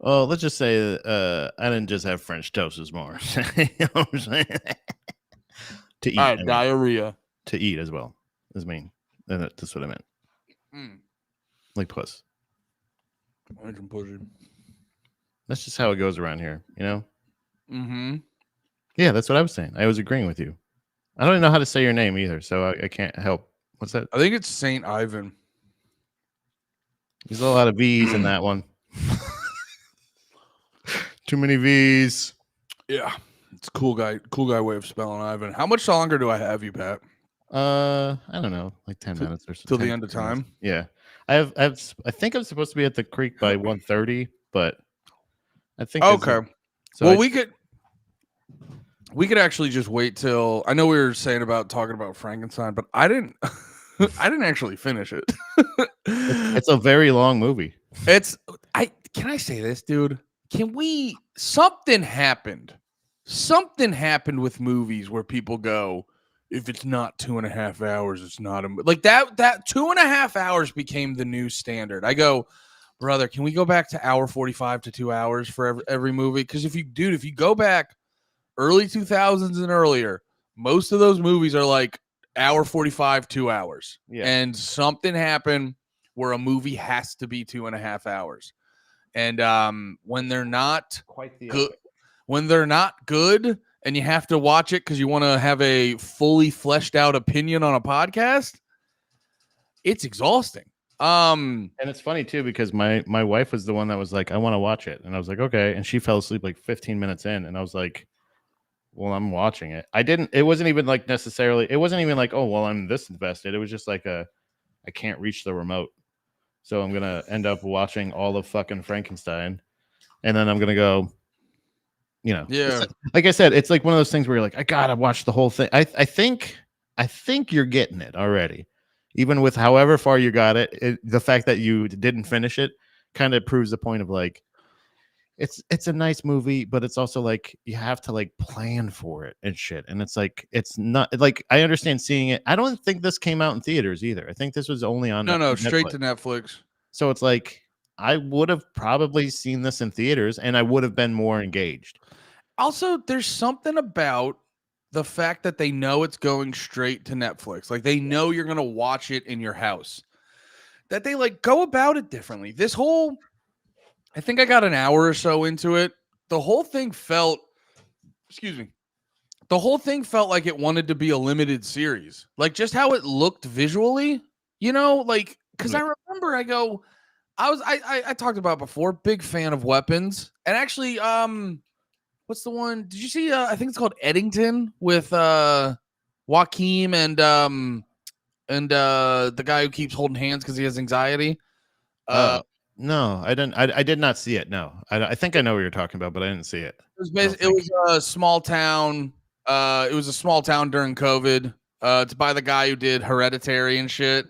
Well, let's just say I didn't just have French toast this morning. You know what I'm saying? To eat. All right, diarrhea. To eat as well. That's mean. That's what I meant. Like puss. I can push it. That's just how it goes around here, you know? Mm-hmm. Yeah, that's what I was saying. I was agreeing with you. I don't even know how to say your name either, so I can't help. What's that? I think it's Saint Ivan. There's a lot of V's in that one. Too many V's. Yeah. It's cool guy way of spelling Ivan. How much longer do I have you, Pat? I don't know, like 10 minutes or so. Till the end of time? Yeah. I think I'm supposed to be at the creek by 1:30, but I think okay. So well, we could actually just wait till. I know we were saying about talking about Frankenstein, but I didn't actually finish it. It's a very long movie. Can I say this, dude? Something happened with movies where people go, if it's not 2.5 hours, it's not like that 2.5 hours became the new standard. I go, brother, can we go back to hour 45 to 2 hours for every movie? Because if you go back early 2000s and earlier, most of those movies are like hour 45, 2 hours. Yeah. And something happened where a movie has to be 2.5 hours. And when they're not good, and you have to watch it because you want to have a fully fleshed out opinion on a podcast, it's exhausting. And it's funny too because my wife was the one that was like, I want to watch it, and I was like, okay, and she fell asleep like 15 minutes in, and I was like, well, I'm watching it. It wasn't even like oh well, I'm this invested. It was just like I can't reach the remote, so I'm gonna end up watching all of fucking Frankenstein, and then I'm gonna go, you know, yeah, like I said, it's like one of those things where you're like, I gotta watch the whole thing. I think you're getting it already. Even with however far you got it, the fact that you didn't finish it kind of proves the point of like, it's a nice movie, but it's also like you have to like plan for it and shit. And it's like, it's not like, I understand seeing it. I don't think this came out in theaters either. I think this was only on Netflix. Straight to Netflix. So it's like, I would have probably seen this in theaters and I would have been more engaged. Also, there's something about the fact that they know it's going straight to Netflix. Like they know you're going to watch it in your house. That they like go about it differently. I think I got an hour or so into it. The whole thing felt like it wanted to be a limited series. Like just how it looked visually, you know, like because I remember I talked about before, big fan of Weapons. And actually, what's the one? Did you see? I think it's called Eddington with Joaquin and the guy who keeps holding hands because he has anxiety. No, I didn't. I did not see it. No, I think I know what you're talking about, but I didn't see it. It was a small town. It was a small town during COVID. It's by the guy who did Hereditary and shit.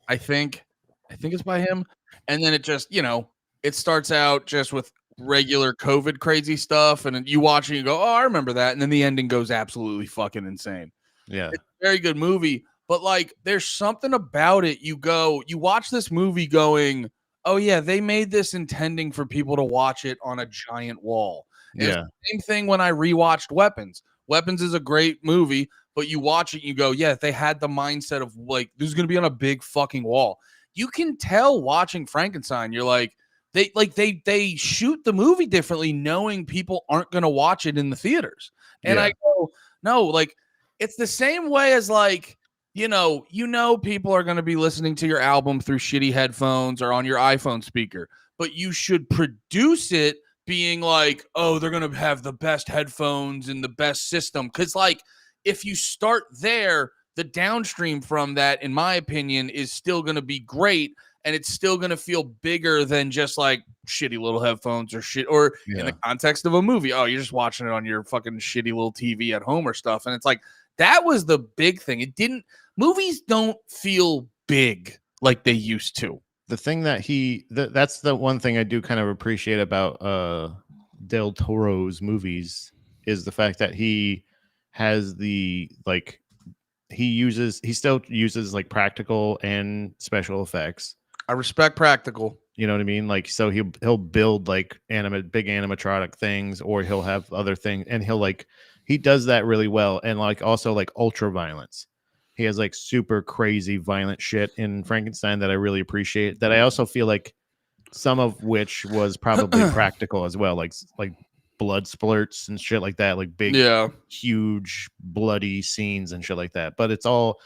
I think it's by him. And then it just, it starts out just with regular COVID crazy stuff, and then you watch it and you go, oh, I remember that. And then the ending goes absolutely fucking insane. Yeah. It's a very good movie, but like there's something about it. You watch this movie going, oh yeah, they made this intending for people to watch it on a giant wall. And yeah. Same thing when I rewatched Weapons. Weapons is a great movie, but you watch it and you go, yeah, they had the mindset of like, this is going to be on a big fucking wall. You can tell watching Frankenstein. You're like, they shoot the movie differently, knowing people aren't going to watch it in the theaters. And I go, no, like it's the same way as like, people are going to be listening to your album through shitty headphones or on your iPhone speaker, but you should produce it being like, oh, they're gonna have the best headphones and the best system. Because like, if you start there, the downstream from that, in my opinion, is still gonna be great, and it's still gonna feel bigger than just like shitty little headphones or shit. Or in the context of a movie, oh, you're just watching it on your fucking shitty little TV at home or stuff, and it's like that was the big thing. It didn't. Movies don't feel big like they used to. The thing that that's the one thing I do kind of appreciate about Del Toro's movies is the fact that he has the like he still uses like practical and special effects. I respect practical. You know what I mean? Like, so he'll build like big animatronic things, or he'll have other things, and he does that really well. And like also like ultra violence. He has like super crazy violent shit in Frankenstein that I really appreciate. That I also feel like some of which was probably practical as well, like blood splurts and shit like that, like big, huge bloody scenes and shit like that. But it's all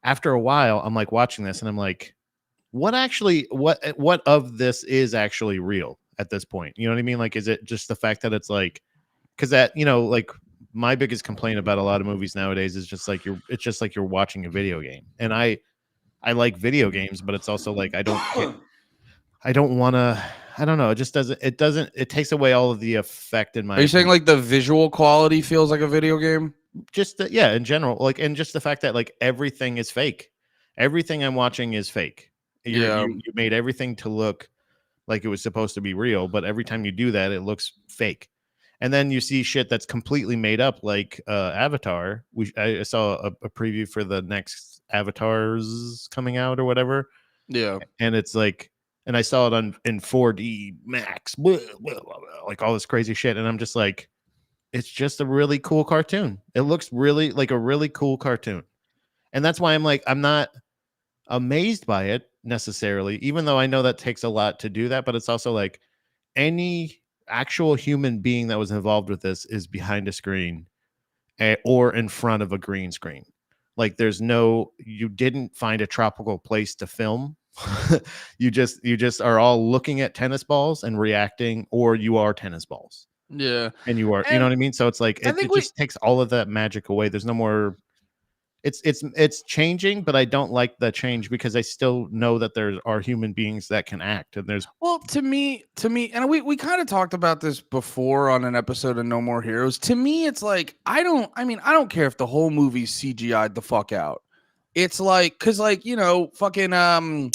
after a while, I'm like watching this and I'm like, what of this is actually real at this point? You know what I mean? Like, is it just the fact that it's like, because that, you know, like my biggest complaint about a lot of movies nowadays is just like you're watching a video game. And I like video games, but it's also like I don't want to. I don't know. It just doesn't. It takes away all of the effect in my. Are you saying like the visual quality feels like a video game? Just in general, like, and just the fact that like everything is fake. Everything I'm watching is fake. You made everything to look like it was supposed to be real, but every time you do that, it looks fake. And then you see shit that's completely made up, like Avatar. I saw a preview for the next Avatars coming out or whatever. Yeah, and it's like, and I saw it in 4D Max, blah, blah, blah, blah, like all this crazy shit, and I'm just like, it's just a really cool cartoon. It looks really like a really cool cartoon, and that's why I'm like, I'm not amazed by it necessarily, even though I know that takes a lot to do that. But it's also like any actual human being that was involved with this is behind a screen or in front of a green screen. Like you didn't find a tropical place to film. you just are all looking at tennis balls and reacting, or you are tennis balls. Yeah. And you know what I mean? So it's like, it just takes all of that magic away. There's no more. It's changing, but I don't like the change because I still know that there are human beings that can act, and there's to me, and we kind of talked about this before on an episode of No More Heroes. To me, it's like I don't care if the whole movie's CGI'd the fuck out. It's like, cause like, you know, fucking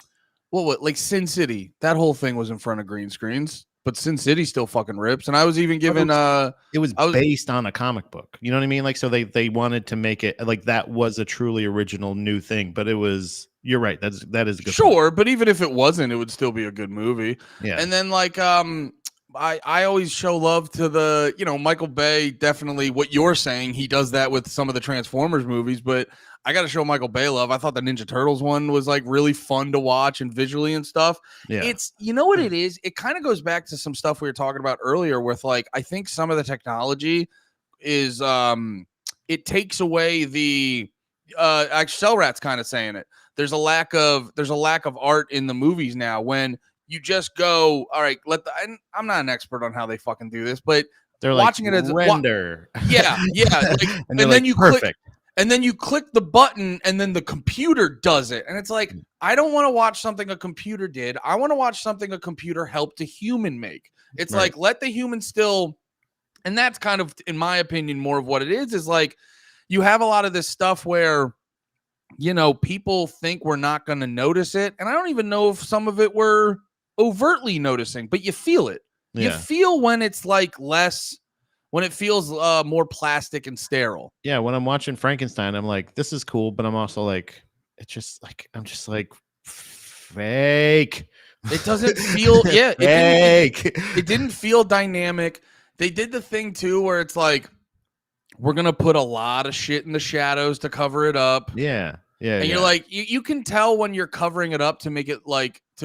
what like Sin City, that whole thing was in front of green screens. But Sin City still fucking rips, and I was even given it was based on a comic book. You know what I mean? Like, so they wanted to make it like that was a truly original new thing. But it was, you're right. That is a good point. But even if it wasn't, it would still be a good movie. Yeah. And then like I always show love to the, you know, Michael Bay. Definitely what you're saying, he does that with some of the Transformers movies, but I got to show Michael Bay love. I thought the Ninja Turtles one was like really fun to watch and visually and stuff. Yeah. It's, you know what it is? It kind of goes back to some stuff we were talking about earlier with like, I think some of the technology is, it takes away the, Cell Rat's kind of saying it. There's a lack of art in the movies now when you just go, all right, I'm not an expert on how they fucking do this, but they're watching like, it as render. Yeah. Like, and then like, you perfect. click. And then you click the button and then the computer does it. And it's like, I don't want to watch something a computer did. I want to watch something a computer helped a human make. It's like, let the human still. And that's kind of, in my opinion, more of what it is like you have a lot of this stuff where, you know, people think we're not going to notice it. And I don't even know if some of it we're overtly noticing, but you feel it. Yeah. You feel when it's like less. When it feels more plastic and sterile. Yeah, when I'm watching Frankenstein, I'm like, this is cool, but I'm also like, it's just like, I'm just like, fake. It doesn't feel, fake. It didn't feel dynamic. They did the thing too where it's like, we're gonna put a lot of shit in the shadows to cover it up. Yeah. And you're like, you can tell when you're covering it up to make it like you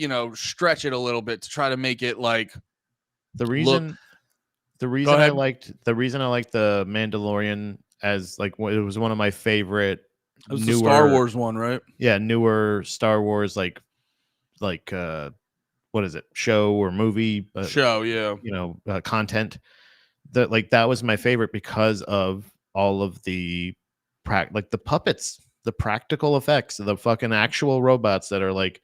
know, stretch it a little bit to try to make it like. The reason I liked the Mandalorian as like it was one of my favorite. It was the Star Wars one, right? Yeah, newer Star Wars like what is it, show or movie Show, yeah. content, that was my favorite because of all of the like the puppets, the practical effects, the fucking actual robots that are like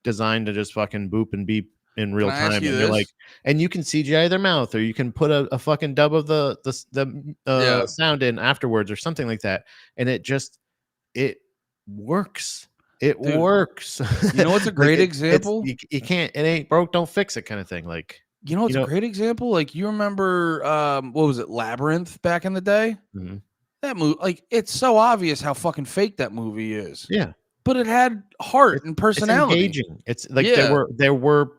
designed to just fucking boop and beep in real Can I ask time, you and you're like, this? and you can CGI their mouth, or you can put a fucking dub of the Yeah. sound in afterwards or something like that, and it works. It Dude, works. you know what's a Like great example? you can't, it ain't broke, don't fix it kind of thing. Like, You know what's a great example? Like, you remember what was it, Labyrinth back in the day? Mhm. That movie, like, it's so obvious how fucking fake that movie is. Yeah, But it had heart and it's personality. engaging. It's like Yeah. there were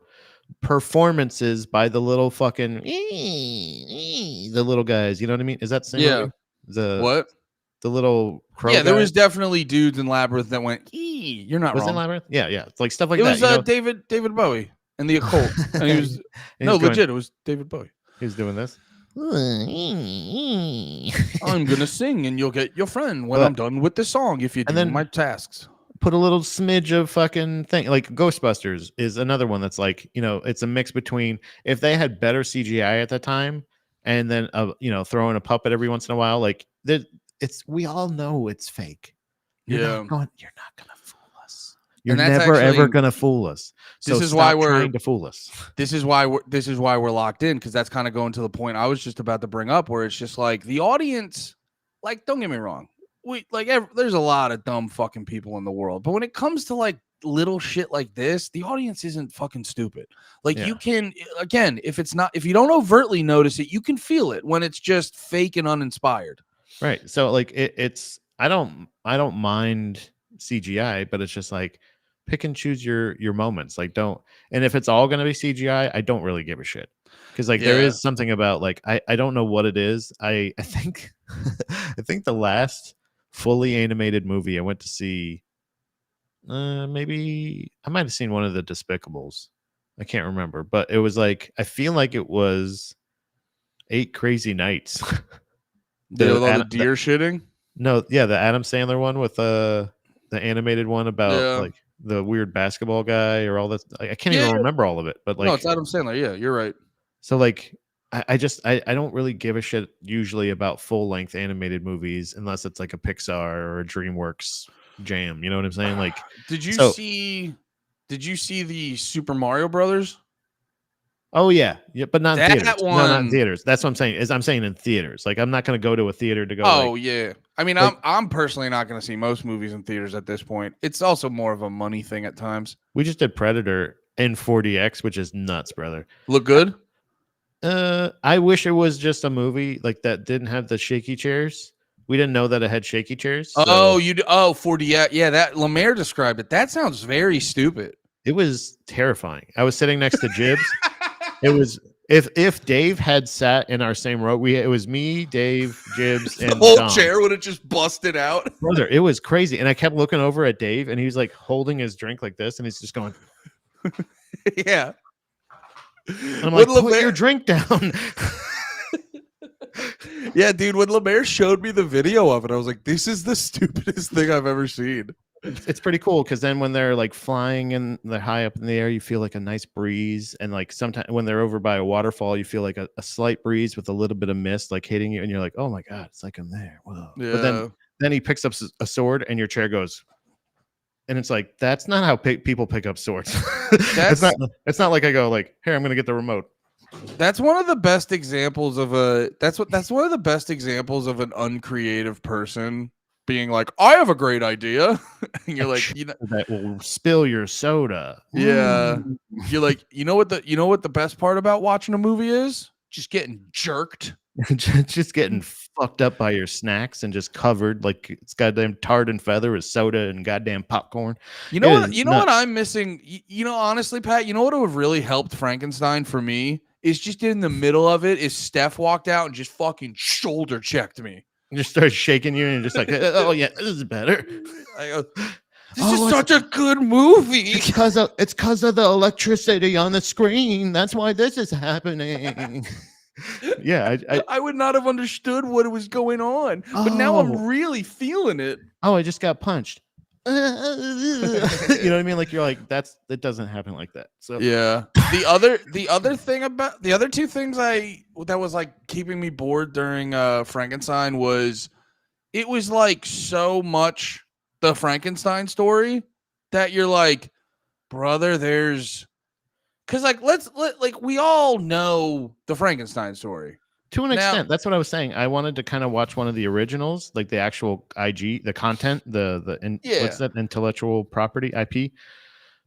performances by the little fucking the little guys. You know what I mean? Is that the same Yeah. movie? The What? the little crow Yeah, there guy? was definitely dudes in Labyrinth that went, "Ee." You're not Was it wrong. Labyrinth? Yeah, yeah. It's like stuff like It that. was You know, David Bowie and the Occult. And he was and no, he's going, legit, it was David Bowie. he's doing this. I'm gonna sing and you'll get your friend when But- I'm done with this song if you do and then- my tasks. Put a little smidge of fucking thing. Like Ghostbusters is another one that's like, it's a mix between, if they had better CGI at the time and then throwing a puppet every once in a while, like we all know it's fake. You're not gonna fool us. You're And that's never ever actually- gonna fool us. So This is why stop we're- trying to fool us. This is why we're locked in, because that's kind of going to the point I was just about to bring up, where it's just like the audience, like, don't get me wrong, there's a lot of dumb fucking people in the world, but when it comes to like little shit like this, the audience isn't fucking stupid. Like, Yeah. you can, again, if you don't overtly notice it, you can feel it when it's just fake and uninspired. Right. So like I don't mind CGI, but it's just like pick and choose your moments. Like, and if it's all gonna be CGI, I don't really give a shit. Because like there Yeah. is something about, like, I don't know what it is. I think I think the last fully animated movie I went to see, maybe I might have seen one of the Despicables. I can't remember, but it was like, I feel like it was 8 Crazy Nights. With all the Adam- deer shitting. No, yeah, the Adam Sandler one with the animated one about Yeah. like the weird basketball guy or all that. I can't Yeah. even remember all of it, but like, No, it's Adam Sandler. Yeah, you're right. so like, I don't really give a shit usually about full length animated movies unless it's like a Pixar or a DreamWorks jam. You know what I'm saying? Like, Did you So- see the Super Mario Brothers? oh yeah, but not in That theaters. No, not in one- theaters. That's what I'm saying. I'm saying in theaters. Like, I'm not going to go to a theater to go. Oh like, yeah. I mean, like- I'm personally not going to see most movies in theaters at this point. It's also more of a money thing at times. we just did Predator in 4DX, which is nuts, brother. Look good. I wish it was just a movie like that didn't have the shaky chairs. We didn't know that it had shaky chairs. So Oh, you do. Oh, 4D. Yeah, that Lemaire described it. That sounds very stupid. it was terrifying. I was sitting next to Jibs. It was if Dave had sat in our same row, it was me, Dave, Jibs, The and whole Dom. chair would have just busted out. Brother, it was crazy. And I kept looking over at Dave, and he was like holding his drink like this, and he's just going. Yeah. And I'm like, put your drink down. Yeah, dude, when Lemaire showed me the video of it, I was like, this is the stupidest thing I've ever seen. It's pretty cool because then when they're like flying and they're high up in the air, you feel like a nice breeze. And like sometimes when they're over by a waterfall, you feel like a slight breeze with a little bit of mist like hitting you. And you're like, oh my God, it's like I'm there. Whoa. Yeah. But then he picks up a sword and your chair goes. And it's like, that's not how people pick up swords. It's not like I go like, here, I'm going to get the remote. That's one of the best examples of that's one of the best examples of an uncreative person being like, I have a great idea. And you're like, That will spill your soda. yeah. You're like, you know what the best part about watching a movie is? Just getting jerked. Just getting fucked up by your snacks and just covered like it's goddamn tarred and feather with soda and goddamn popcorn. You know It what? is You know what nuts. I'm missing. Honestly, Pat. You know what would have really helped Frankenstein for me is just in the middle of it. Is Steph walked out and just fucking shoulder checked me. And just starts shaking you and just like, oh yeah, this is better. I go, this Oh, is such a good movie. It's because of the electricity on the screen. That's why this is happening. Yeah, I would not have understood what was going on, but now Oh. I'm really feeling it. I just got punched. you know what I mean? Like you're like it doesn't happen like that. So Yeah. The other two things that was like keeping me bored during Frankenstein was it was like so much the Frankenstein story that you're like, brother, there's because like like we all know the Frankenstein story. to an Now, extent, that's what I was saying. I wanted to kind of watch one of the originals, like the actual the content, Yeah. what's that intellectual property IP.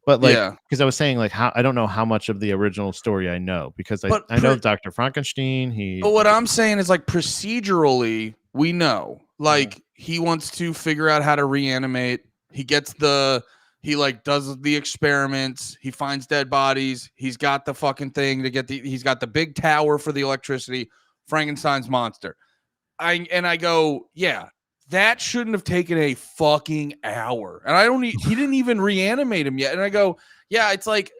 But like, Yeah. because I was saying like how I don't know how much of the original story I know because But I know Dr. Frankenstein. But what I'm saying is like procedurally, we know like he wants to figure out how to reanimate. He gets he like does the experiments. He finds dead bodies. He's got the fucking thing to get he's got the big tower for the electricity. Frankenstein's monster. I go, yeah, that shouldn't have taken a fucking hour. And I don't he didn't even reanimate him yet. And I go, yeah, it's like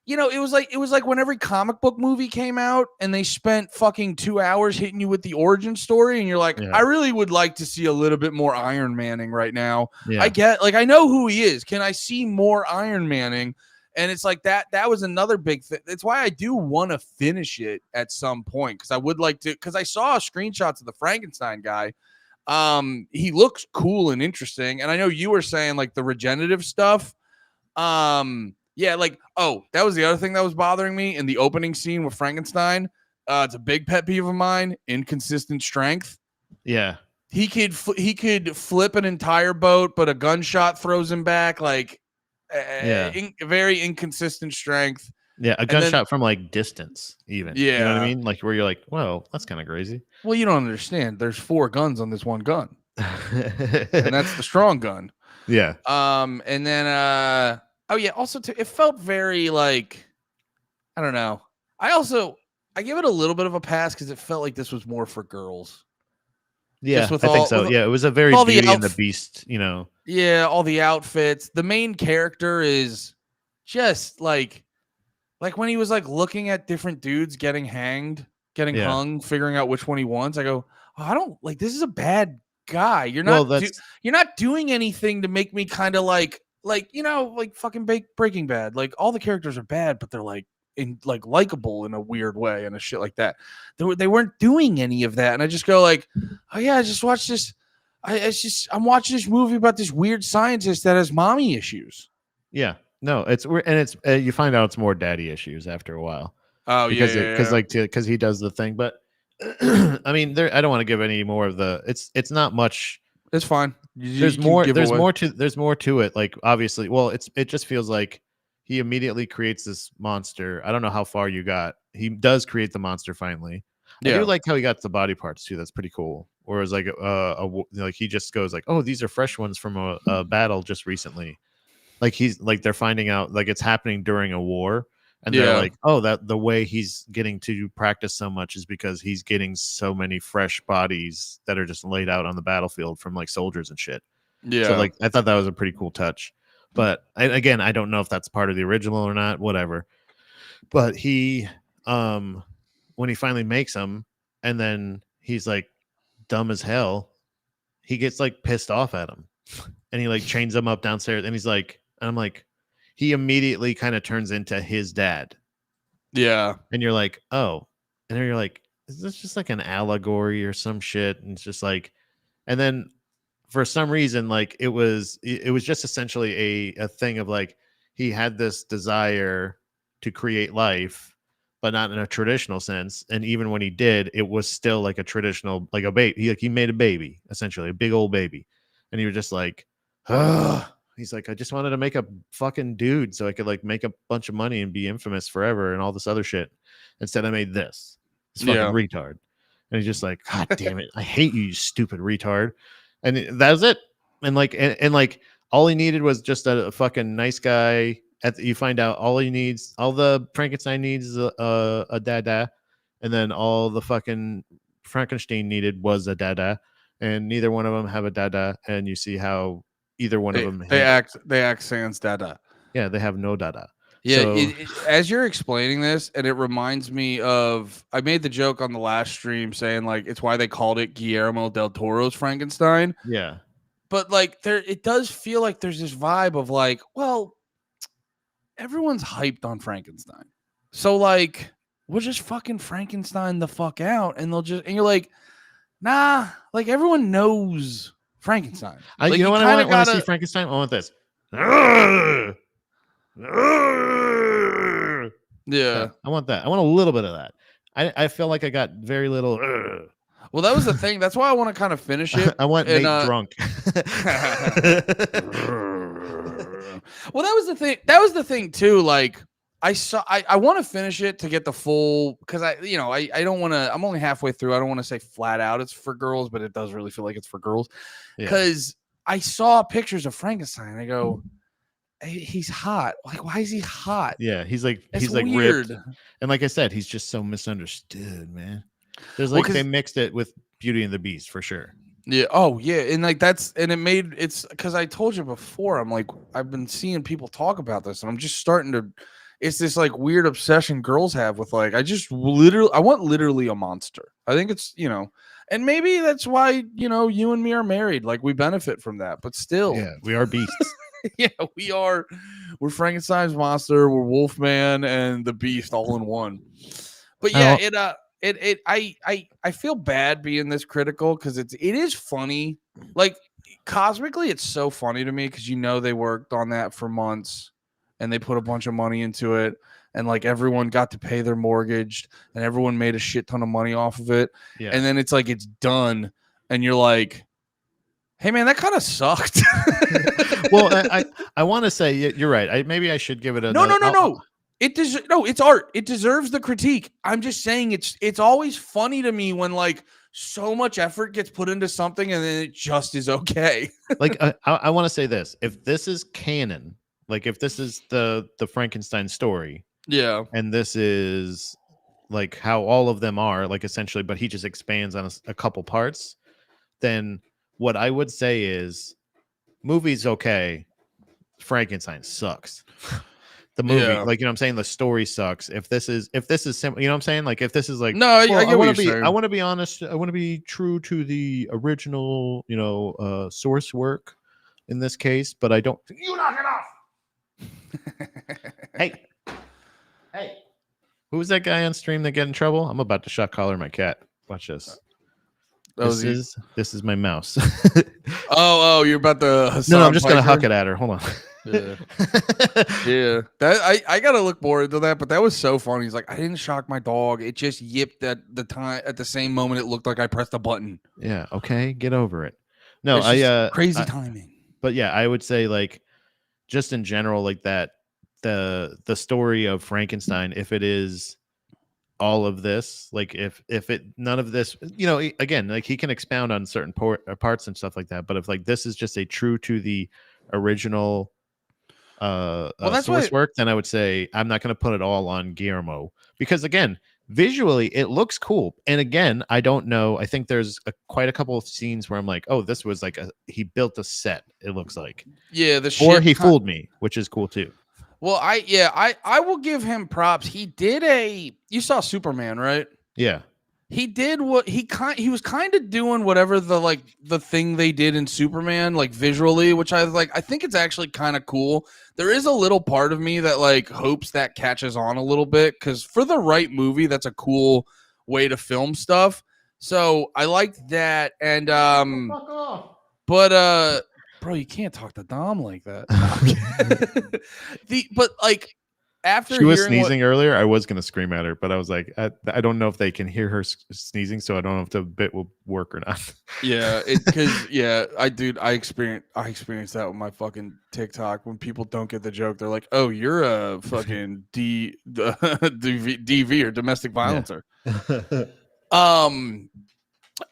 you know, it was like when every comic book movie came out and they spent fucking 2 hours hitting you with the origin story and you're like, Yeah. I really would like to see a little bit more Iron Manning right now. Yeah. I get like I know who he is. Can I see more Iron Manning? And it's like that was another big thing. That's why I do want to finish it at some point because I would like to because I saw screenshots of the Frankenstein guy. He looks cool and interesting. And I know you were saying like the regenerative stuff. Yeah, like that was the other thing that was bothering me in the opening scene with Frankenstein. It's a big pet peeve of mine, inconsistent strength. Yeah. He could flip an entire boat, but a gunshot throws him back like very inconsistent strength. Yeah, a gunshot from like distance, even. Yeah. You know what I mean? Like where you're like, whoa, that's kind of crazy. Well, you don't understand. There's 4 guns on this one gun. And that's the strong gun. Yeah. And then also it felt very like I don't know. I give it a little bit of a pass because it felt like this was more for girls. Yeah, I think so. Yeah, it was a very Beauty and the Beast, you know. Yeah, all the outfits. The main character is just like when he was like looking at different dudes getting hung, figuring out which one he wants. I go, I don't like this is a bad guy. You're not doing anything to make me kind of like you know like fucking Breaking Bad. Like all the characters are bad, but they're like likable in a weird way and a shit like that. They weren't doing any of that, and I just go like, oh yeah, I just watched this. I'm watching this movie about this weird scientist that has mommy issues. Yeah, no, it's you find out it's more daddy issues after a while. Oh because he does the thing, but I mean, I don't want to give any more of the. It's not much. It's fine. There's more to it. Like obviously, well, it just feels like he immediately creates this monster. I don't know how far you got. He does create the monster finally. Yeah. I do like how he got the body parts too. That's pretty cool. Whereas like like he just goes like, oh, these are fresh ones from a battle just recently. Like they're finding out like it's happening during a war. And they're like, oh, that the way he's getting to practice so much is because he's getting so many fresh bodies that are just laid out on the battlefield from like soldiers and shit. Yeah. So like I thought that was a pretty cool touch. But I don't know if that's part of the original or not, whatever. But he, when he finally makes them and then he's like dumb as hell, he gets like pissed off at him and he like chains them up downstairs and I'm like, he immediately kind of turns into his dad. Yeah. And you're like, oh, and then you're like, is this just like an allegory or some shit? And it's just like, and then for some reason, like it was just essentially a thing of like he had this desire to create life, but not in a traditional sense. And even when he did, it was still like a traditional, like a baby. He made a baby, essentially a big old baby, and he was just like, he's like, I just wanted to make a fucking dude so I could like make a bunch of money and be infamous forever and all this other shit. Instead, I made this fucking retard, and he's just like, God damn it, I hate you, you stupid retard. And that was it. And like, and like, all he needed was just a fucking nice guy. You find out all the Frankenstein needs is a dada, and then all the fucking Frankenstein needed was a dada, and neither one of them have a dada. And you see how either one of them they act sans dada. Yeah, they have no dada. Yeah, so, as you're explaining this, and it reminds me of I made the joke on the last stream saying like it's why they called it Guillermo del Toro's Frankenstein. Yeah, but like it does feel like there's this vibe of like, well, everyone's hyped on Frankenstein, so like we'll just fucking Frankenstein the fuck out, and you're like, nah, like everyone knows Frankenstein. Like, you know what I want when I see gotta. Frankenstein? I want this. Yeah. I want that. I want a little bit of that. I feel like I got very little. Well, that was the thing. That's why I want to kind of finish it. I want and, Nate drunk. Well, that was the thing. That was the thing too. Like I want to finish it to get the full, because I don't want to. I'm only halfway through. I don't want to say flat out it's for girls, but it does really feel like it's for girls, because I saw pictures of Frankenstein. I go, hey, he's hot. Like, why is he hot? Yeah, he's like weird. ripped. And like I said, he's just so misunderstood, man. There's like they mixed it with Beauty and the Beast for sure. Yeah. Oh, yeah. And like it's because I told you before, I'm like, I've been seeing people talk about this, and I'm just starting to. It's this like weird obsession girls have with like, I want literally a monster. I think it's, and maybe that's why, you and me are married. Like, we benefit from that, but still. Yeah, we are beasts. Yeah, we are. We're Frankenstein's monster. We're Wolfman and the Beast all in one. But yeah, I feel bad being this critical, because it is funny. Like, cosmically, it's so funny to me, because they worked on that for months and they put a bunch of money into it, and like everyone got to pay their mortgage and everyone made a shit ton of money off of it. Yeah. And then it's like it's done, and you're like, hey man, that kind of sucked. Well, I want to say you're right. Maybe I should give it a no. It's art. It deserves the critique. I'm just saying it's always funny to me when like so much effort gets put into something and then it just is okay. Like I want to say this: if this is canon, like if this is the Frankenstein story, yeah, and this is like how all of them are, like essentially, but he just expands on a couple parts, then what I would say is, movie's okay, Frankenstein sucks. The movie, like, I'm saying, the story sucks. If this is simple, I'm saying, like, if this is like, no, I get what you're saying. I want to be honest. I want to be true to the original, source work in this case, but I don't. You knock it off. Hey, who was that guy on stream that got in trouble? I'm about to shock collar my cat. Watch this. This is my mouse. oh, you're about to. No, I'm just gonna huck it at her. Hold on. Yeah. Yeah. That I gotta look more into that, but that was so funny. He's like, I didn't shock my dog. It just yipped at the same moment it looked like I pressed a button. Yeah. Okay. Get over it. No, crazy timing. But yeah, I would say, like, just in general, like that, the story of Frankenstein, if it is all of this, like if it none of this, again, like he can expound on certain parts and stuff like that, but if like this is just a true to the original source work, then I would say I'm not going to put it all on Guillermo, because again, visually it looks cool, and again, I don't know, I think there's quite a couple of scenes where I'm like, oh, this was like he built a set, it looks like. Yeah, he fooled me, which is cool too. Well, I will give him props. He did you saw Superman, right? Yeah. He did what he was kind of doing whatever the thing they did in Superman, like visually, which I was like, I think it's actually kind of cool. There is a little part of me that like hopes that catches on a little bit, because for the right movie, that's a cool way to film stuff. So I liked that. And but bro, you can't talk to Dom like that. But like, after she was sneezing earlier, I was gonna scream at her, but I was like, I don't know if they can hear her sneezing, so I don't know if the bit will work or not. Yeah, because I experienced that with my fucking TikTok. When people don't get the joke, they're like, "Oh, you're a fucking DV or domestic violencer." Yeah.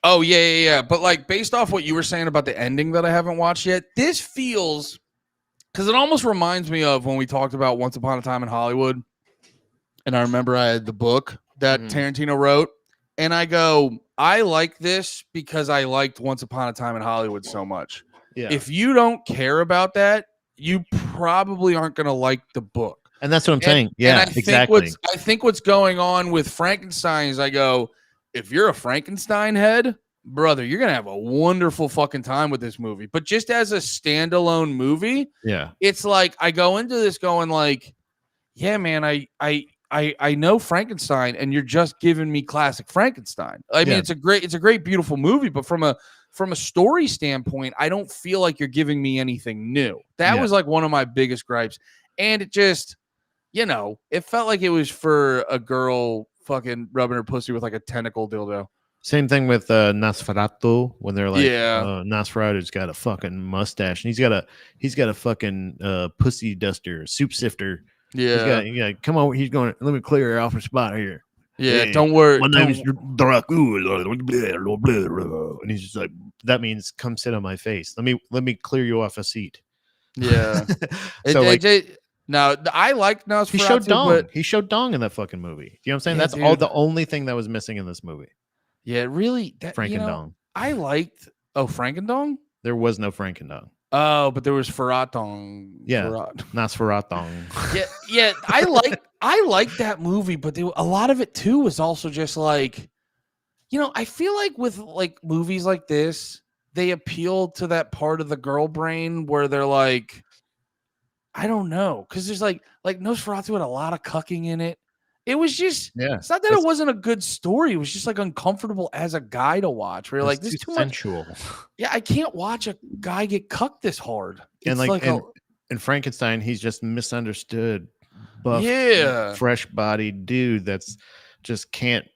Oh yeah. But like, based off what you were saying about the ending that I haven't watched yet, this feels. Because it almost reminds me of when we talked about Once Upon a Time in Hollywood. And I remember I had the book that Tarantino wrote. And I go, I like this because I liked Once Upon a Time in Hollywood so much. Yeah. If you don't care about that, you probably aren't going to like the book. And that's what I'm saying. Yeah, exactly. I think what's going on with Frankenstein is I go, if you're a Frankenstein head, brother, you're gonna have a wonderful fucking time with this movie. But just as a standalone movie, Yeah. it's like I go into this going like, yeah, man, I know Frankenstein, and you're just giving me classic Frankenstein. I mean, Yeah. it's a great, beautiful movie, but from a story standpoint, I don't feel like you're giving me anything new. That Yeah. was like one of my biggest gripes, and it just, it felt like it was for a girl fucking rubbing her pussy with like a tentacle dildo. Same thing with Nosferatu when they're like, Yeah. Nosferatu's got a fucking mustache and he's got a fucking pussy duster, soup sifter. Yeah, He's got come on, he's going. Let me clear her off her spot here. yeah. Hey, Don't worry. My name is don't- Dracula, and he's just like, that means come sit on my face. Let me clear you off a seat. Yeah. So No, I like Nosferatu, he showed dong. but He showed dong in that fucking movie. You know what I'm saying? Yeah, That's all dude. the only thing that was missing in this movie. yeah, really, Frankendong. I liked. Oh, Frankendong. There was no Frankendong. Oh, but there was Ferratong. Yeah. Ferrat. Nosferatong. Yeah. I like that movie, but a lot of it too was also just like, I feel like with like movies like this, they appeal to that part of the girl brain where they're like, I don't know, because there's like Nosferatu had a lot of cucking in it. It was just, Yeah. it's not that it wasn't a good story. It was just like uncomfortable as a guy to watch. Where you're like, this is too much. sensual. Yeah, I can't watch a guy get cucked this hard. And It's like a- in Frankenstein, he's just misunderstood, buff, Yeah. fresh bodied dude that's just can't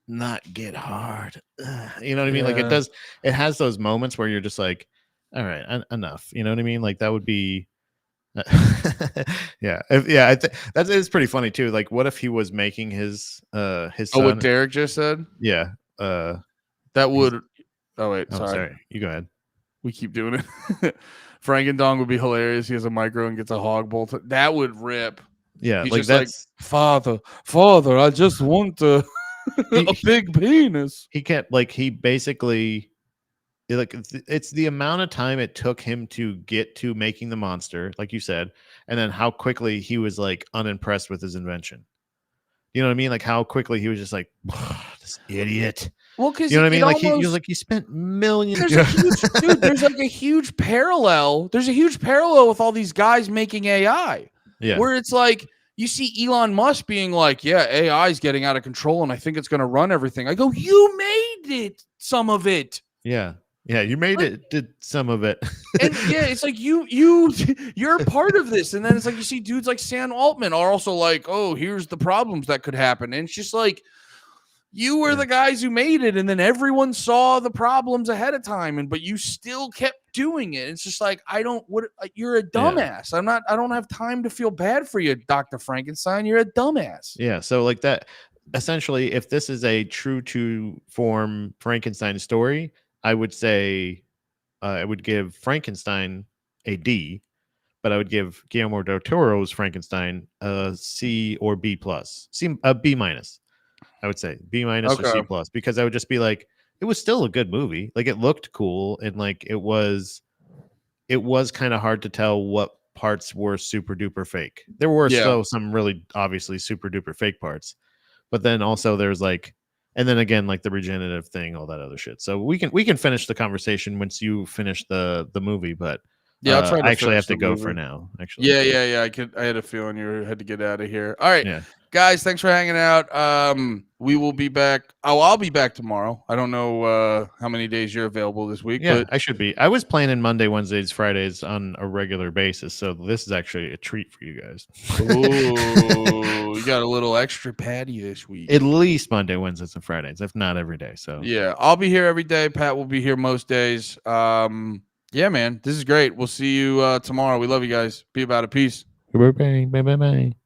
not get hard. Ugh, you know what I mean? Like Yeah. it has those moments where you're just like, all right, enough. You know what I mean? Like that would be yeah. That is pretty funny too. Like what if he was making his son? what Derek just said? Yeah. That would. Oh wait, Oh, sorry. sorry. You go ahead. We keep doing it. Frankendong would be hilarious. He has a micro and gets a hog bolt. That would rip. Yeah, He's like just like, that's Father, I just want a big penis. he can't like he basically like it's the amount of time it took him to get to making the monster, like you said, and then how quickly he was like unimpressed with his invention. You know what I mean? Like how quickly he was just like, this idiot. Well, because You know what I mean? Like he was like he spent millions. There's a huge, dude, there's like a huge parallel. There's a huge parallel with all these guys making AI. Yeah. Where it's like you see Elon Musk being like, yeah, AI is getting out of control and I think it's going to run everything. I go, you made it, some of it. Yeah. Yeah, you made it, did some of it. And yeah, it's like you're a part of this. And then it's like you see dudes like Sam Altman are also like, oh, here's the problems that could happen. And it's just like you were the guys who made it, and then everyone saw the problems ahead of time, but you still kept doing it. It's just like you're a dumbass. I don't have time to feel bad for you, Dr. Frankenstein. You're a dumbass. Yeah, so like that essentially, if this is a true to form Frankenstein story, I would say I would give Frankenstein a D, but I would give Guillermo del Toro's Frankenstein a C or B plus, a B minus. I would say B minus or C plus, because I would just be like, it was still a good movie. Like it looked cool, and like it was kind of hard to tell what parts were super duper fake. There were still some really obviously super duper fake parts, but then also there's like. And then again, like the regenerative thing, all that other shit. So we can finish the conversation once you finish the movie. But yeah, I'll try to I actually have to the go movie for now. Actually, yeah. I had a feeling you had to get out of here. All right, Yeah. guys, thanks for hanging out. We will be back. Oh, I'll be back tomorrow. I don't know how many days you're available this week. Yeah, but I should be. I was planning Monday, Wednesdays, Fridays on a regular basis, so this is actually a treat for you guys. ooh, you got a little extra patty this week. At least Monday, Wednesdays, and Fridays, if not every day. So Yeah, I'll be here every day. Pat will be here most days. Yeah, man, this is great. We'll see you tomorrow. We love you guys. Be about it. Peace. bye.